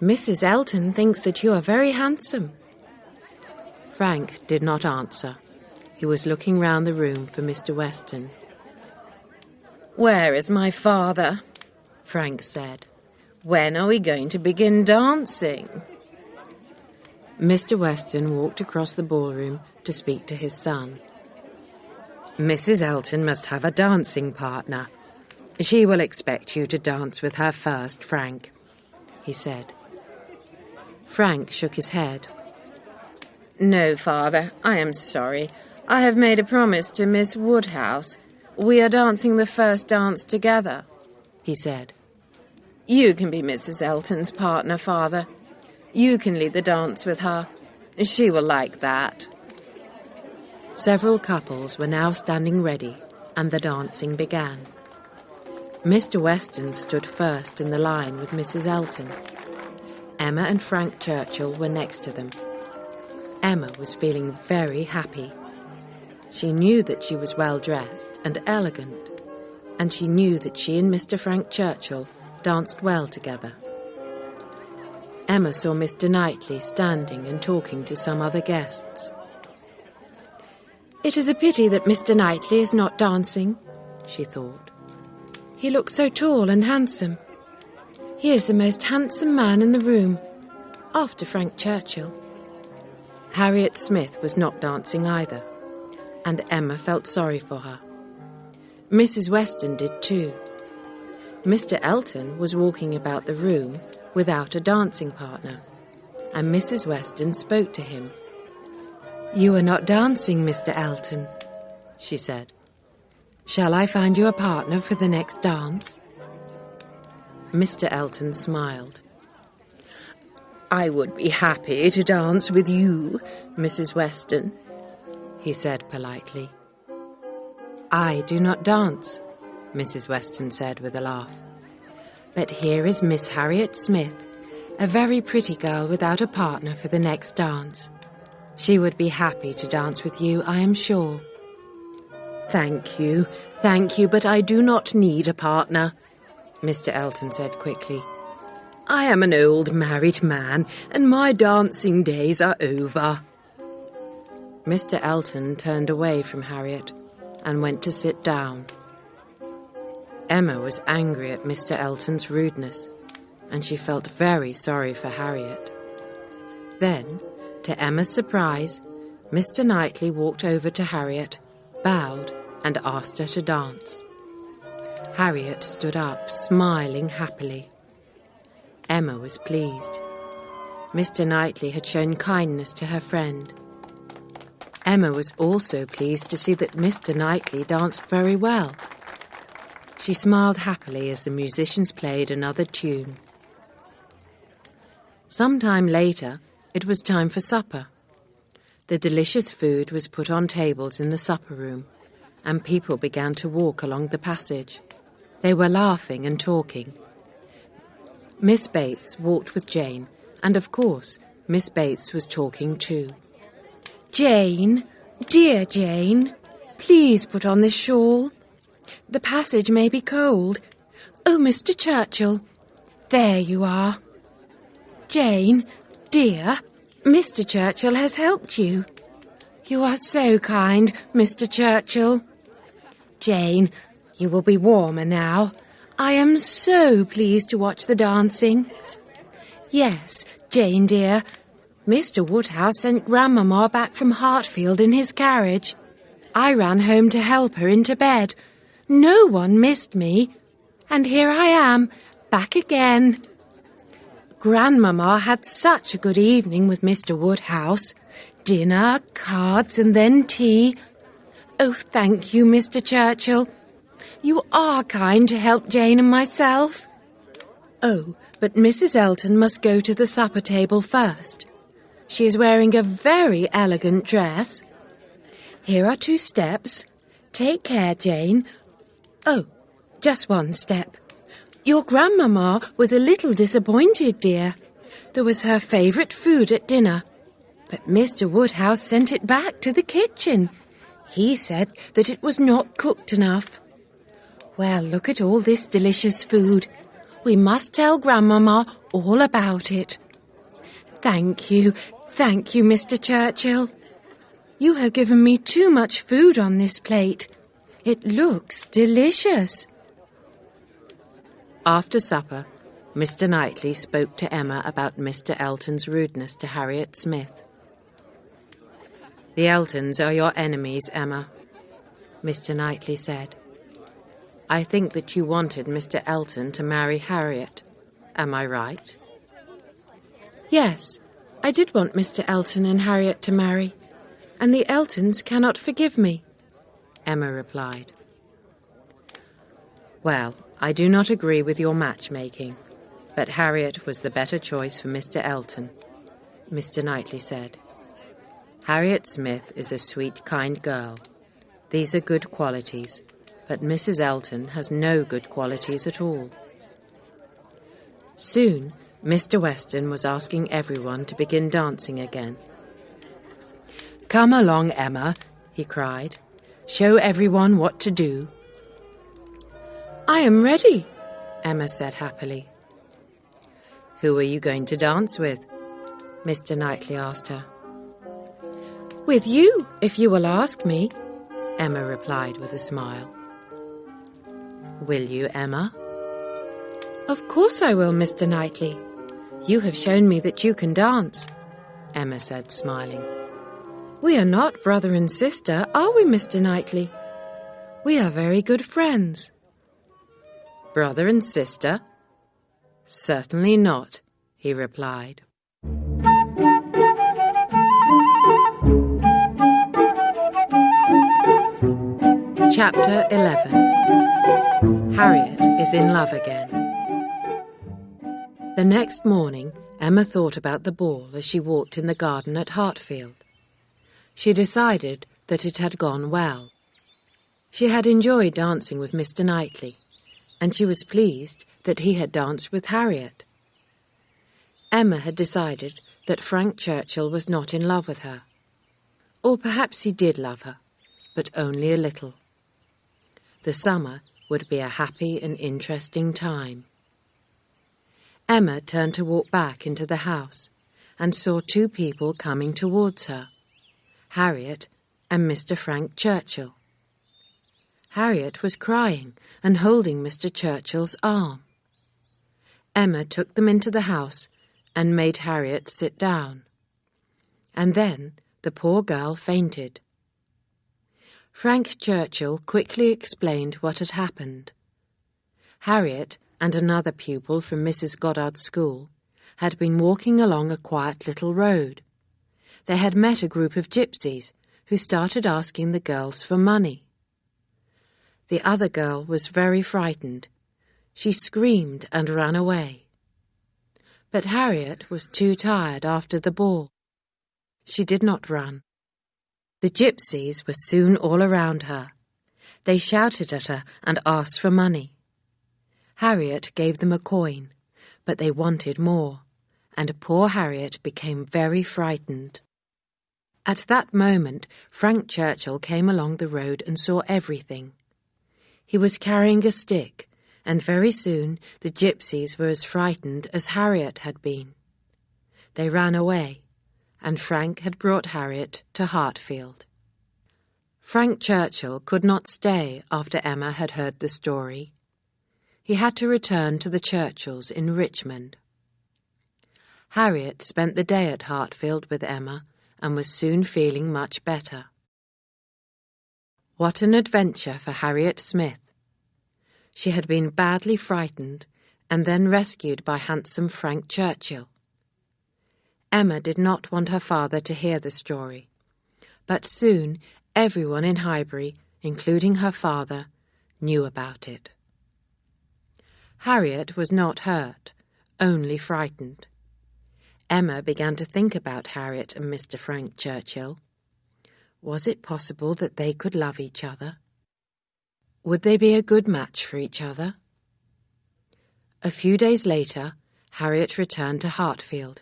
Mrs. Elton thinks that you are very handsome. Frank did not answer. He was looking round the room for Mr. Weston. "Where is my father?" Frank said. "When are we going to begin dancing?" Mr. Weston walked across the ballroom to speak to his son. "Mrs. Elton must have a dancing partner. She will expect you to dance with her first, Frank," he said. Frank shook his head. "No, father, I am sorry. I have made a promise to Miss Woodhouse. We are dancing the first dance together," he said. "You can be Mrs. Elton's partner, father. You can lead the dance with her. She will like that." Several couples were now standing ready, and the dancing began. Mr. Weston stood first in the line with Mrs. Elton. Emma and Frank Churchill were next to them. Emma was feeling very happy. She knew that she was well dressed and elegant, and she knew that she and Mr. Frank Churchill danced well together. Emma saw Mr. Knightley standing and talking to some other guests. "It is a pity that Mr. Knightley is not dancing," she thought. "He looks so tall and handsome. He is the most handsome man in the room, after Frank Churchill." Harriet Smith was not dancing either, and Emma felt sorry for her. Mrs. Weston did too. Mr. Elton was walking about the room without a dancing partner, and Mrs. Weston spoke to him. "You are not dancing, Mr. Elton," she said. "Shall I find you a partner for the next dance?" Mr. Elton smiled. "I would be happy to dance with you, Mrs. Weston," he said politely. "I do not dance," Mrs. Weston said with a laugh. "But here is Miss Harriet Smith, a very pretty girl without a partner for the next dance. She would be happy to dance with you, I am sure." Thank you, but I do not need a partner," Mr. Elton said quickly. "I am an old married man, and my dancing days are over." Mr. Elton turned away from Harriet and went to sit down. Emma was angry at Mr. Elton's rudeness, and she felt very sorry for Harriet. Then, to Emma's surprise, Mr. Knightley walked over to Harriet, bowed, and asked her to dance. Harriet stood up, smiling happily. Emma was pleased. Mr. Knightley had shown kindness to her friend. Emma was also pleased to see that Mr. Knightley danced very well. She smiled happily as the musicians played another tune. Some time later, it was time for supper. The delicious food was put on tables in the supper room, and people began to walk along the passage. They were laughing and talking. Miss Bates walked with Jane, and of course, Miss Bates was talking too. "Jane, dear Jane, please put on this shawl. The passage may be cold. Oh, Mr. Churchill, there you are. Jane, dear, Mr. Churchill has helped you. You are so kind, Mr. Churchill. Jane, you will be warmer now. I am so pleased to watch the dancing. Yes, Jane dear, Mr. Woodhouse sent Grandmamma back from Hartfield in his carriage. I ran home to help her into bed. No one missed me. And here I am, back again. Grandmamma had such a good evening with Mr. Woodhouse. Dinner, cards, and then tea. Oh, thank you, Mr. Churchill. You are kind to help Jane and myself. Oh, but Mrs. Elton must go to the supper table first. She is wearing a very elegant dress. Here are 2 steps. Take care, Jane. Oh, just 1 step. Your Grandmamma was a little disappointed, dear. There was her favourite food at dinner, but Mr. Woodhouse sent it back to the kitchen. He said that it was not cooked enough. Well, look at all this delicious food. We must tell Grandmamma all about it. Thank you, Mr. Churchill. You have given me too much food on this plate. It looks delicious. After supper, Mr. Knightley spoke to Emma about Mr. Elton's rudeness to Harriet Smith. "The Eltons are your enemies, Emma," Mr. Knightley said. "I think that you wanted Mr. Elton to marry Harriet. Am I right?" Yes, I did want Mr. Elton and Harriet to marry, and the Eltons cannot forgive me, Emma replied. "Well, I do not agree with your matchmaking, but Harriet was the better choice for Mr. Elton," Mr. Knightley said. "Harriet Smith is a sweet, kind girl. These are good qualities, but Mrs. Elton has no good qualities at all." Soon, Mr. Weston was asking everyone to begin dancing again. "Come along, Emma," he cried. "Show everyone what to do." I am ready, Emma said happily. "Who are you going to dance with?" Mr. Knightley asked her. With you, if you will ask me, Emma replied with a smile. "Will you, Emma?" Of course I will, Mr. Knightley. You have shown me that you can dance, Emma said, smiling. We are not brother and sister, are we, Mr. Knightley? We are very good friends. "Brother and sister? Certainly not," he replied. Chapter 11. Harriet is in love again. The next morning, Emma thought about the ball as she walked in the garden at Hartfield. She decided that it had gone well. She had enjoyed dancing with Mr. Knightley, and she was pleased that he had danced with Harriet. Emma had decided that Frank Churchill was not in love with her. Or perhaps he did love her, but only a little. The summer would be a happy and interesting time. Emma turned to walk back into the house and saw two people coming towards her, Harriet and Mr. Frank Churchill. Harriet was crying and holding Mr. Churchill's arm. Emma took them into the house and made Harriet sit down. And then the poor girl fainted. Frank Churchill quickly explained what had happened. Harriet and another pupil from Mrs. Goddard's school had been walking along a quiet little road. They had met a group of gypsies who started asking the girls for money. The other girl was very frightened. She screamed and ran away. But Harriet was too tired after the ball. She did not run. The gypsies were soon all around her. They shouted at her and asked for money. Harriet gave them a coin, but they wanted more, and poor Harriet became very frightened. At that moment, Frank Churchill came along the road and saw everything. He was carrying a stick, and very soon the gypsies were as frightened as Harriet had been. They ran away, and Frank had brought Harriet to Hartfield. Frank Churchill could not stay after Emma had heard the story. He had to return to the Churchills in Richmond. Harriet spent the day at Hartfield with Emma and was soon feeling much better. What an adventure for Harriet Smith! She had been badly frightened and then rescued by handsome Frank Churchill. Emma did not want her father to hear the story, but soon everyone in Highbury, including her father, knew about it. Harriet was not hurt, only frightened. Emma began to think about Harriet and Mr. Frank Churchill. Was it possible that they could love each other? Would they be a good match for each other? A few days later, Harriet returned to Hartfield.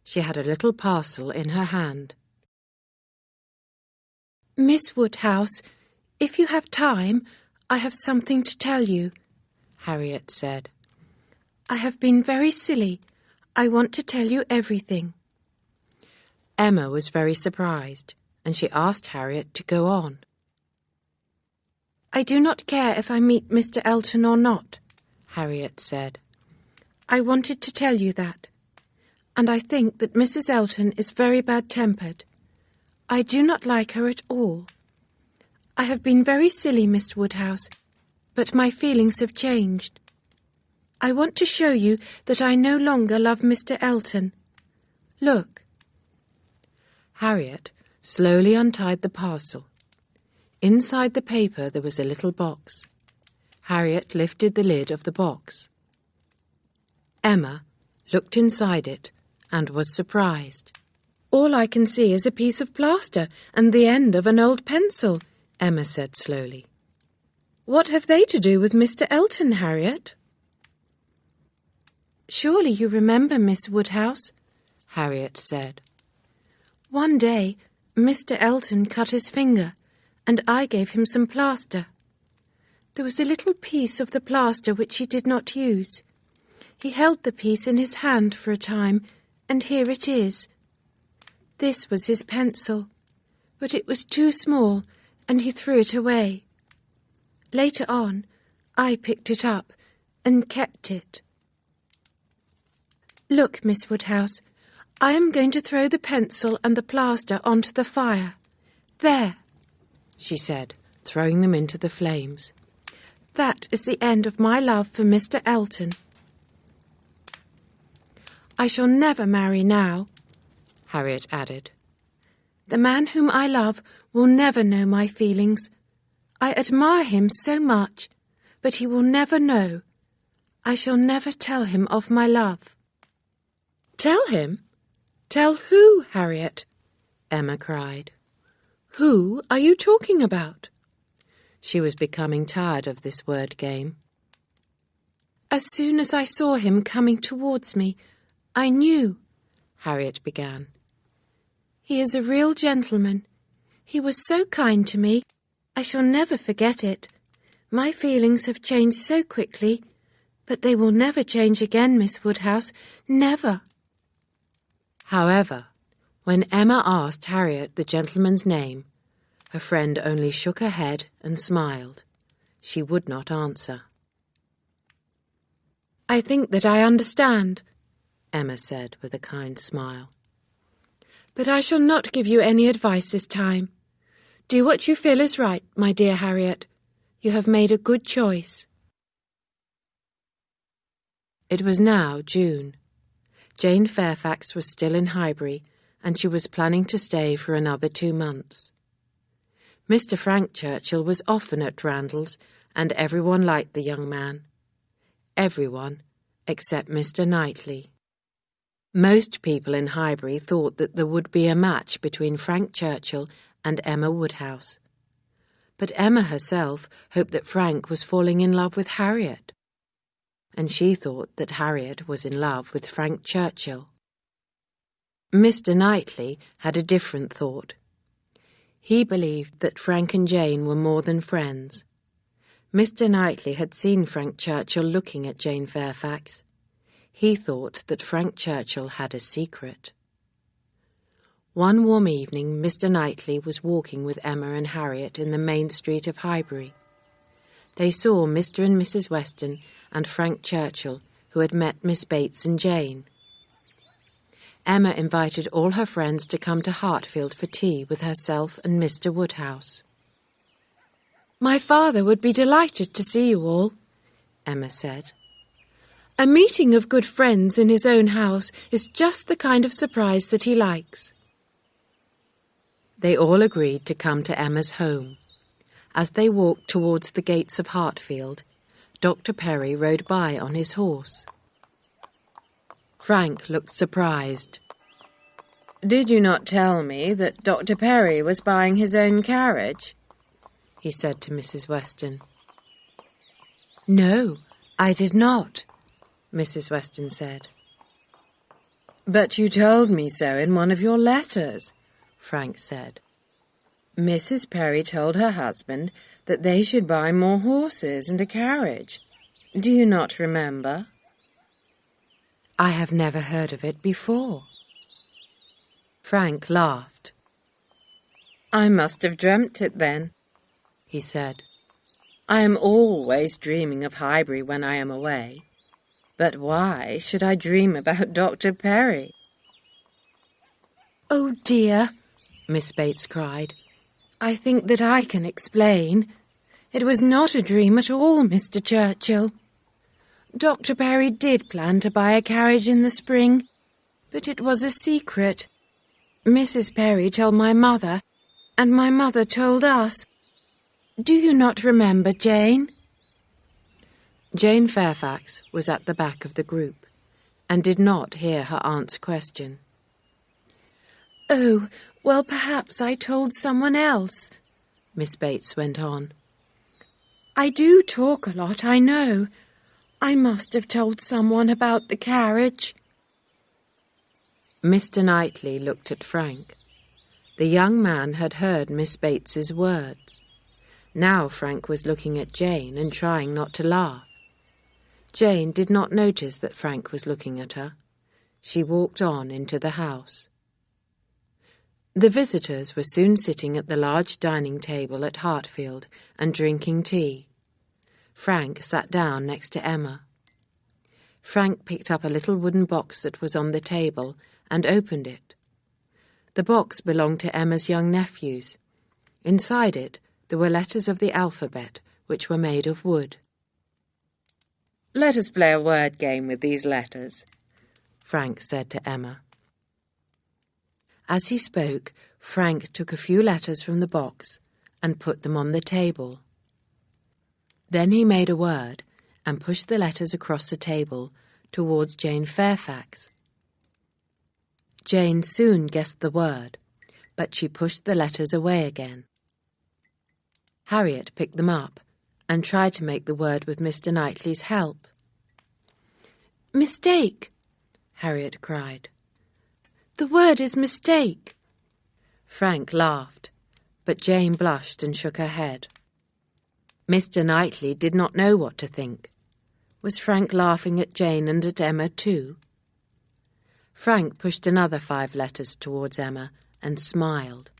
She had a little parcel in her hand. Miss Woodhouse, if you have time, I have something to tell you, Harriet said. I have been very silly. I want to tell you everything. Emma was very surprised, and she asked Harriet to go on. I do not care if I meet Mr. Elton or not, Harriet said. I wanted to tell you that. And I think that Mrs. Elton is very bad-tempered. I do not like her at all. I have been very silly, Miss Woodhouse, but my feelings have changed. I want to show you that I no longer love Mr. Elton. Look. Harriet slowly untied the parcel. Inside the paper there was a little box. Harriet lifted the lid of the box. Emma looked inside it and was surprised. All I can see is a piece of plaster and the end of an old pencil, Emma said slowly. What have they to do with Mr. Elton, Harriet? Surely you remember, Miss Woodhouse, Harriet said. One day, Mr. Elton cut his finger, and I gave him some plaster. There was a little piece of the plaster which he did not use. He held the piece in his hand for a time, and here it is. This was his pencil, but it was too small, and he threw it away. Later on, I picked it up and kept it. Look, Miss Woodhouse, I am going to throw the pencil and the plaster onto the fire. There, she said, throwing them into the flames. That is the end of my love for Mr. Elton. I shall never marry now, Harriet added. The man whom I love will never know my feelings. I admire him so much, but he will never know. I shall never tell him of my love. Tell him? Tell who, Harriet? Emma cried. Who are you talking about? She was becoming tired of this word game. As soon as I saw him coming towards me, I knew, Harriet began. He is a real gentleman. He was so kind to me. I shall never forget it. My feelings have changed so quickly, but they will never change again, Miss Woodhouse, never. However, when Emma asked Harriet the gentleman's name, her friend only shook her head and smiled. She would not answer. I think that I understand, Emma said with a kind smile. But I shall not give you any advice this time. Do what you feel is right, my dear Harriet. You have made a good choice. It was now June. Jane Fairfax was still in Highbury, and she was planning to stay for another 2 months. Mr. Frank Churchill was often at Randalls, and everyone liked the young man. Everyone except Mr. Knightley. Most people in Highbury thought that there would be a match between Frank Churchill and Emma Woodhouse. But Emma herself hoped that Frank was falling in love with Harriet, and she thought that Harriet was in love with Frank Churchill. Mr. Knightley had a different thought. He believed that Frank and Jane were more than friends. Mr. Knightley had seen Frank Churchill looking at Jane Fairfax. He thought that Frank Churchill had a secret. One warm evening, Mr. Knightley was walking with Emma and Harriet in the main street of Highbury. They saw Mr. and Mrs. Weston and Frank Churchill, who had met Miss Bates and Jane. Emma invited all her friends to come to Hartfield for tea with herself and Mr. Woodhouse. My father would be delighted to see you all, Emma said. A meeting of good friends in his own house is just the kind of surprise that he likes. They all agreed to come to Emma's home. As they walked towards the gates of Hartfield, Dr. Perry rode by on his horse. Frank looked surprised. Did you not tell me that Dr. Perry was buying his own carriage? He said to Mrs. Weston. No, I did not, Mrs. Weston said. But you told me so in one of your letters, Frank said. Mrs. Perry told her husband that they should buy more horses and a carriage. Do you not remember? I have never heard of it before." Frank laughed. "I must have dreamt it then," he said. "I am always dreaming of Highbury when I am away. But why should I dream about Dr. Perry?" "Oh dear," Miss Bates cried. "I think that I can explain. It was not a dream at all, Mr. Churchill. Dr. Perry did plan to buy a carriage in the spring, but it was a secret. Mrs. Perry told my mother, and my mother told us. Do you not remember, Jane?" Jane Fairfax was at the back of the group and did not hear her aunt's question. "Oh, well, perhaps I told someone else," Miss Bates went on. "I do talk a lot, I know. I must have told someone about the carriage." Mr. Knightley looked at Frank. The young man had heard Miss Bates's words. Now Frank was looking at Jane and trying not to laugh. Jane did not notice that Frank was looking at her. She walked on into the house. The visitors were soon sitting at the large dining table at Hartfield and drinking tea. Frank sat down next to Emma. Frank picked up a little wooden box that was on the table and opened it. The box belonged to Emma's young nephews. Inside it there were letters of the alphabet, which were made of wood. "Let us play a word game with these letters," Frank said to Emma. As he spoke, Frank took a few letters from the box and put them on the table. Then he made a word and pushed the letters across the table towards Jane Fairfax. Jane soon guessed the word, but she pushed the letters away again. Harriet picked them up and tried to make the word with Mr. Knightley's help. "Mistake," Harriet cried. "The word is mistake." Frank laughed, but Jane blushed and shook her head. Mr. Knightley did not know what to think. Was Frank laughing at Jane and at Emma too? Frank pushed another 5 letters towards Emma and smiled.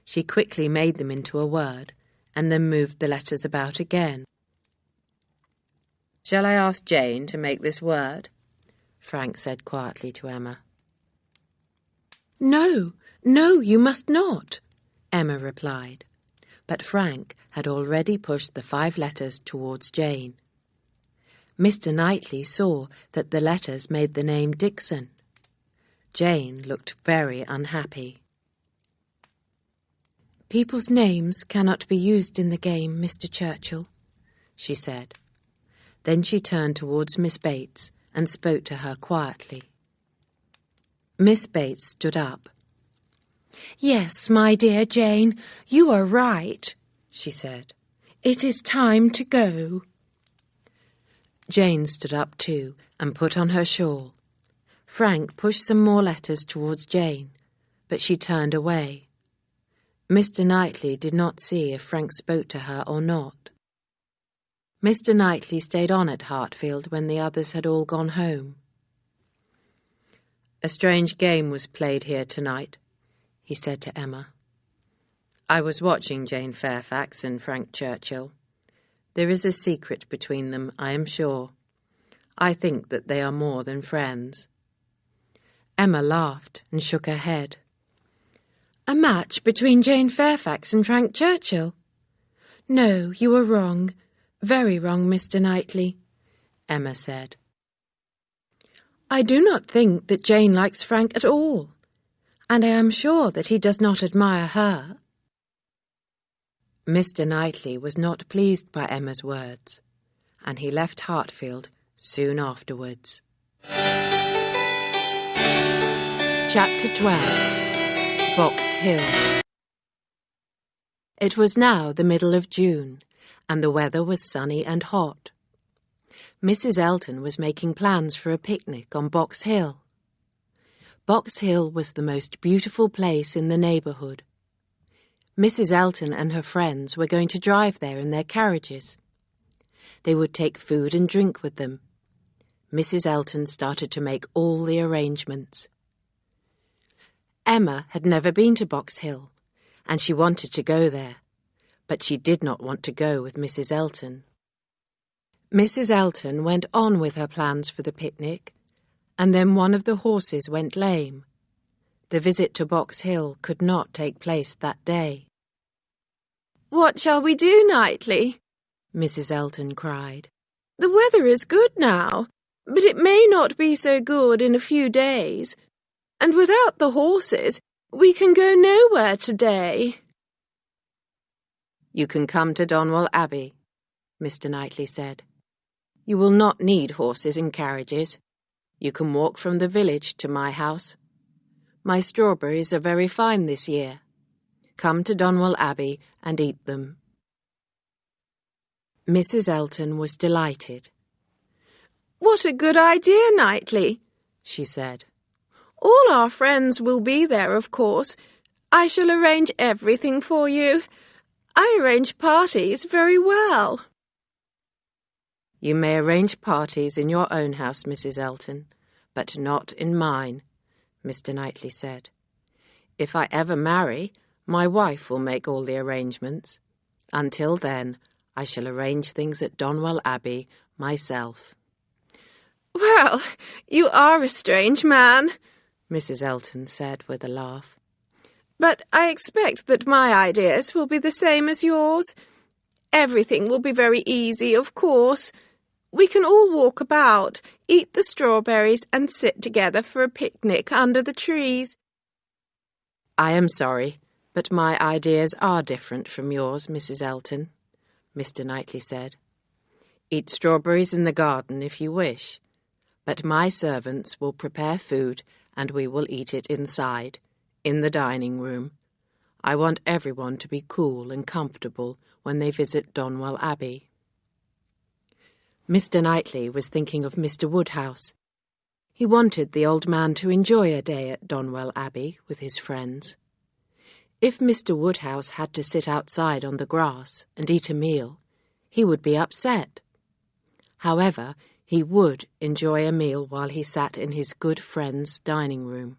She quickly made them into a word and then moved the letters about again. "Shall I ask Jane to make this word?" Frank said quietly to Emma. No, you must not," Emma replied, but Frank had already pushed the 5 letters towards Jane. Mr. Knightley saw that the letters made the name Dixon. Jane looked very unhappy. "People's names cannot be used in the game, Mr. Churchill," she said. Then she turned towards Miss Bates and spoke to her quietly. Miss Bates stood up. "Yes, my dear Jane, you are right," she said. "It is time to go." Jane stood up too and put on her shawl. Frank pushed some more letters towards Jane, but she turned away. Mr. Knightley did not see if Frank spoke to her or not. Mr. Knightley stayed on at Hartfield when the others had all gone home. "A strange game was played here tonight," he said to Emma. "I was watching Jane Fairfax and Frank Churchill. There is a secret between them, I am sure. I think that they are more than friends." Emma laughed and shook her head. "A match between Jane Fairfax and Frank Churchill? No, you are wrong, very wrong, Mr. Knightley," Emma said. "I do not think that Jane likes Frank at all, and I am sure that he does not admire her." Mr. Knightley was not pleased by Emma's words, and he left Hartfield soon afterwards. Chapter 12. Box Hill. It was now the middle of June, and the weather was sunny and hot. Mrs. Elton was making plans for a picnic on Box Hill. Box Hill was the most beautiful place in the neighbourhood. Mrs. Elton and her friends were going to drive there in their carriages. They would take food and drink with them. Mrs. Elton started to make all the arrangements. Emma had never been to Box Hill, and she wanted to go there, but she did not want to go with Mrs. Elton. Mrs. Elton went on with her plans for the picnic, and then one of the horses went lame. The visit to Box Hill could not take place that day. "What shall we do, Knightley?" Mrs. Elton cried. "The weather is good now, but it may not be so good in a few days, and without the horses we can go nowhere today." "You can come to Donwell Abbey," Mr. Knightley said. "You will not need horses and carriages. You can walk from the village to my house. My strawberries are very fine this year. Come to Donwell Abbey and eat them." Mrs. Elton was delighted. "What a good idea, Knightley," she said. "All our friends will be there, of course. I shall arrange everything for you. I arrange parties very well." "You may arrange parties in your own house, Mrs. Elton, but not in mine," Mr. Knightley said. "If I ever marry, my wife will make all the arrangements. Until then, I shall arrange things at Donwell Abbey myself." "Well, you are a strange man," Mrs. Elton said with a laugh. "But I expect that my ideas will be the same as yours. Everything will be very easy, of course. We can all walk about, eat the strawberries, and sit together for a picnic under the trees." "I am sorry, but my ideas are different from yours, Mrs. Elton," Mr. Knightley said. "Eat strawberries in the garden if you wish, but my servants will prepare food and we will eat it inside, in the dining room. I want everyone to be cool and comfortable when they visit Donwell Abbey." Mr. Knightley was thinking of Mr. Woodhouse. He wanted the old man to enjoy a day at Donwell Abbey with his friends. If Mr. Woodhouse had to sit outside on the grass and eat a meal, he would be upset. However, he would enjoy a meal while he sat in his good friend's dining room.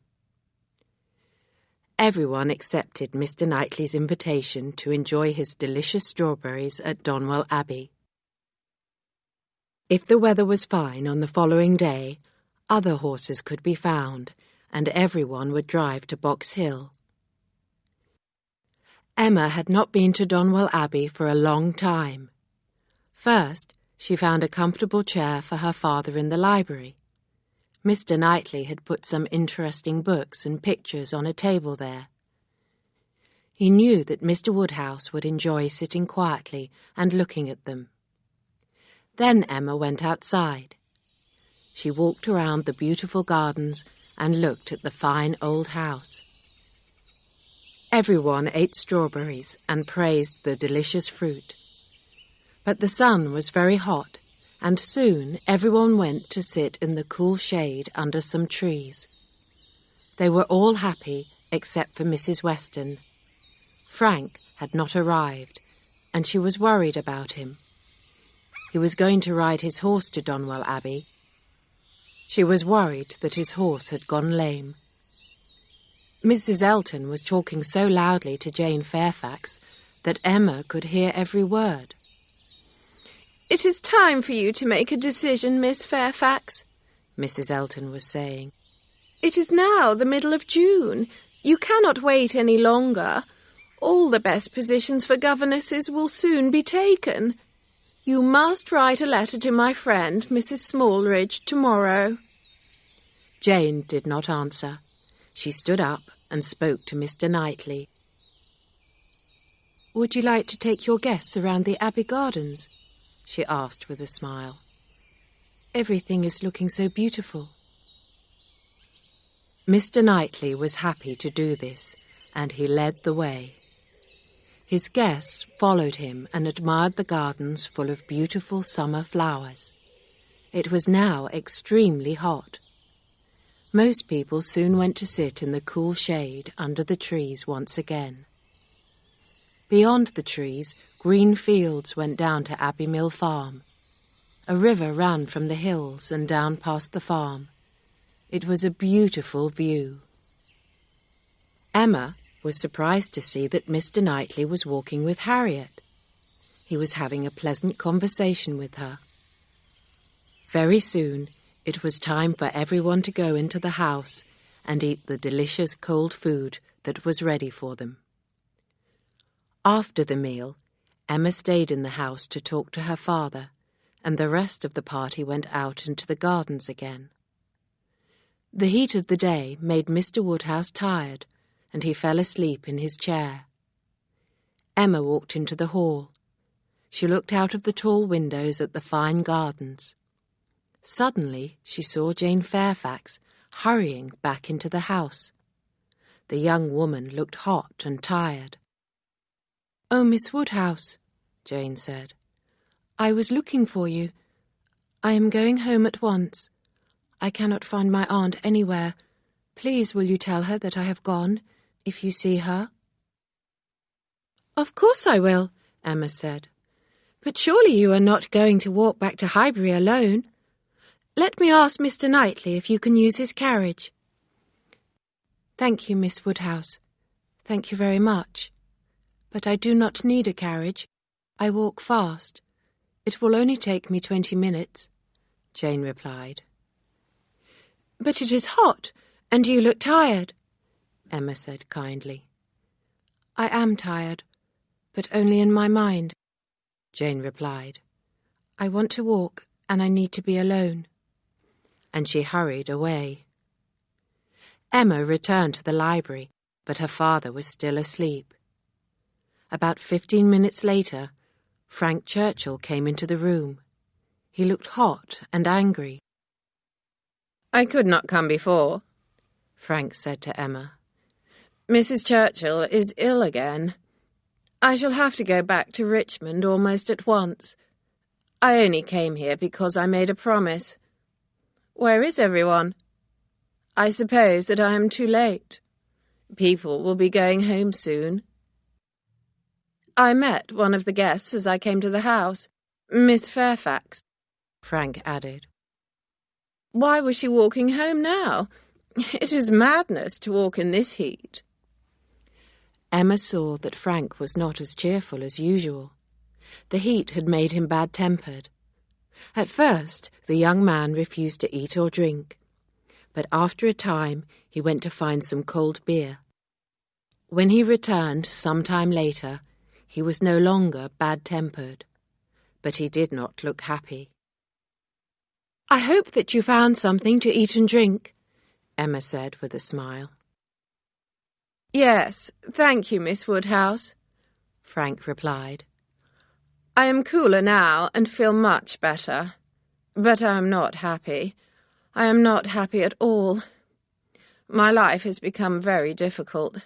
Everyone accepted Mr. Knightley's invitation to enjoy his delicious strawberries at Donwell Abbey. If the weather was fine on the following day, other horses could be found, and everyone would drive to Box Hill. Emma had not been to Donwell Abbey for a long time. First, she found a comfortable chair for her father in the library. Mr. Knightley had put some interesting books and pictures on a table there. He knew that Mr. Woodhouse would enjoy sitting quietly and looking at them. Then Emma went outside. She walked around the beautiful gardens and looked at the fine old house. Everyone ate strawberries and praised the delicious fruit. But the sun was very hot, and soon everyone went to sit in the cool shade under some trees. They were all happy except for Mrs. Weston. Frank had not arrived, and she was worried about him. He was going to ride his horse to Donwell Abbey. She was worried that his horse had gone lame. Mrs. Elton was talking so loudly to Jane Fairfax that Emma could hear every word. "It is time for you to make a decision, Miss Fairfax," Mrs. Elton was saying. "It is now the middle of June. You cannot wait any longer. All the best positions for governesses will soon be taken. You must write a letter to my friend, Mrs. Smallridge, tomorrow." Jane did not answer. She stood up and spoke to Mr. Knightley. "Would you like to take your guests around the Abbey Gardens?" she asked with a smile. "Everything is looking so beautiful." Mr. Knightley was happy to do this, and he led the way. His guests followed him and admired the gardens full of beautiful summer flowers. It was now extremely hot. Most people soon went to sit in the cool shade under the trees once again. Beyond the trees, green fields went down to Abbey Mill Farm. A river ran from the hills and down past the farm. It was a beautiful view. Emma was surprised to see that Mr. Knightley was walking with Harriet. He was having a pleasant conversation with her. Very soon it was time for everyone to go into the house and eat the delicious cold food that was ready for them. After the meal, Emma stayed in the house to talk to her father, and the rest of the party went out into the gardens again. The heat of the day made Mr. Woodhouse tired, and he fell asleep in his chair. Emma walked into the hall. She looked out of the tall windows at the fine gardens. Suddenly she saw Jane Fairfax hurrying back into the house. The young woman looked hot and tired. "Oh, Miss Woodhouse," Jane said, "I was looking for you. I am going home at once. I cannot find my aunt anywhere. Please will you tell her that I have gone, if you see her?" "Of course I will," Emma said. "But surely you are not going to walk back to Highbury alone? Let me ask Mr. Knightley if you can use his carriage." "Thank you, Miss Woodhouse. Thank you very much. But I do not need a carriage. I walk fast. It will only take me 20 minutes, Jane replied. "But it is hot, and you look tired," Emma said kindly. "I am tired, but only in my mind," Jane replied. "I want to walk, and I need to be alone." And she hurried away. Emma returned to the library, but her father was still asleep. About 15 minutes later, Frank Churchill came into the room. He looked hot and angry. "I could not come before," Frank said to Emma. "Mrs. Churchill is ill again. I shall have to go back to Richmond almost at once. I only came here because I made a promise. Where is everyone? I suppose that I am too late. People will be going home soon. I met one of the guests as I came to the house, Miss Fairfax," Frank added. "Why was she walking home now? It is madness to walk in this heat." Emma saw that Frank was not as cheerful as usual. The heat had made him bad-tempered. At first, the young man refused to eat or drink, but after a time he went to find some cold beer. When he returned some time later, he was no longer bad-tempered, but he did not look happy. "I hope that you found something to eat and drink," Emma said with a smile. "Yes, thank you, Miss Woodhouse," Frank replied. "I am cooler now and feel much better. But I am not happy. I am not happy at all. My life has become very difficult.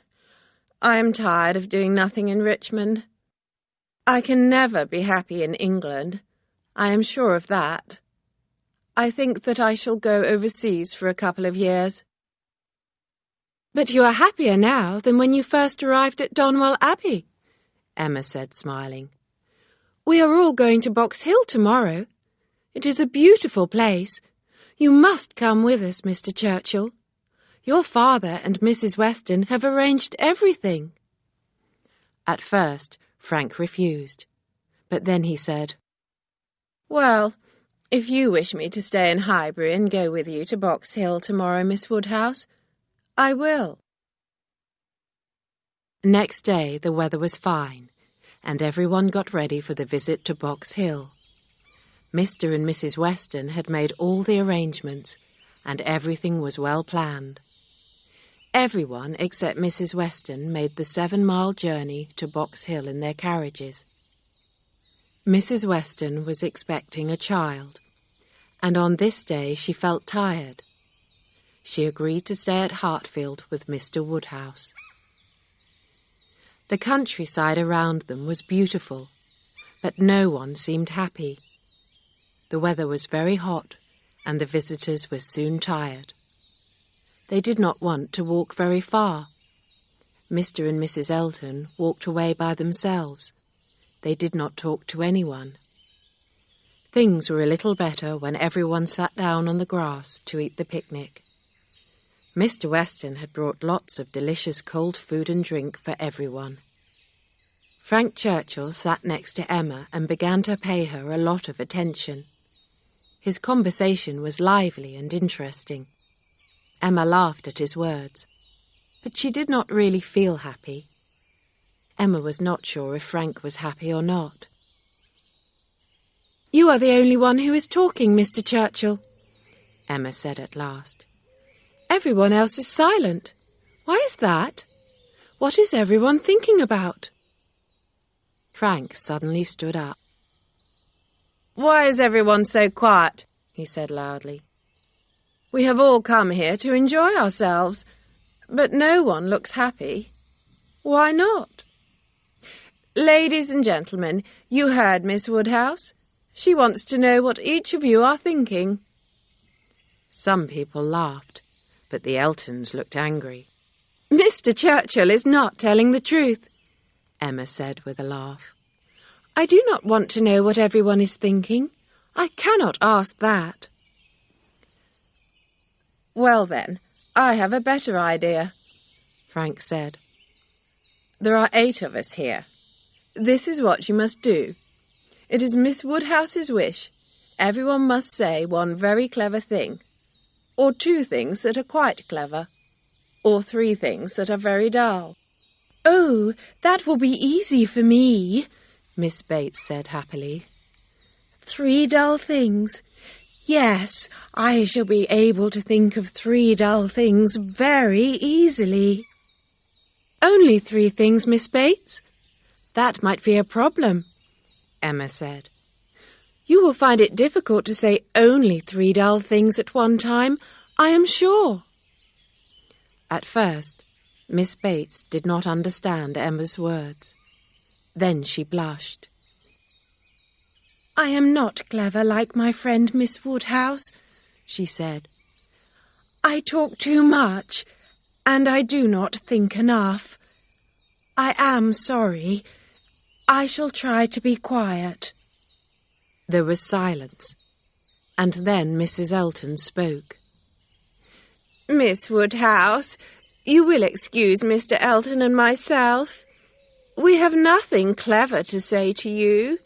I am tired of doing nothing in Richmond. I can never be happy in England. I am sure of that. I think that I shall go overseas for a couple of years." "But you are happier now than when you first arrived at Donwell Abbey," Emma said, smiling. "We are all going to Box Hill tomorrow. It is a beautiful place. You must come with us, Mr. Churchill. Your father and Mrs. Weston have arranged everything." At first, Frank refused, but then he said, "Well, if you wish me to stay in Highbury and go with you to Box Hill tomorrow, Miss Woodhouse, I will." Next day the weather was fine, and everyone got ready for the visit to Box Hill. Mr. and Mrs. Weston had made all the arrangements, and everything was well planned. Everyone except Mrs. Weston made the 7-mile journey to Box Hill in their carriages. Mrs. Weston was expecting a child, and on this day she felt tired. She agreed to stay at Hartfield with Mr. Woodhouse. The countryside around them was beautiful, but no one seemed happy. The weather was very hot, and the visitors were soon tired. They did not want to walk very far. Mr. and Mrs. Elton walked away by themselves. They did not talk to anyone. Things were a little better when everyone sat down on the grass to eat the picnic. Mr. Weston had brought lots of delicious cold food and drink for everyone. Frank Churchill sat next to Emma and began to pay her a lot of attention. His conversation was lively and interesting. Emma laughed at his words, but she did not really feel happy. Emma was not sure if Frank was happy or not. "You are the only one who is talking, Mr. Churchill," Emma said at last. "Everyone else is silent. Why is that? What is everyone thinking about?" Frank suddenly stood up. "Why is everyone so quiet?" he said loudly. "We have all come here to enjoy ourselves, but no one looks happy. Why not? Ladies and gentlemen, you heard Miss Woodhouse. She wants to know what each of you are thinking." Some people laughed, but the Eltons looked angry. "Mr. Churchill is not telling the truth," Emma said with a laugh. "I do not want to know what everyone is thinking. I cannot ask that." "Well then, I have a better idea," Frank said. "There are 8 of us here. This is what you must do. It is Miss Woodhouse's wish. Everyone must say one very clever thing, or 2 things that are quite clever, or 3 things that are very dull." "Oh, that will be easy for me," Miss Bates said happily. 3 dull things. Yes, I shall be able to think of 3 dull things very easily." "Only 3 things, Miss Bates? That might be a problem," Emma said. "You will find it difficult to say only 3 dull things at one time, I am sure." At first, Miss Bates did not understand Emma's words. Then she blushed. "I am not clever like my friend Miss Woodhouse," she said. "I talk too much, and I do not think enough. I am sorry. I shall try to be quiet." There was silence, and then Mrs. Elton spoke. "Miss Woodhouse, you will excuse Mr. Elton and myself. We have nothing clever to say to you.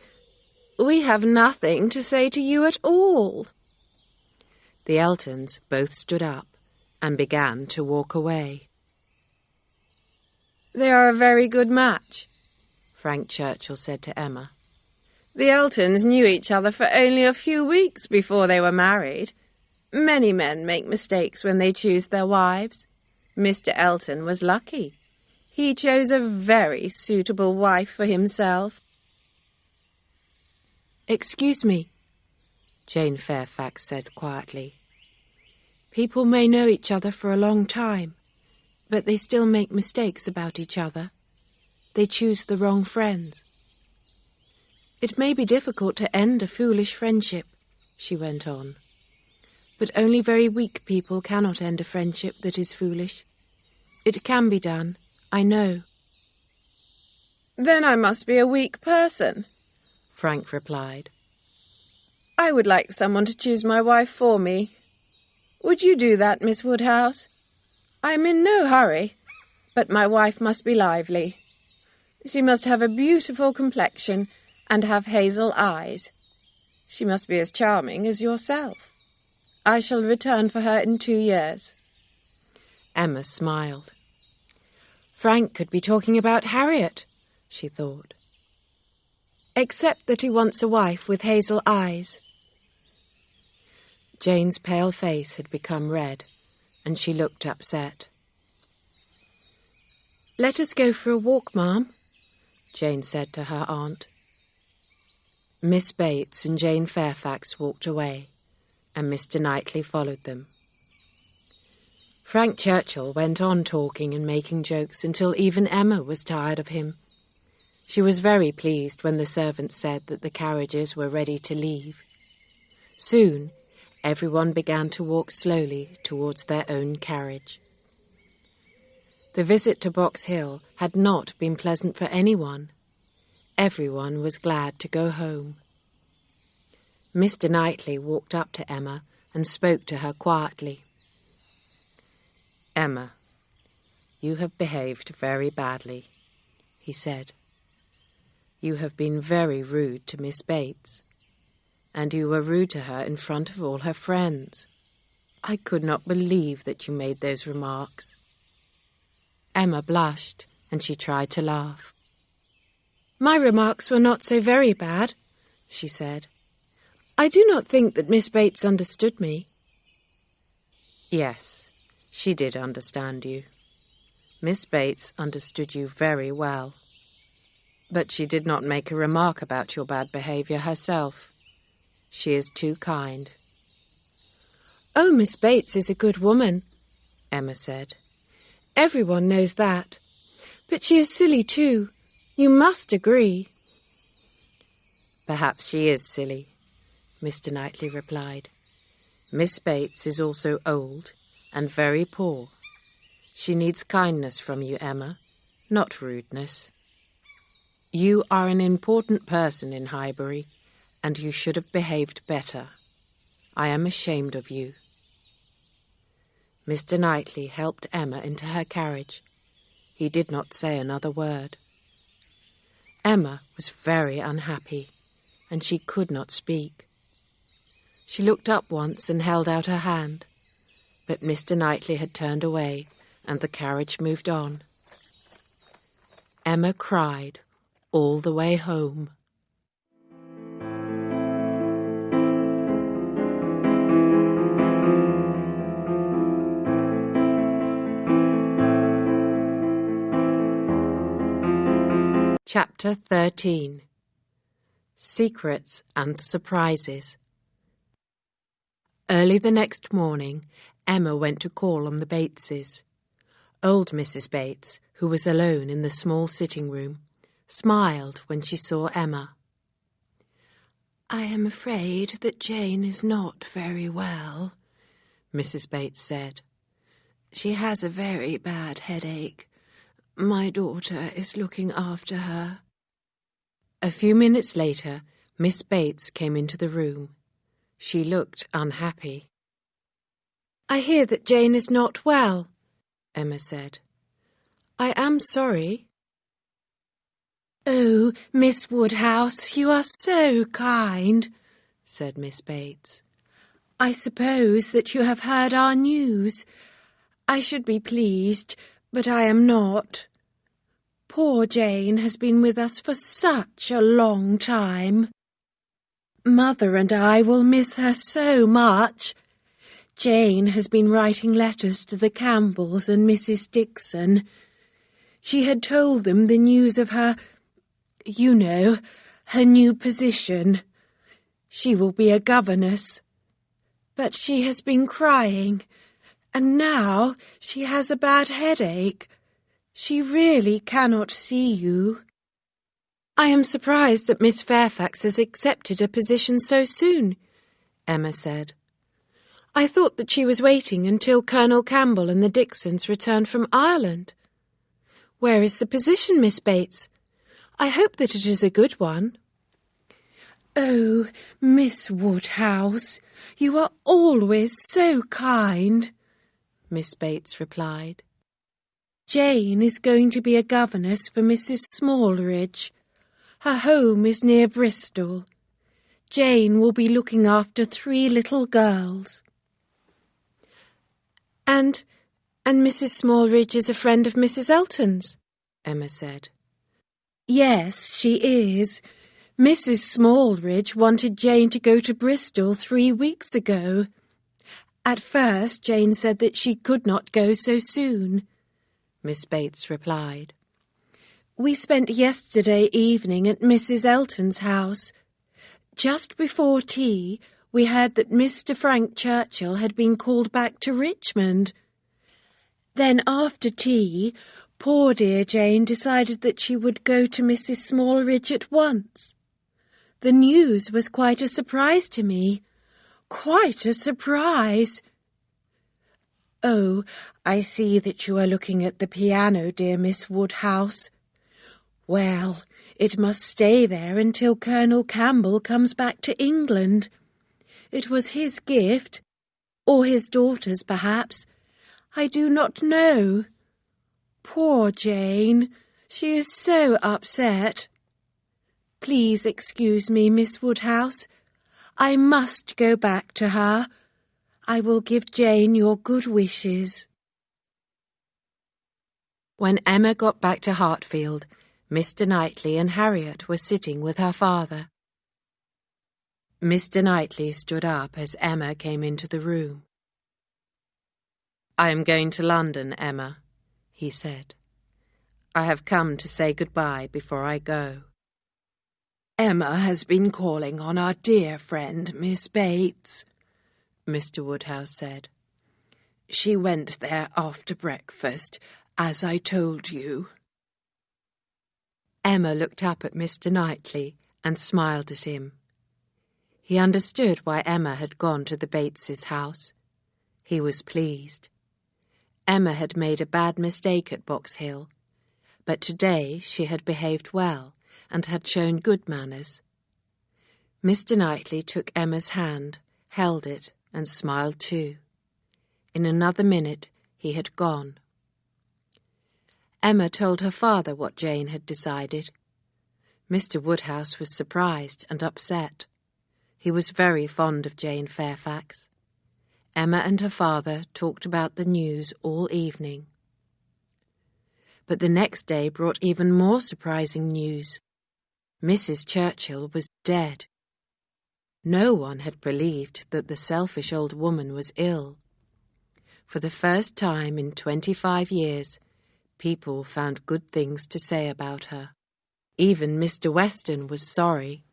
We have nothing to say to you at all." The Eltons both stood up and began to walk away. "They are a very good match," Frank Churchill said to Emma. "The Eltons knew each other for only a few weeks before they were married. Many men make mistakes when they choose their wives. Mr. Elton was lucky. He chose a very suitable wife for himself." "Excuse me," Jane Fairfax said quietly. "People may know each other for a long time, but they still make mistakes about each other. They choose the wrong friends. It may be difficult to end a foolish friendship," she went on, "but only very weak people cannot end a friendship that is foolish. It can be done, I know." "Then I must be a weak person," Frank replied. "I would like someone to choose my wife for me. Would you do that, Miss Woodhouse? I am in no hurry, but my wife must be lively. She must have a beautiful complexion and have hazel eyes. She must be as charming as yourself. I shall return for her in 2 years." Emma smiled. Frank could be talking about Harriet, she thought. "Except that he wants a wife with hazel eyes." Jane's pale face had become red, and she looked upset. "Let us go for a walk, Ma'am," Jane said to her aunt. Miss Bates and Jane Fairfax walked away, and Mr. Knightley followed them. Frank Churchill went on talking and making jokes until even Emma was tired of him. She was very pleased when the servants said that the carriages were ready to leave. Soon, everyone began to walk slowly towards their own carriage. The visit to Box Hill had not been pleasant for anyone. Everyone was glad to go home. Mr. Knightley walked up to Emma and spoke to her quietly. "Emma, you have behaved very badly," he said. "You have been very rude to Miss Bates, and you were rude to her in front of all her friends. I could not believe that you made those remarks." Emma blushed, and she tried to laugh. "My remarks were not so very bad," she said. "I do not think that Miss Bates understood me." "Yes, she did understand you. Miss Bates understood you very well. But she did not make a remark about your bad behaviour herself. She is too kind." "Oh, Miss Bates is a good woman," Emma said. "Everyone knows that. But she is silly too. You must agree." "Perhaps she is silly," Mr. Knightley replied. "Miss Bates is also old and very poor. She needs kindness from you, Emma, not rudeness. You are an important person in Highbury, and you should have behaved better. I am ashamed of you." Mr. Knightley helped Emma into her carriage. He did not say another word. Emma was very unhappy, and she could not speak. She looked up once and held out her hand, but Mr. Knightley had turned away, and the carriage moved on. Emma cried all the way home. Chapter 13. Secrets and Surprises. Early the next morning, Emma went to call on the Bateses. Old Mrs. Bates, who was alone in the small sitting-room, smiled when she saw Emma. "I am afraid that Jane is not very well," Mrs. Bates said. "She has a very bad headache. My daughter is looking after her." A few minutes later, Miss Bates came into the room. She looked unhappy. "I hear that Jane is not well," Emma said. "I am sorry." "Oh, Miss Woodhouse, you are so kind," said Miss Bates. "I suppose that you have heard our news. I should be pleased, but I am not. Poor Jane has been with us for such a long time. Mother and I will miss her so much. Jane has been writing letters to the Campbells and Mrs. Dixon. She had told them the news of her, her new position. She will be a governess. But she has been crying, and now she has a bad headache. She really cannot see you." "I am surprised that Miss Fairfax has accepted a position so soon," Emma said. "I thought that she was waiting until Colonel Campbell and the Dixons returned from Ireland. Where is the position, Miss Bates? I hope that it is a good one." "Oh, Miss Woodhouse, you are always so kind," Miss Bates replied. "Jane is going to be a governess for Mrs. Smallridge. Her home is near Bristol. Jane will be looking after 3 little girls." And Mrs. Smallridge is a friend of Mrs. Elton's," Emma said. "Yes, she is. Mrs. Smallridge wanted Jane to go to Bristol 3 weeks ago. At first Jane said that she could not go so soon," Miss Bates replied. "We spent yesterday evening at Mrs. Elton's house. Just before tea, we heard that Mr. Frank Churchill had been called back to Richmond. Then after tea, poor dear Jane decided that she would go to Mrs. Smallridge at once. The news was quite a surprise to me. Quite a surprise." "Oh, I see that you are looking at the piano, dear Miss Woodhouse. Well, it must stay there until Colonel Campbell comes back to England. It was his gift, or his daughter's, perhaps. I do not know. Poor Jane, she is so upset. Please excuse me, Miss Woodhouse. I must go back to her. I will give Jane your good wishes. When Emma got back to Hartfield, Mr. Knightley and Harriet were sitting with her father. Mr. Knightley stood up as Emma came into the room. "I am going to London, Emma," he said. "I have come to say goodbye before I go." "Emma has been calling on our dear friend, Miss Bates," Mr. Woodhouse said. "She went there after breakfast, as I told you." Emma looked up at Mr. Knightley and smiled at him. He understood why Emma had gone to the Bateses' house. He was pleased. Emma had made a bad mistake at Box Hill, but today she had behaved well and had shown good manners. Mr. Knightley took Emma's hand, held it, and smiled too. In another minute he had gone. Emma told her father what Jane had decided. Mr. Woodhouse was surprised and upset. He was very fond of Jane Fairfax. Emma and her father talked about the news all evening. But the next day brought even more surprising news. Mrs. Churchill was dead. No one had believed that the selfish old woman was ill. For the first time in 25 years, people found good things to say about her. Even Mr. Weston was sorry,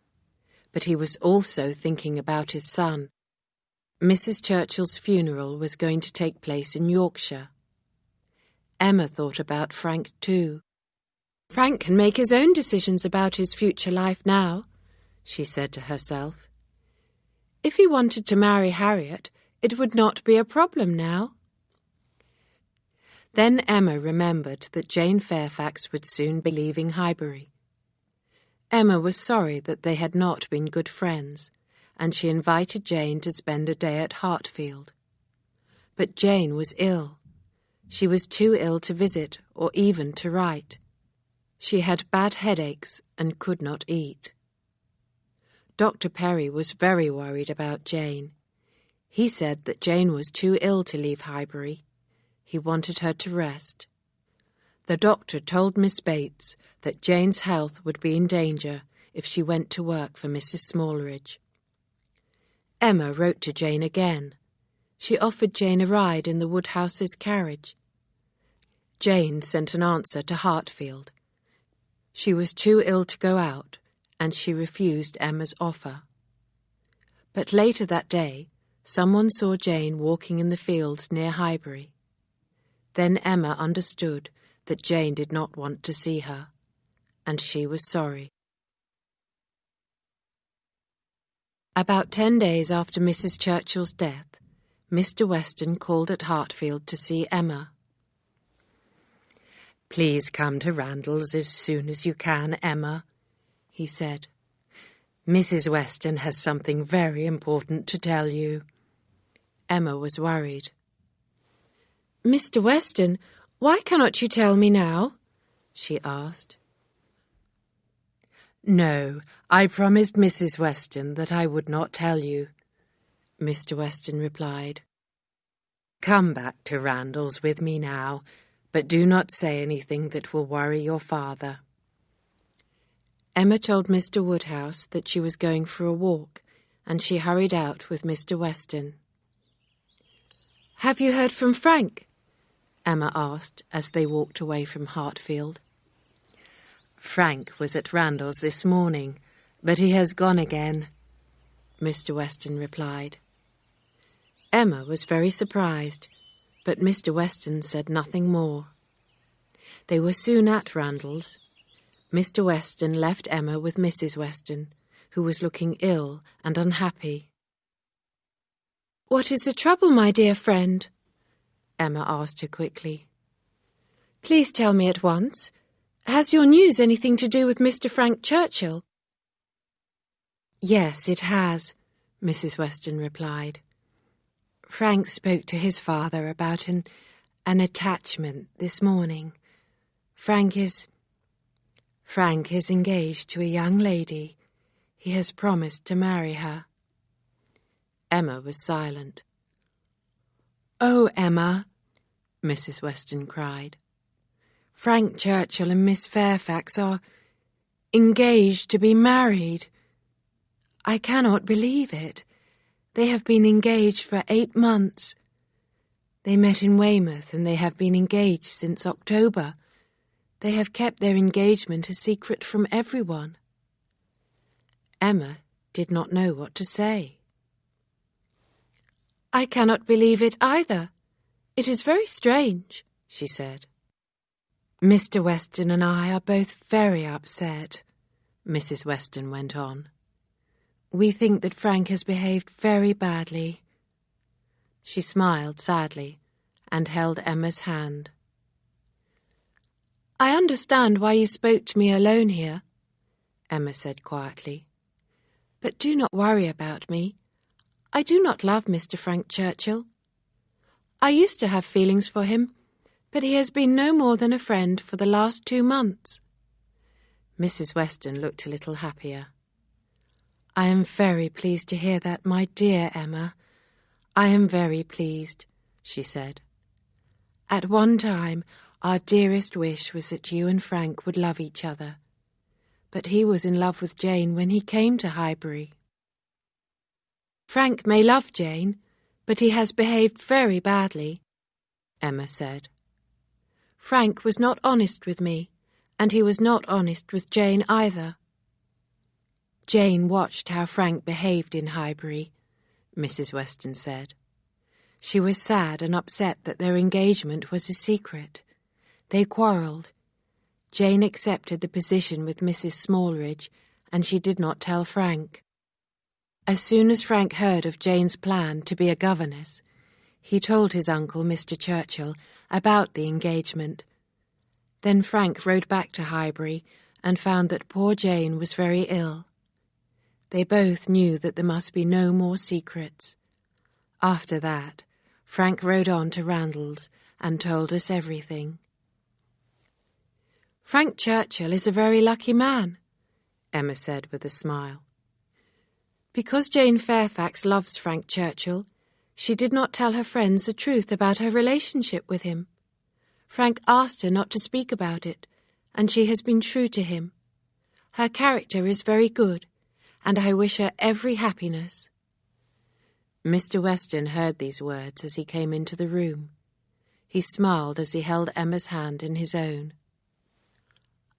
but he was also thinking about his son. Mrs. Churchill's funeral was going to take place in Yorkshire. Emma thought about Frank too. "Frank can make his own decisions about his future life now," she said to herself. "If he wanted to marry Harriet, it would not be a problem now." Then Emma remembered that Jane Fairfax would soon be leaving Highbury. Emma was sorry that they had not been good friends, and she invited Jane to spend a day at Hartfield. But Jane was ill. She was too ill to visit or even to write. She had bad headaches and could not eat. Dr. Perry was very worried about Jane. He said that Jane was too ill to leave Highbury. He wanted her to rest. The doctor told Miss Bates that Jane's health would be in danger if she went to work for Mrs. Smallridge. Emma wrote to Jane again. She offered Jane a ride in the Woodhouses' carriage. Jane sent an answer to Hartfield. She was too ill to go out, and she refused Emma's offer. But later that day, someone saw Jane walking in the fields near Highbury. Then Emma understood that Jane did not want to see her, and she was sorry. About 10 days after Mrs. Churchill's death, Mr. Weston called at Hartfield to see Emma. "Please come to Randalls as soon as you can, Emma," he said. "Mrs. Weston has something very important to tell you." Emma was worried. "Mr. Weston, why cannot you tell me now?" she asked. "No, I promised Mrs. Weston that I would not tell you," Mr. Weston replied. "Come back to Randalls with me now, but do not say anything that will worry your father." Emma told Mr. Woodhouse that she was going for a walk, and she hurried out with Mr. Weston. "Have you heard from Frank?" Emma asked as they walked away from Hartfield. "Frank was at Randalls this morning, but he has gone again," Mr. Weston replied. Emma was very surprised, but Mr. Weston said nothing more. They were soon at Randalls. Mr. Weston left Emma with Mrs. Weston, who was looking ill and unhappy. "What is the trouble, my dear friend?" Emma asked her quickly. "Please tell me at once. Has your news anything to do with Mr. Frank Churchill?" "Yes, it has," Mrs. Weston replied. Frank spoke to his father about an attachment this morning. Frank is engaged to a young lady. He has promised to marry her. Emma was silent. "Oh, Emma," Mrs. Weston cried. "Frank Churchill and Miss Fairfax are engaged to be married. I cannot believe it. They have been engaged for 8 months. They met in Weymouth and they have been engaged since October. They have kept their engagement a secret from everyone." Emma did not know what to say. "I cannot believe it either. It is very strange," she said. "Mr. Weston and I are both very upset," Mrs. Weston went on. "We think that Frank has behaved very badly." She smiled sadly and held Emma's hand. "I understand why you spoke to me alone here," Emma said quietly. "But do not worry about me. I do not love Mr. Frank Churchill. I used to have feelings for him, but he has been no more than a friend for the last 2 months. Mrs. Weston looked a little happier. "I am very pleased to hear that, my dear Emma. I am very pleased," she said. "At one time, our dearest wish was that you and Frank would love each other. But he was in love with Jane when he came to Highbury." "Frank may love Jane, but he has behaved very badly," Emma said. "Frank was not honest with me, and he was not honest with Jane either." "Jane watched how Frank behaved in Highbury," Mrs. Weston said. "She was sad and upset that their engagement was a secret. They quarrelled. Jane accepted the position with Mrs. Smallridge, and she did not tell Frank. As soon as Frank heard of Jane's plan to be a governess, he told his uncle, Mr. Churchill, about the engagement. Then Frank rode back to Highbury and found that poor Jane was very ill. They both knew that there must be no more secrets. After that, Frank rode on to Randalls and told us everything." "Frank Churchill is a very lucky man," Emma said with a smile. "Because Jane Fairfax loves Frank Churchill, she did not tell her friends the truth about her relationship with him. Frank asked her not to speak about it, and she has been true to him. Her character is very good, and I wish her every happiness." Mr. Weston heard these words as he came into the room. He smiled as he held Emma's hand in his own.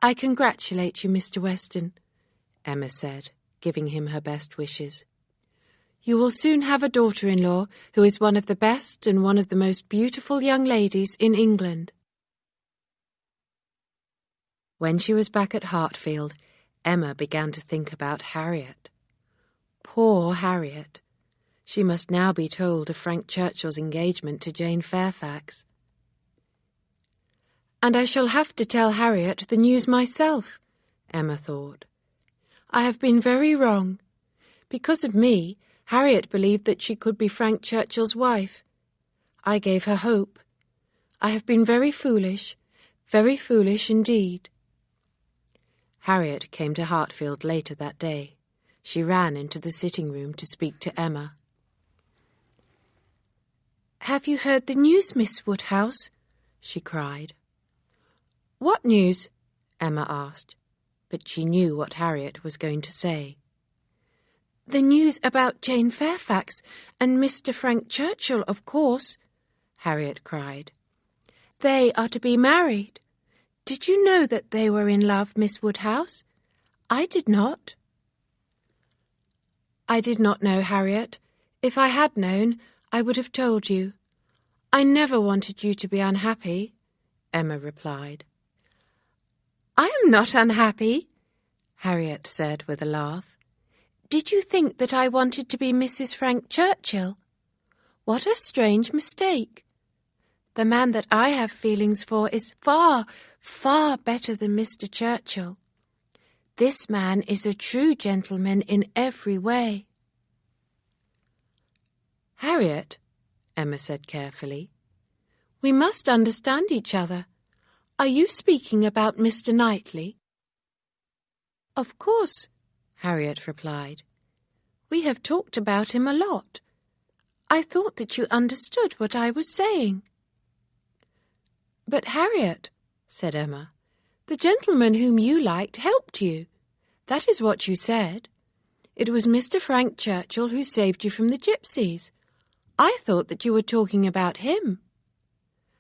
"I congratulate you, Mr. Weston," Emma said, giving him her best wishes. "You will soon have a daughter-in-law who is one of the best and one of the most beautiful young ladies in England." When she was back at Hartfield, Emma began to think about Harriet. Poor Harriet! She must now be told of Frank Churchill's engagement to Jane Fairfax. "And I shall have to tell Harriet the news myself," Emma thought. "I have been very wrong. Because of me, Harriet believed that she could be Frank Churchill's wife. I gave her hope. I have been very foolish indeed." Harriet came to Hartfield later that day. She ran into the sitting-room to speak to Emma. "Have you heard the news, Miss Woodhouse?" she cried. "What news?" Emma asked, but she knew what Harriet was going to say. "The news about Jane Fairfax and Mr. Frank Churchill, of course," Harriet cried. "They are to be married. Did you know that they were in love, Miss Woodhouse? I did not." "I did not know, Harriet. If I had known, I would have told you. I never wanted you to be unhappy," Emma replied. "I am not unhappy," Harriet said with a laugh. "Did you think that I wanted to be Mrs. Frank Churchill? What a strange mistake. The man that I have feelings for is far, far better than Mr. Churchill. This man is a true gentleman in every way." "Harriet," Emma said carefully, "we must understand each other. Are you speaking about Mr. Knightley?" "Of course," Harriet replied. "We have talked about him a lot. I thought that you understood what I was saying." "But Harriet," said Emma, "the gentleman whom you liked helped you. That is what you said. It was Mr. Frank Churchill who saved you from the gypsies. I thought that you were talking about him."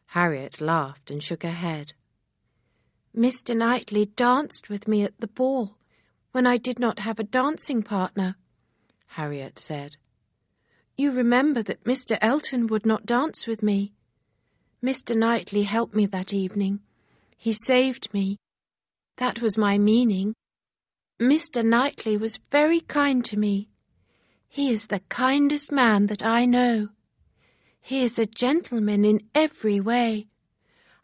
Harriet laughed and shook her head. "Mr. Knightley danced with me at the ball when I did not have a dancing partner," Harriet said. "You remember that Mr. Elton would not dance with me. Mr. Knightley helped me that evening. He saved me. That was my meaning. Mr. Knightley was very kind to me. He is the kindest man that I know. He is a gentleman in every way.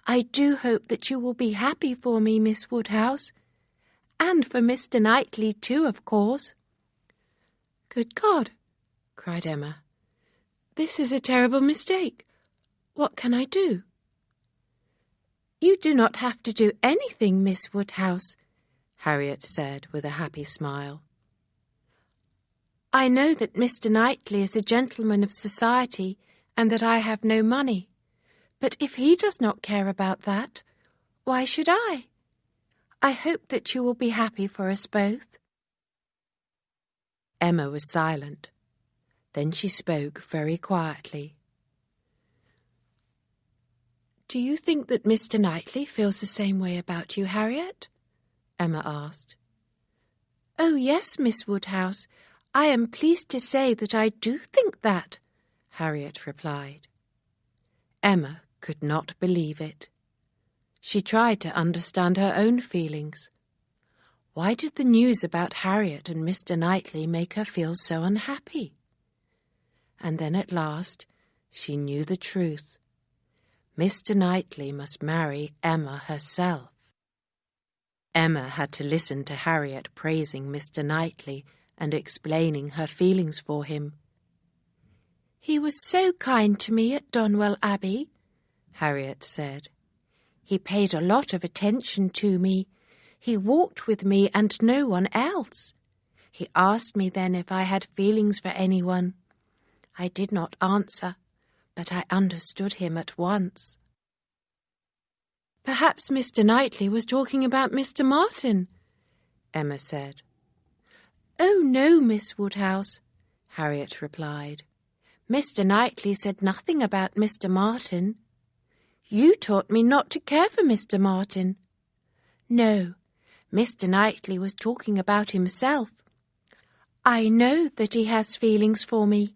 I do hope that you will be happy for me, Miss Woodhouse, and for Mr. Knightley too, of course." "Good God!" cried Emma. "This is a terrible mistake. What can I do?" "You do not have to do anything, Miss Woodhouse," Harriet said with a happy smile. "I know that Mr. Knightley is a gentleman of society and that I have no money. But if he does not care about that, why should I? I hope that you will be happy for us both." Emma was silent. Then she spoke very quietly. "Do you think that Mr. Knightley feels the same way about you, Harriet?" Emma asked. "Oh, yes, Miss Woodhouse. I am pleased to say that I do think that," Harriet replied. Emma could not believe it. She tried to understand her own feelings. Why did the news about Harriet and Mr. Knightley make her feel so unhappy? And then at last she knew the truth. Mr. Knightley must marry Emma herself. Emma had to listen to Harriet praising Mr. Knightley and explaining her feelings for him. "He was so kind to me at Donwell Abbey," Harriet said. "He paid a lot of attention to me. He walked with me and no one else. He asked me then if I had feelings for anyone. I did not answer, but I understood him at once." "Perhaps Mr. Knightley was talking about Mr. Martin," Emma said. "Oh, no, Miss Woodhouse," Harriet replied. "Mr. Knightley said nothing about Mr. Martin. You taught me not to care for Mr. Martin. No, Mr. Knightley was talking about himself. I know that he has feelings for me.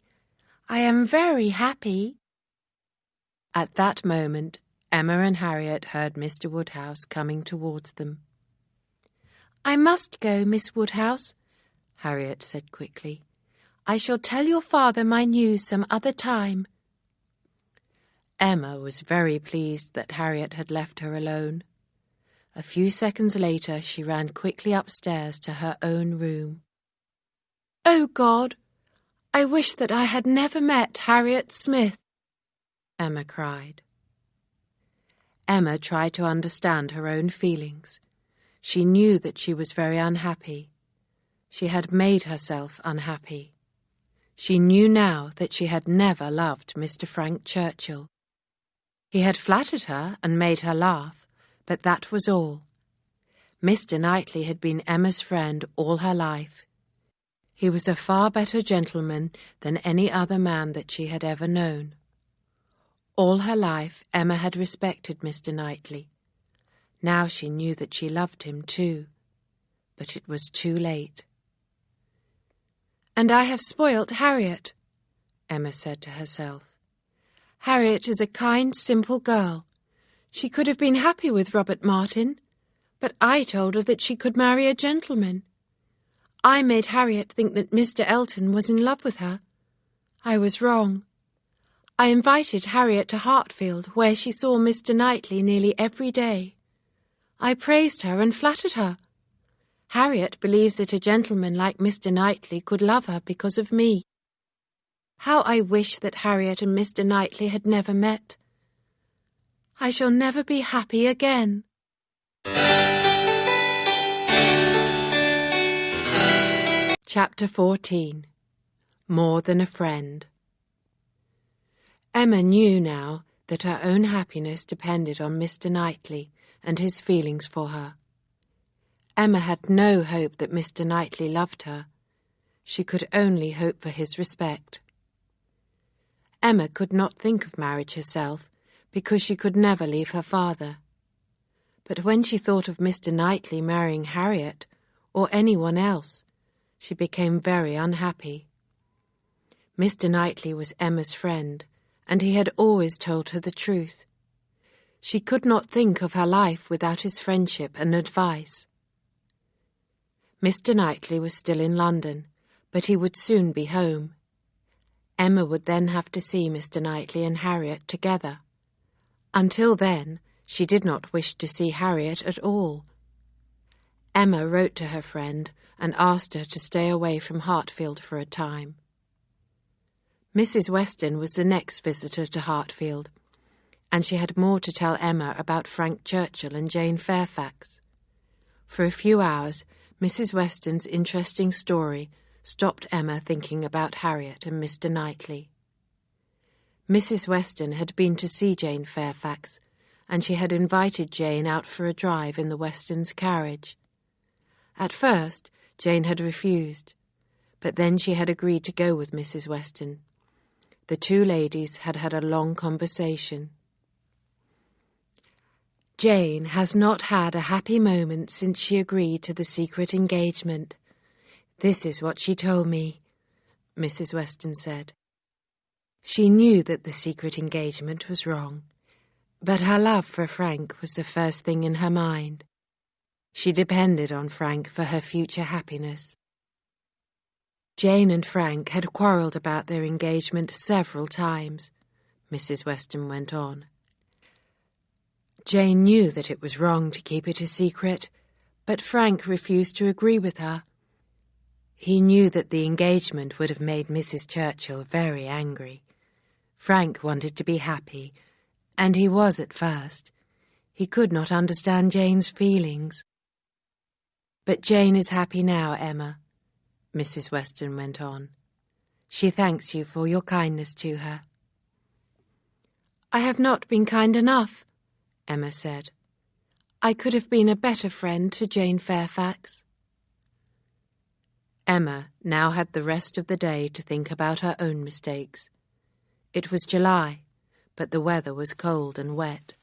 I am very happy." At that moment, Emma and Harriet heard Mr. Woodhouse coming towards them. "I must go, Miss Woodhouse," Harriet said quickly. "I shall tell your father my news some other time." Emma was very pleased that Harriet had left her alone. A few seconds later she ran quickly upstairs to her own room. "Oh, God, I wish that I had never met Harriet Smith," Emma cried. Emma tried to understand her own feelings. She knew that she was very unhappy. She had made herself unhappy. She knew now that she had never loved Mr. Frank Churchill. He had flattered her and made her laugh, but that was all. Mr. Knightley had been Emma's friend all her life. He was a far better gentleman than any other man that she had ever known. All her life Emma had respected Mr. Knightley. Now she knew that she loved him too, but it was too late. "And I have spoilt Harriet," Emma said to herself. "Harriet is a kind, simple girl. She could have been happy with Robert Martin, but I told her that she could marry a gentleman. I made Harriet think that Mr. Elton was in love with her. I was wrong. I invited Harriet to Hartfield, where she saw Mr. Knightley nearly every day. I praised her and flattered her. Harriet believes that a gentleman like Mr. Knightley could love her because of me. How I wish that Harriet and Mr. Knightley had never met. I shall never be happy again. Chapter 14. More Than a Friend. Emma knew now that her own happiness depended on Mr. Knightley and his feelings for her. Emma had no hope that Mr. Knightley loved her. She could only hope for his respect. Emma could not think of marriage herself because she could never leave her father. But when she thought of Mr. Knightley marrying Harriet, or anyone else, she became very unhappy. Mr. Knightley was Emma's friend, and he had always told her the truth. She could not think of her life without his friendship and advice. Mr. Knightley was still in London, but he would soon be home. Emma would then have to see Mr. Knightley and Harriet together. Until then, she did not wish to see Harriet at all. Emma wrote to her friend and asked her to stay away from Hartfield for a time. Mrs. Weston was the next visitor to Hartfield, and she had more to tell Emma about Frank Churchill and Jane Fairfax. For a few hours, Mrs. Weston's interesting story stopped Emma thinking about Harriet and Mr. Knightley. Mrs. Weston had been to see Jane Fairfax, and she had invited Jane out for a drive in the Westons' carriage. At first, Jane had refused, but then she had agreed to go with Mrs. Weston. The two ladies had had a long conversation. "Jane has not had a happy moment since she agreed to the secret engagement. This is what she told me," Mrs. Weston said. She knew that the secret engagement was wrong, but her love for Frank was the first thing in her mind. She depended on Frank for her future happiness. Jane and Frank had quarrelled about their engagement several times, Mrs. Weston went on. Jane knew that it was wrong to keep it a secret, but Frank refused to agree with her. He knew that the engagement would have made Mrs. Churchill very angry. Frank wanted to be happy, and he was at first. He could not understand Jane's feelings. "But Jane is happy now, Emma," Mrs. Weston went on. "She thanks you for your kindness to her." "I have not been kind enough," Emma said. "I could have been a better friend to Jane Fairfax." Emma now had the rest of the day to think about her own mistakes. It was July, but the weather was cold and wet.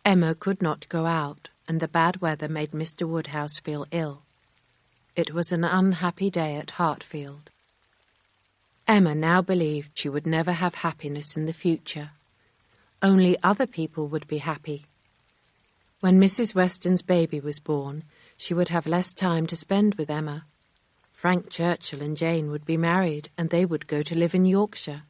Emma could not go out, and the bad weather made Mr. Woodhouse feel ill. It was an unhappy day at Hartfield. Emma now believed she would never have happiness in the future. Only other people would be happy. When Mrs. Weston's baby was born, she would have less time to spend with Emma. Frank Churchill and Jane would be married, and they would go to live in Yorkshire.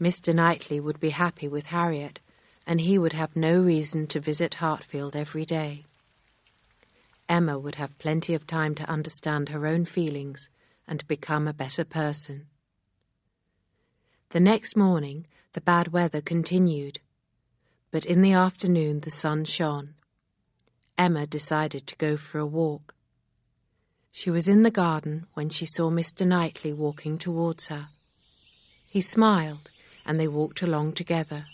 Mr. Knightley would be happy with Harriet, and he would have no reason to visit Hartfield every day. Emma would have plenty of time to understand her own feelings and become a better person. The next morning, the bad weather continued, but in the afternoon the sun shone. Emma decided to go for a walk. She was in the garden when she saw Mr. Knightley walking towards her. He smiled, and they walked along together.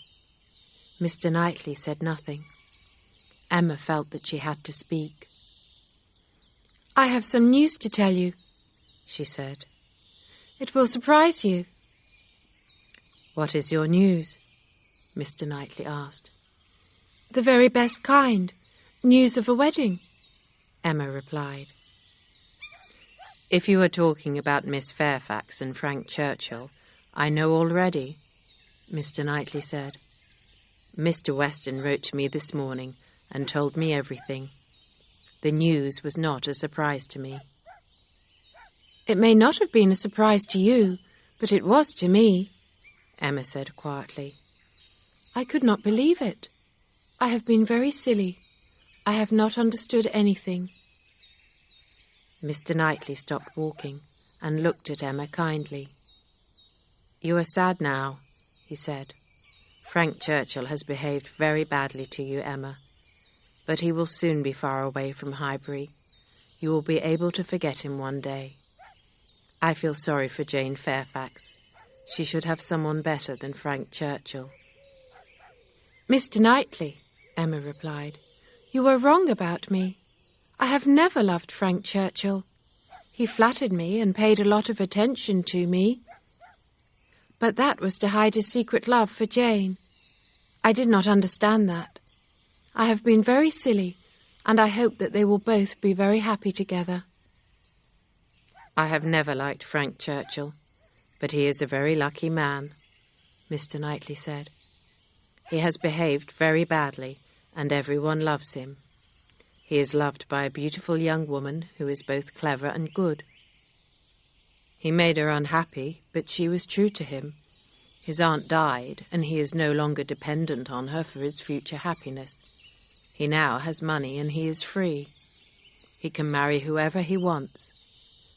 Mr. Knightley said nothing. Emma felt that she had to speak. "I have some news to tell you," she said. "It will surprise you." "What is your news?" Mr. Knightley asked. "The very best kind. News of a wedding," Emma replied. "If you are talking about Miss Fairfax and Frank Churchill, I know already," Mr. Knightley said. "Mr. Weston wrote to me this morning and told me everything. The news was not a surprise to me." "It may not have been a surprise to you, but it was to me," Emma said quietly. "I could not believe it. I have been very silly. I have not understood anything." Mr. Knightley stopped walking and looked at Emma kindly. "You are sad now," he said. "Frank Churchill has behaved very badly to you, Emma. But he will soon be far away from Highbury. You will be able to forget him one day. I feel sorry for Jane Fairfax. She should have someone better than Frank Churchill." "Mr. Knightley," Emma replied, "you are wrong about me. I have never loved Frank Churchill. He flattered me and paid a lot of attention to me. But that was to hide his secret love for Jane. I did not understand that. I have been very silly, and I hope that they will both be very happy together." "I have never liked Frank Churchill, but he is a very lucky man," Mr. Knightley said. "He has behaved very badly, and everyone loves him. He is loved by a beautiful young woman who is both clever and good. He made her unhappy, but she was true to him. His aunt died, and he is no longer dependent on her for his future happiness. He now has money, and he is free. He can marry whoever he wants,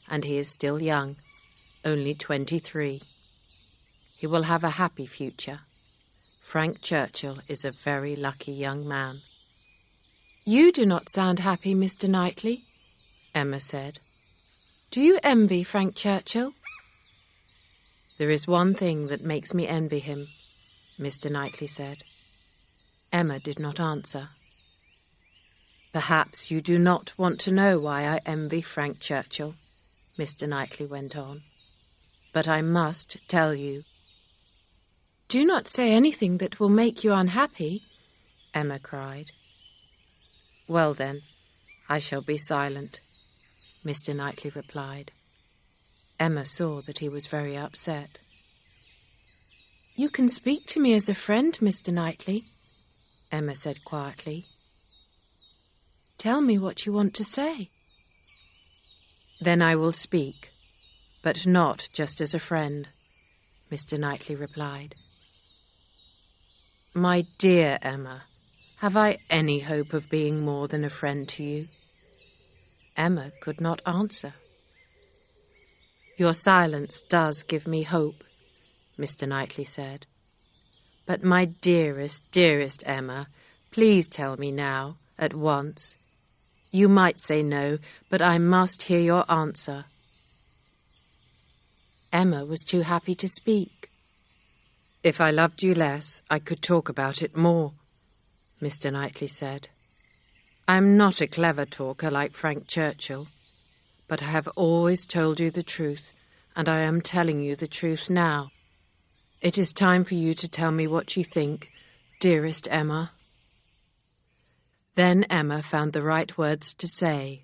and he is still young, only 23. He will have a happy future. Frank Churchill is a very lucky young man." "You do not sound happy, Mr. Knightley," Emma said. "Do you envy Frank Churchill?" "There is one thing that makes me envy him," Mr. Knightley said. Emma did not answer. "Perhaps you do not want to know why I envy Frank Churchill," Mr. Knightley went on. "But I must tell you." "Do not say anything that will make you unhappy," Emma cried. "Well then, I shall be silent," Mr. Knightley replied. Emma saw that he was very upset. "You can speak to me as a friend, Mr. Knightley," Emma said quietly. "Tell me what you want to say." "Then I will speak, but not just as a friend," Mr. Knightley replied. "My dear Emma, have I any hope of being more than a friend to you?" Emma could not answer. "Your silence does give me hope," Mr. Knightley said. "But my dearest, dearest Emma, please tell me now, at once. You might say no, but I must hear your answer." Emma was too happy to speak. "If I loved you less, I could talk about it more," Mr. Knightley said. "I am not a clever talker like Frank Churchill, but I have always told you the truth, and I am telling you the truth now. It is time for you to tell me what you think, dearest Emma." Then Emma found the right words to say,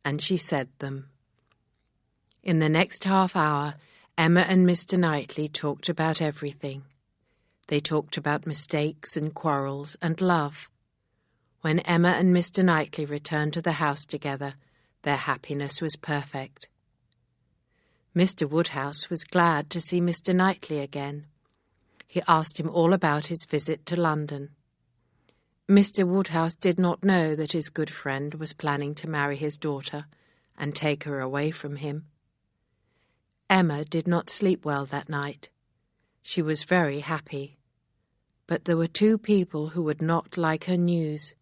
and she said them. In the next half hour, Emma and Mr. Knightley talked about everything. They talked about mistakes and quarrels and love. When Emma and Mr. Knightley returned to the house together, their happiness was perfect. Mr. Woodhouse was glad to see Mr. Knightley again. He asked him all about his visit to London. Mr. Woodhouse did not know that his good friend was planning to marry his daughter and take her away from him. Emma did not sleep well that night. She was very happy. But there were two people who would not like her news,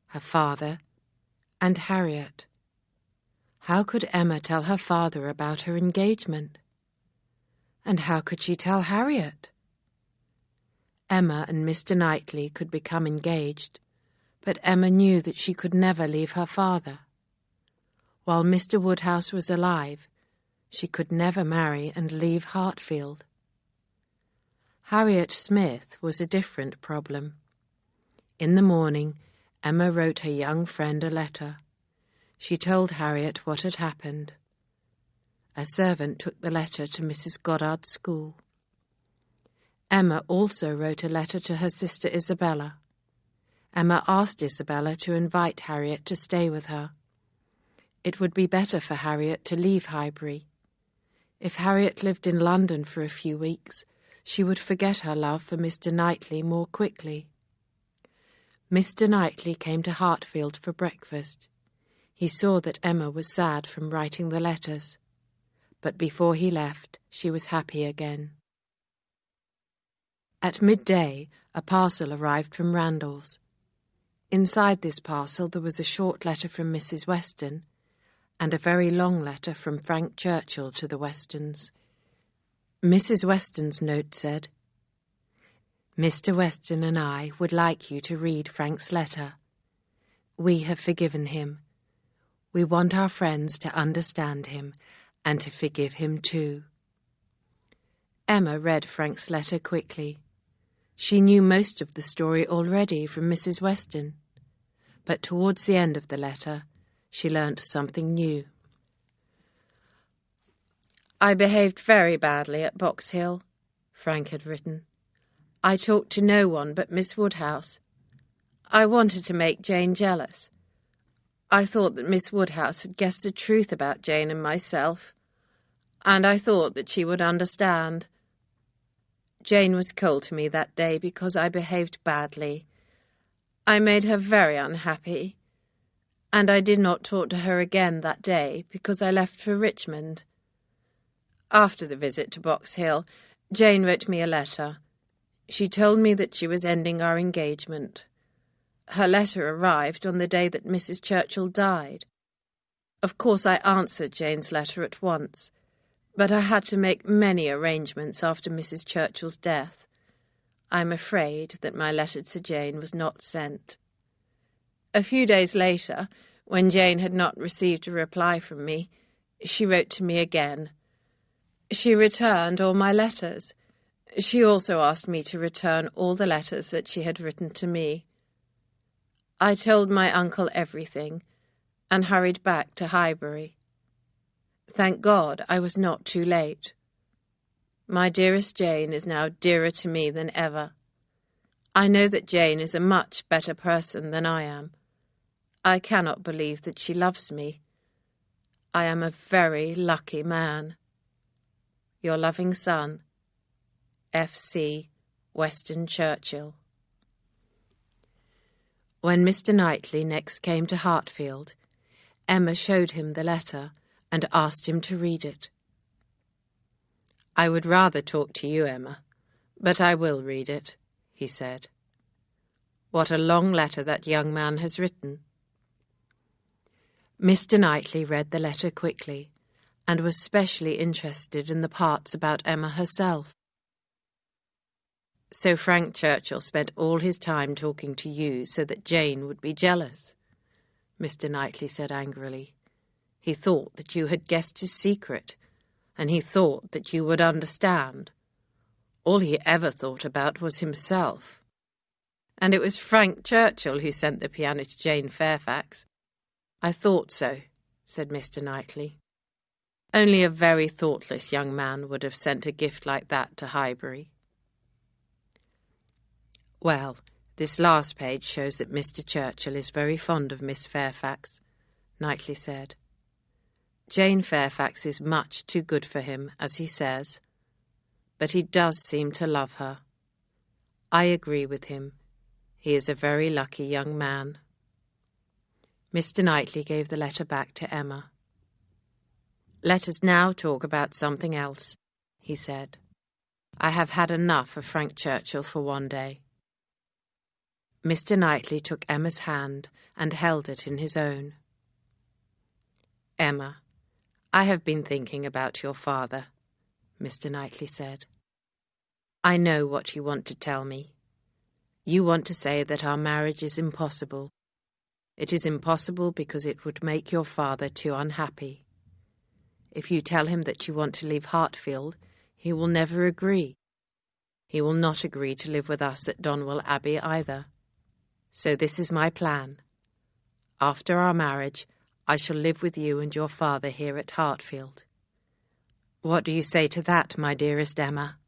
her father and Harriet. How could Emma tell her father about her engagement? And how could she tell Harriet? Emma and Mr. Knightley could become engaged, but Emma knew that she could never leave her father. While Mr. Woodhouse was alive, she could never marry and leave Hartfield. Harriet Smith was a different problem. In the morning, Emma wrote her young friend a letter. She told Harriet what had happened. A servant took the letter to Mrs. Goddard's school. Emma also wrote a letter to her sister Isabella. Emma asked Isabella to invite Harriet to stay with her. It would be better for Harriet to leave Highbury. If Harriet lived in London for a few weeks, she would forget her love for Mr. Knightley more quickly. Mr. Knightley came to Hartfield for breakfast. He saw that Emma was sad from writing the letters, but before he left, she was happy again. At midday, a parcel arrived from Randall's. Inside this parcel there was a short letter from Mrs. Weston and a very long letter from Frank Churchill to the Westons. Mrs. Weston's note said, "Mr. Weston and I would like you to read Frank's letter. We have forgiven him. We want our friends to understand him and to forgive him too." Emma read Frank's letter quickly. She knew most of the story already from Mrs. Weston, but towards the end of the letter she learnt something new. "I behaved very badly at Box Hill," Frank had written. "I talked to no one but Miss Woodhouse. I wanted to make Jane jealous. I thought that Miss Woodhouse had guessed the truth about Jane and myself, and I thought that she would understand. Jane was cold to me that day because I behaved badly. I made her very unhappy, and I did not talk to her again that day because I left for Richmond. After the visit to Box Hill, Jane wrote me a letter. She told me that she was ending our engagement. Her letter arrived on the day that Mrs. Churchill died. Of course I answered Jane's letter at once, but I had to make many arrangements after Mrs. Churchill's death. I'm afraid that my letter to Jane was not sent. A few days later, when Jane had not received a reply from me, she wrote to me again. She returned all my letters. She also asked me to return all the letters that she had written to me. I told my uncle everything and hurried back to Highbury. Thank God I was not too late. My dearest Jane is now dearer to me than ever. I know that Jane is a much better person than I am. I cannot believe that she loves me. I am a very lucky man. Your loving son, F.C. Weston Churchill." When Mr. Knightley next came to Hartfield, Emma showed him the letter and asked him to read it. "I would rather talk to you, Emma, but I will read it," he said. "What a long letter that young man has written." Mr. Knightley read the letter quickly and was specially interested in the parts about Emma herself. "So Frank Churchill spent all his time talking to you so that Jane would be jealous," Mr. Knightley said angrily. "He thought that you had guessed his secret, and he thought that you would understand. All he ever thought about was himself. And it was Frank Churchill who sent the piano to Jane Fairfax." "I thought so," said Mr. Knightley. "Only a very thoughtless young man would have sent a gift like that to Highbury." "Well, this last page shows that Mr. Churchill is very fond of Miss Fairfax," Knightley said. "Jane Fairfax is much too good for him, as he says, but he does seem to love her. I agree with him. He is a very lucky young man." Mr. Knightley gave the letter back to Emma. "Let us now talk about something else," he said. "I have had enough of Frank Churchill for one day." Mr. Knightley took Emma's hand and held it in his own. "Emma, I have been thinking about your father," Mr. Knightley said. "I know what you want to tell me. You want to say that our marriage is impossible. It is impossible because it would make your father too unhappy. If you tell him that you want to leave Hartfield, he will never agree. He will not agree to live with us at Donwell Abbey either. So this is my plan. After our marriage, I shall live with you and your father here at Hartfield. What do you say to that, my dearest Emma?"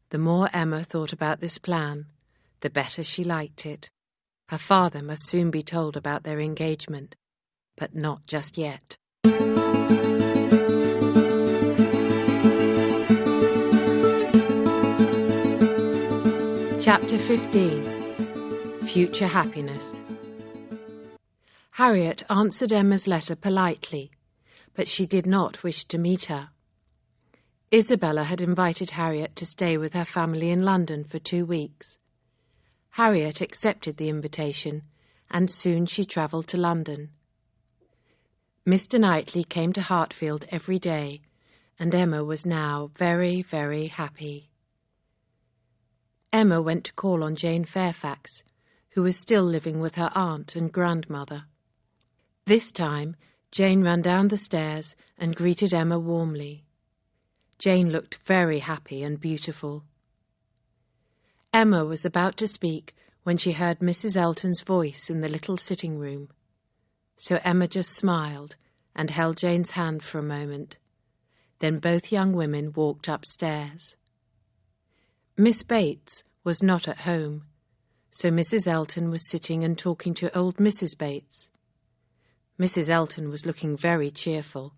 The more Emma thought about this plan, the better she liked it. Her father must soon be told about their engagement, but not just yet. Chapter 15. Future Happiness. Harriet answered Emma's letter politely, but she did not wish to meet her. Isabella had invited Harriet to stay with her family in London for 2 weeks. Harriet accepted the invitation, and soon she travelled to London. Mr. Knightley came to Hartfield every day, and Emma was now very, very happy. Emma went to call on Jane Fairfax, who was still living with her aunt and grandmother. This time, Jane ran down the stairs and greeted Emma warmly. Jane looked very happy and beautiful. Emma was about to speak when she heard Mrs. Elton's voice in the little sitting room. So Emma just smiled and held Jane's hand for a moment. Then both young women walked upstairs. Miss Bates was not at home, so Mrs. Elton was sitting and talking to old Mrs. Bates. Mrs. Elton was looking very cheerful,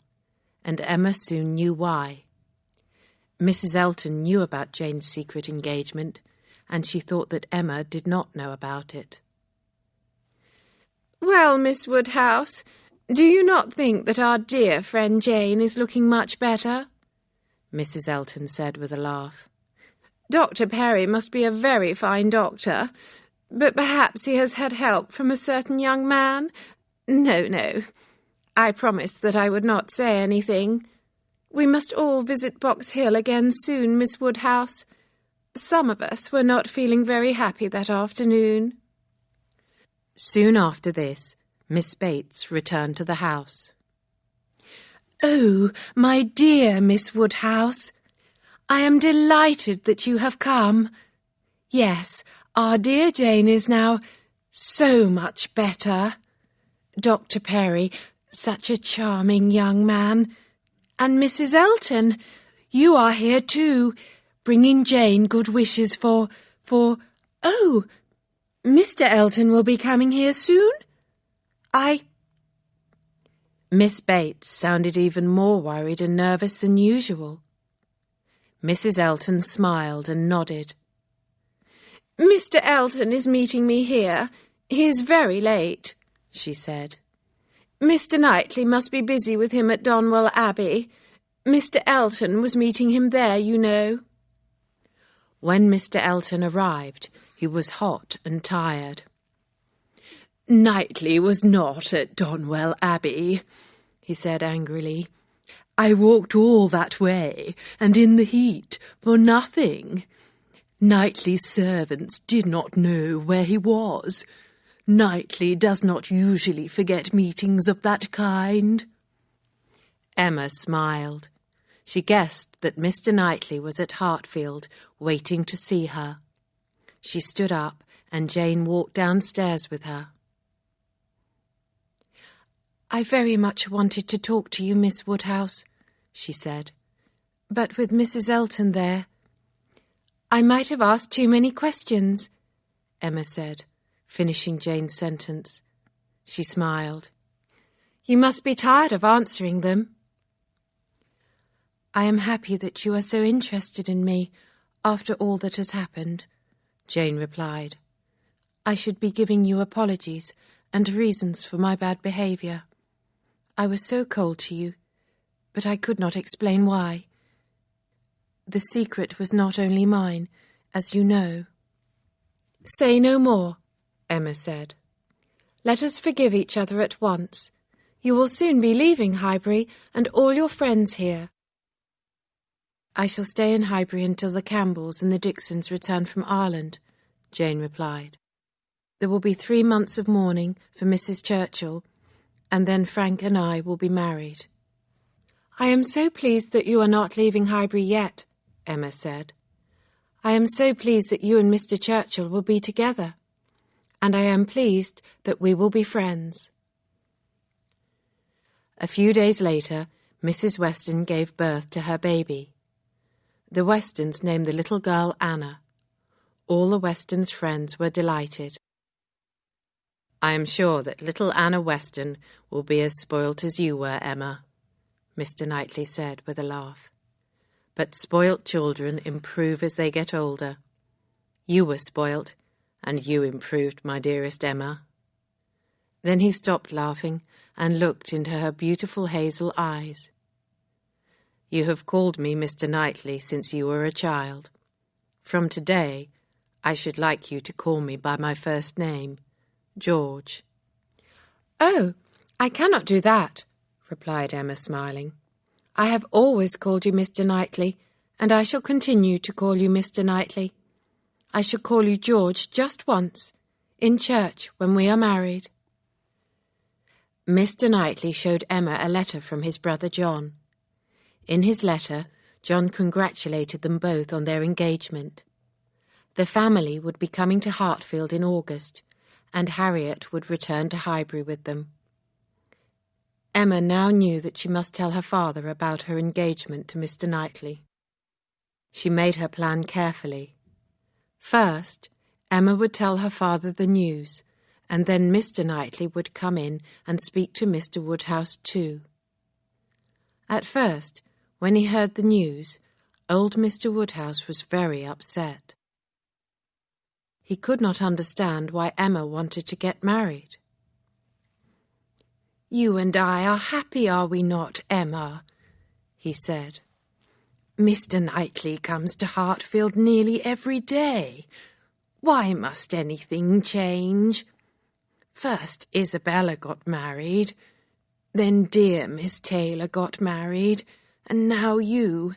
and Emma soon knew why. Mrs. Elton knew about Jane's secret engagement, and she thought that Emma did not know about it. "Well, Miss Woodhouse, do you not think that our dear friend Jane is looking much better?" Mrs. Elton said with a laugh. "Dr. Perry must be a very fine doctor, but perhaps he has had help from a certain young man. No, I promised that I would not say anything. We must all visit Box Hill again soon, Miss Woodhouse. Some of us were not feeling very happy that afternoon." Soon after this, Miss Bates returned to the house. "Oh, my dear Miss Woodhouse, I am delighted that you have come. Yes, our dear Jane is now so much better. Dr. Perry, such a charming young man. And Mrs. Elton, you are here too, bringing Jane good wishes for... Oh, Mr. Elton will be coming here soon? Miss Bates sounded even more worried and nervous than usual. Mrs. Elton smiled and nodded. "Mr. Elton is meeting me here. He is very late," she said. "Mr. Knightley must be busy with him at Donwell Abbey. Mr. Elton was meeting him there, you know." When Mr. Elton arrived, he was hot and tired. "Knightley was not at Donwell Abbey," he said angrily. "I walked all that way, and in the heat, for nothing. Knightley's servants did not know where he was. Knightley does not usually forget meetings of that kind." Emma smiled. She guessed that Mr. Knightley was at Hartfield, waiting to see her. She stood up, and Jane walked downstairs with her. "I very much wanted to talk to you, Miss Woodhouse," she said, "but with Mrs. Elton there, I might have asked too many questions," Emma said, finishing Jane's sentence. She smiled. "You must be tired of answering them." "I am happy that you are so interested in me after all that has happened," Jane replied. "I should be giving you apologies and reasons for my bad behaviour. I was so cold to you, but I could not explain why. The secret was not only mine, as you know." "Say no more," Emma said. "Let us forgive each other at once. You will soon be leaving Highbury and all your friends here." "I shall stay in Highbury until the Campbells and the Dixons return from Ireland," Jane replied. "There will be 3 months of mourning for Mrs. Churchill, and then Frank and I will be married." "I am so pleased that you are not leaving Highbury yet," Emma said. "I am so pleased that you and Mr. Churchill will be together, and I am pleased that we will be friends." A few days later, Mrs. Weston gave birth to her baby. The Westons named the little girl Anna. All the Westons' friends were delighted. "I am sure that little Anna Weston will be as spoilt as you were, Emma," Mr. Knightley said with a laugh. "But spoilt children improve as they get older. You were spoilt, and you improved, my dearest Emma." Then he stopped laughing and looked into her beautiful hazel eyes. You have called me Mr. Knightley since you were a child. From today, I should like you to call me by my first name, George." "Oh, I cannot do that," replied Emma, smiling. "I have always called you Mr. Knightley, and I shall continue to call you Mr. Knightley. I shall call you George just once, in church when we are married." Mr. Knightley showed Emma a letter from his brother John. In his letter, John congratulated them both on their engagement. The family would be coming to Hartfield in August, and Harriet would return to Highbury with them. Emma now knew that she must tell her father about her engagement to Mr. Knightley. She made her plan carefully. First, Emma would tell her father the news, and then Mr. Knightley would come in and speak to Mr. Woodhouse too. At first, when he heard the news, old Mr. Woodhouse was very upset. He could not understand why Emma wanted to get married. "You and I are happy, are we not, Emma?" he said. "Mr. Knightley comes to Hartfield nearly every day. Why must anything change? First Isabella got married, then dear Miss Taylor got married, and now you.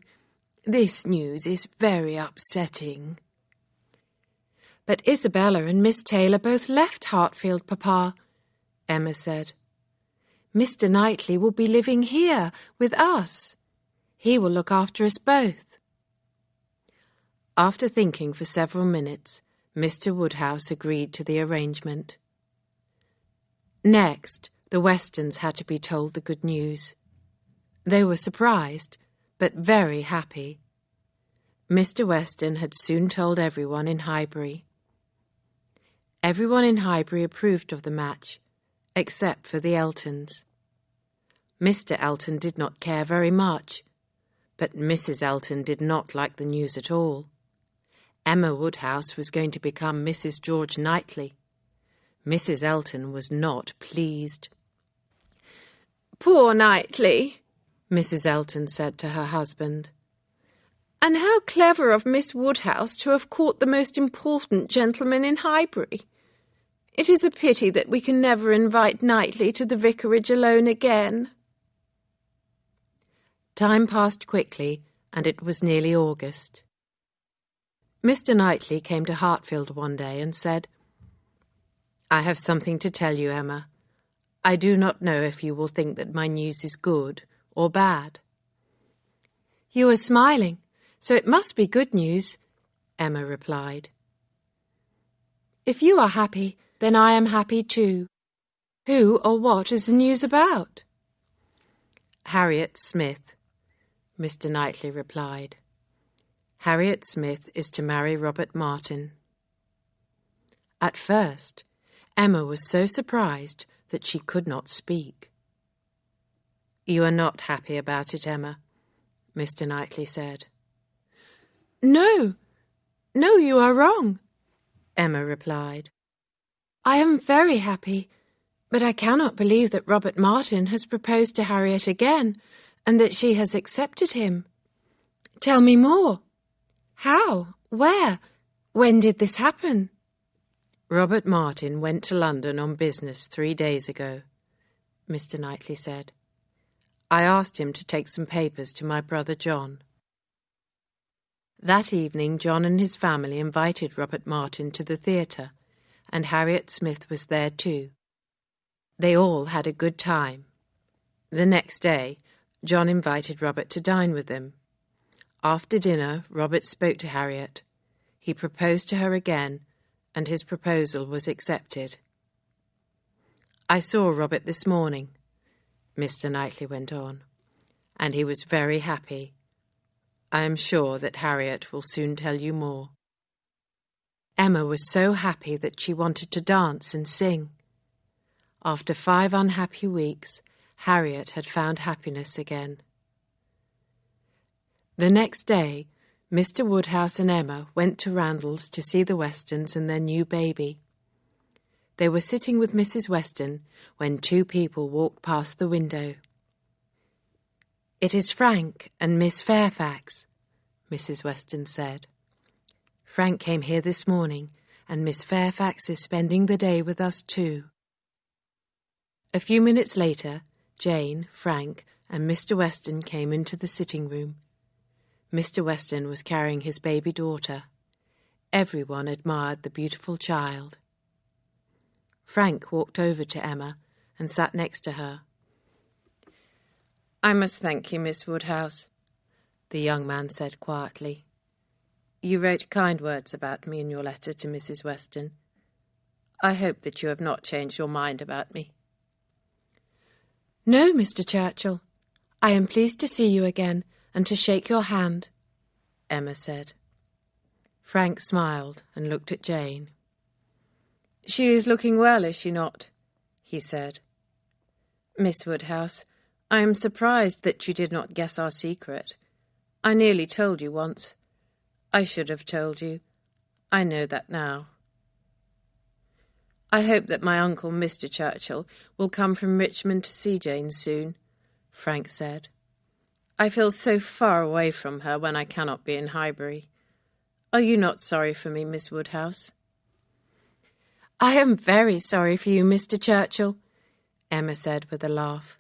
This news is very upsetting." "But Isabella and Miss Taylor both left Hartfield, Papa," Emma said. "Mr. Knightley will be living here with us. He will look after us both." After thinking for several minutes, Mr. Woodhouse agreed to the arrangement. Next, the Westons had to be told the good news. They were surprised, but very happy. Mr. Weston had soon told everyone in Highbury. Everyone in Highbury approved of the match, except for the Eltons. Mr. Elton did not care very much, but Mrs. Elton did not like the news at all. Emma Woodhouse was going to become Mrs. George Knightley. Mrs. Elton was not pleased. "Poor Knightley," Mrs. Elton said to her husband. "And how clever of Miss Woodhouse to have caught the most important gentleman in Highbury. It is a pity that we can never invite Knightley to the vicarage alone again." Time passed quickly, and it was nearly August. Mr. Knightley came to Hartfield one day and said, "I have something to tell you, Emma. I do not know if you will think that my news is good or bad." "You are smiling, so it must be good news," Emma replied. "If you are happy, then I am happy too. Who or what is the news about?" "Harriet Smith," Mr. Knightley replied. "Harriet Smith is to marry Robert Martin." At first, Emma was so surprised that she could not speak. "You are not happy about it, Emma," Mr. Knightley said. No, you are wrong," Emma replied. "I am very happy, but I cannot believe that Robert Martin has proposed to Harriet again, and that she has accepted him. Tell me more. How? Where? When did this happen?" "Robert Martin went to London on business 3 days ago," Mr. Knightley said. "I asked him to take some papers to my brother John." That evening John and his family invited Robert Martin to the theatre, and Harriet Smith was there too. They all had a good time. The next day, John invited Robert to dine with them. After dinner, Robert spoke to Harriet. He proposed to her again, and his proposal was accepted. "I saw Robert this morning," Mr. Knightley went on, "and he was very happy. I am sure that Harriet will soon tell you more." Emma was so happy that she wanted to dance and sing. After 5 unhappy weeks, Harriet had found happiness again. The next day, Mr. Woodhouse and Emma went to Randalls to see the Westons and their new baby. They were sitting with Mrs. Weston when 2 people walked past the window. "It is Frank and Miss Fairfax," Mrs. Weston said. "Frank came here this morning, and Miss Fairfax is spending the day with us too." A few minutes later, Jane, Frank, and Mr. Weston came into the sitting room. Mr. Weston was carrying his baby daughter. Everyone admired the beautiful child. Frank walked over to Emma and sat next to her. "I must thank you, Miss Woodhouse," the young man said quietly. "You wrote kind words about me in your letter to Mrs. Weston. I hope that you have not changed your mind about me." "No, Mr. Churchill. I am pleased to see you again and to shake your hand," Emma said. Frank smiled and looked at Jane. "She is looking well, is she not?" he said. "Miss Woodhouse, I am surprised that you did not guess our secret. I nearly told you once. I should have told you. I know that now." "I hope that my uncle, Mr. Churchill, will come from Richmond to see Jane soon," Frank said. "I feel so far away from her when I cannot be in Highbury. Are you not sorry for me, Miss Woodhouse?" "I am very sorry for you, Mr. Churchill," Emma said with a laugh.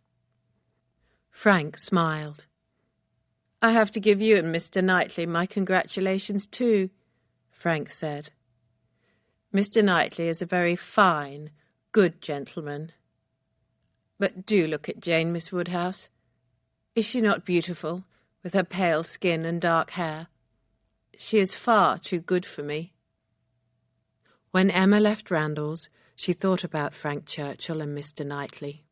Frank smiled. "I have to give you and Mr. Knightley my congratulations too," Frank said. "Mr. Knightley is a very fine, good gentleman. But do look at Jane, Miss Woodhouse. Is she not beautiful, with her pale skin and dark hair? She is far too good for me." When Emma left Randalls, she thought about Frank Churchill and Mr. Knightley.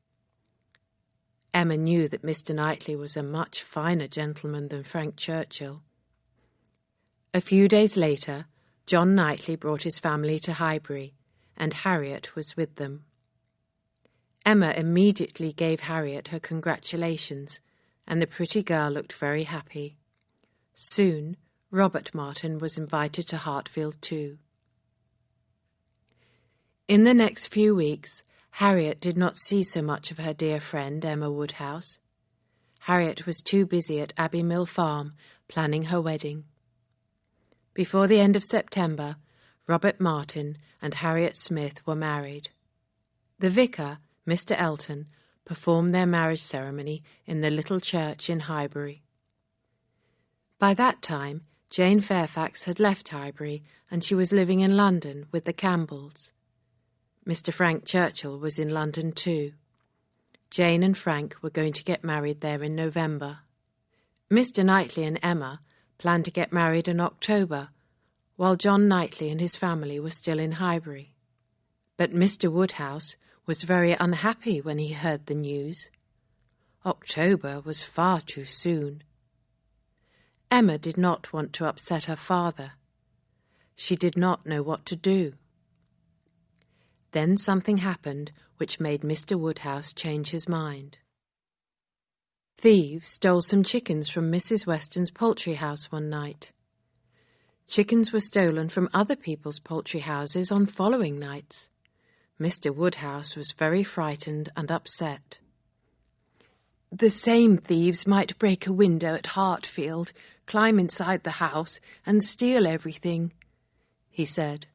Emma knew that Mr. Knightley was a much finer gentleman than Frank Churchill. A few days later, John Knightley brought his family to Highbury, and Harriet was with them. Emma immediately gave Harriet her congratulations, and the pretty girl looked very happy. Soon, Robert Martin was invited to Hartfield too. In the next few weeks, Harriet did not see so much of her dear friend Emma Woodhouse. Harriet was too busy at Abbey Mill Farm planning her wedding. Before the end of September, Robert Martin and Harriet Smith were married. The vicar, Mr. Elton, performed their marriage ceremony in the little church in Highbury. By that time, Jane Fairfax had left Highbury, and she was living in London with the Campbells. Mr. Frank Churchill was in London too. Jane and Frank were going to get married there in November. Mr. Knightley and Emma planned to get married in October, while John Knightley and his family were still in Highbury. But Mr. Woodhouse was very unhappy when he heard the news. October was far too soon. Emma did not want to upset her father. She did not know what to do. Then something happened which made Mr. Woodhouse change his mind. Thieves stole some chickens from Mrs. Weston's poultry house one night. Chickens were stolen from other people's poultry houses on following nights. Mr. Woodhouse was very frightened and upset. "The same thieves might break a window at Hartfield, climb inside the house, and steal everything," he said.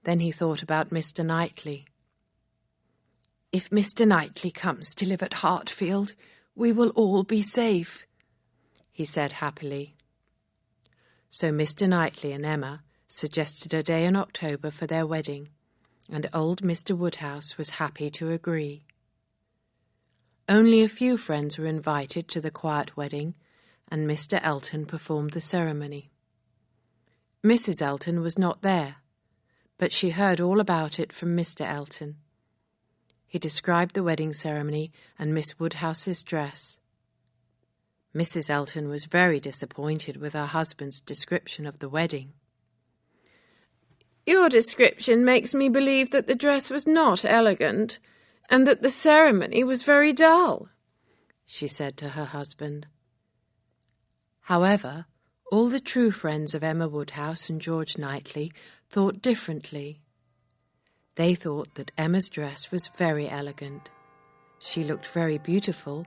Then he thought about Mr. Knightley. "If Mr. Knightley comes to live at Hartfield, we will all be safe," he said happily. So Mr. Knightley and Emma suggested a day in October for their wedding, and old Mr. Woodhouse was happy to agree. Only a few friends were invited to the quiet wedding, and Mr. Elton performed the ceremony. Mrs. Elton was not there, but she heard all about it from Mr. Elton. He described the wedding ceremony and Miss Woodhouse's dress. Mrs. Elton was very disappointed with her husband's description of the wedding. "Your description makes me believe that the dress was not elegant, and that the ceremony was very dull," she said to her husband. However, all the true friends of Emma Woodhouse and George Knightley thought differently. They thought that Emma's dress was very elegant. She looked very beautiful,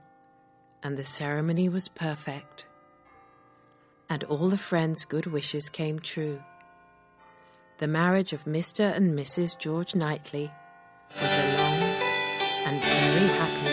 and the ceremony was perfect, and all the friends' good wishes came true. The marriage of Mr. and Mrs. George Knightley was a long and very happy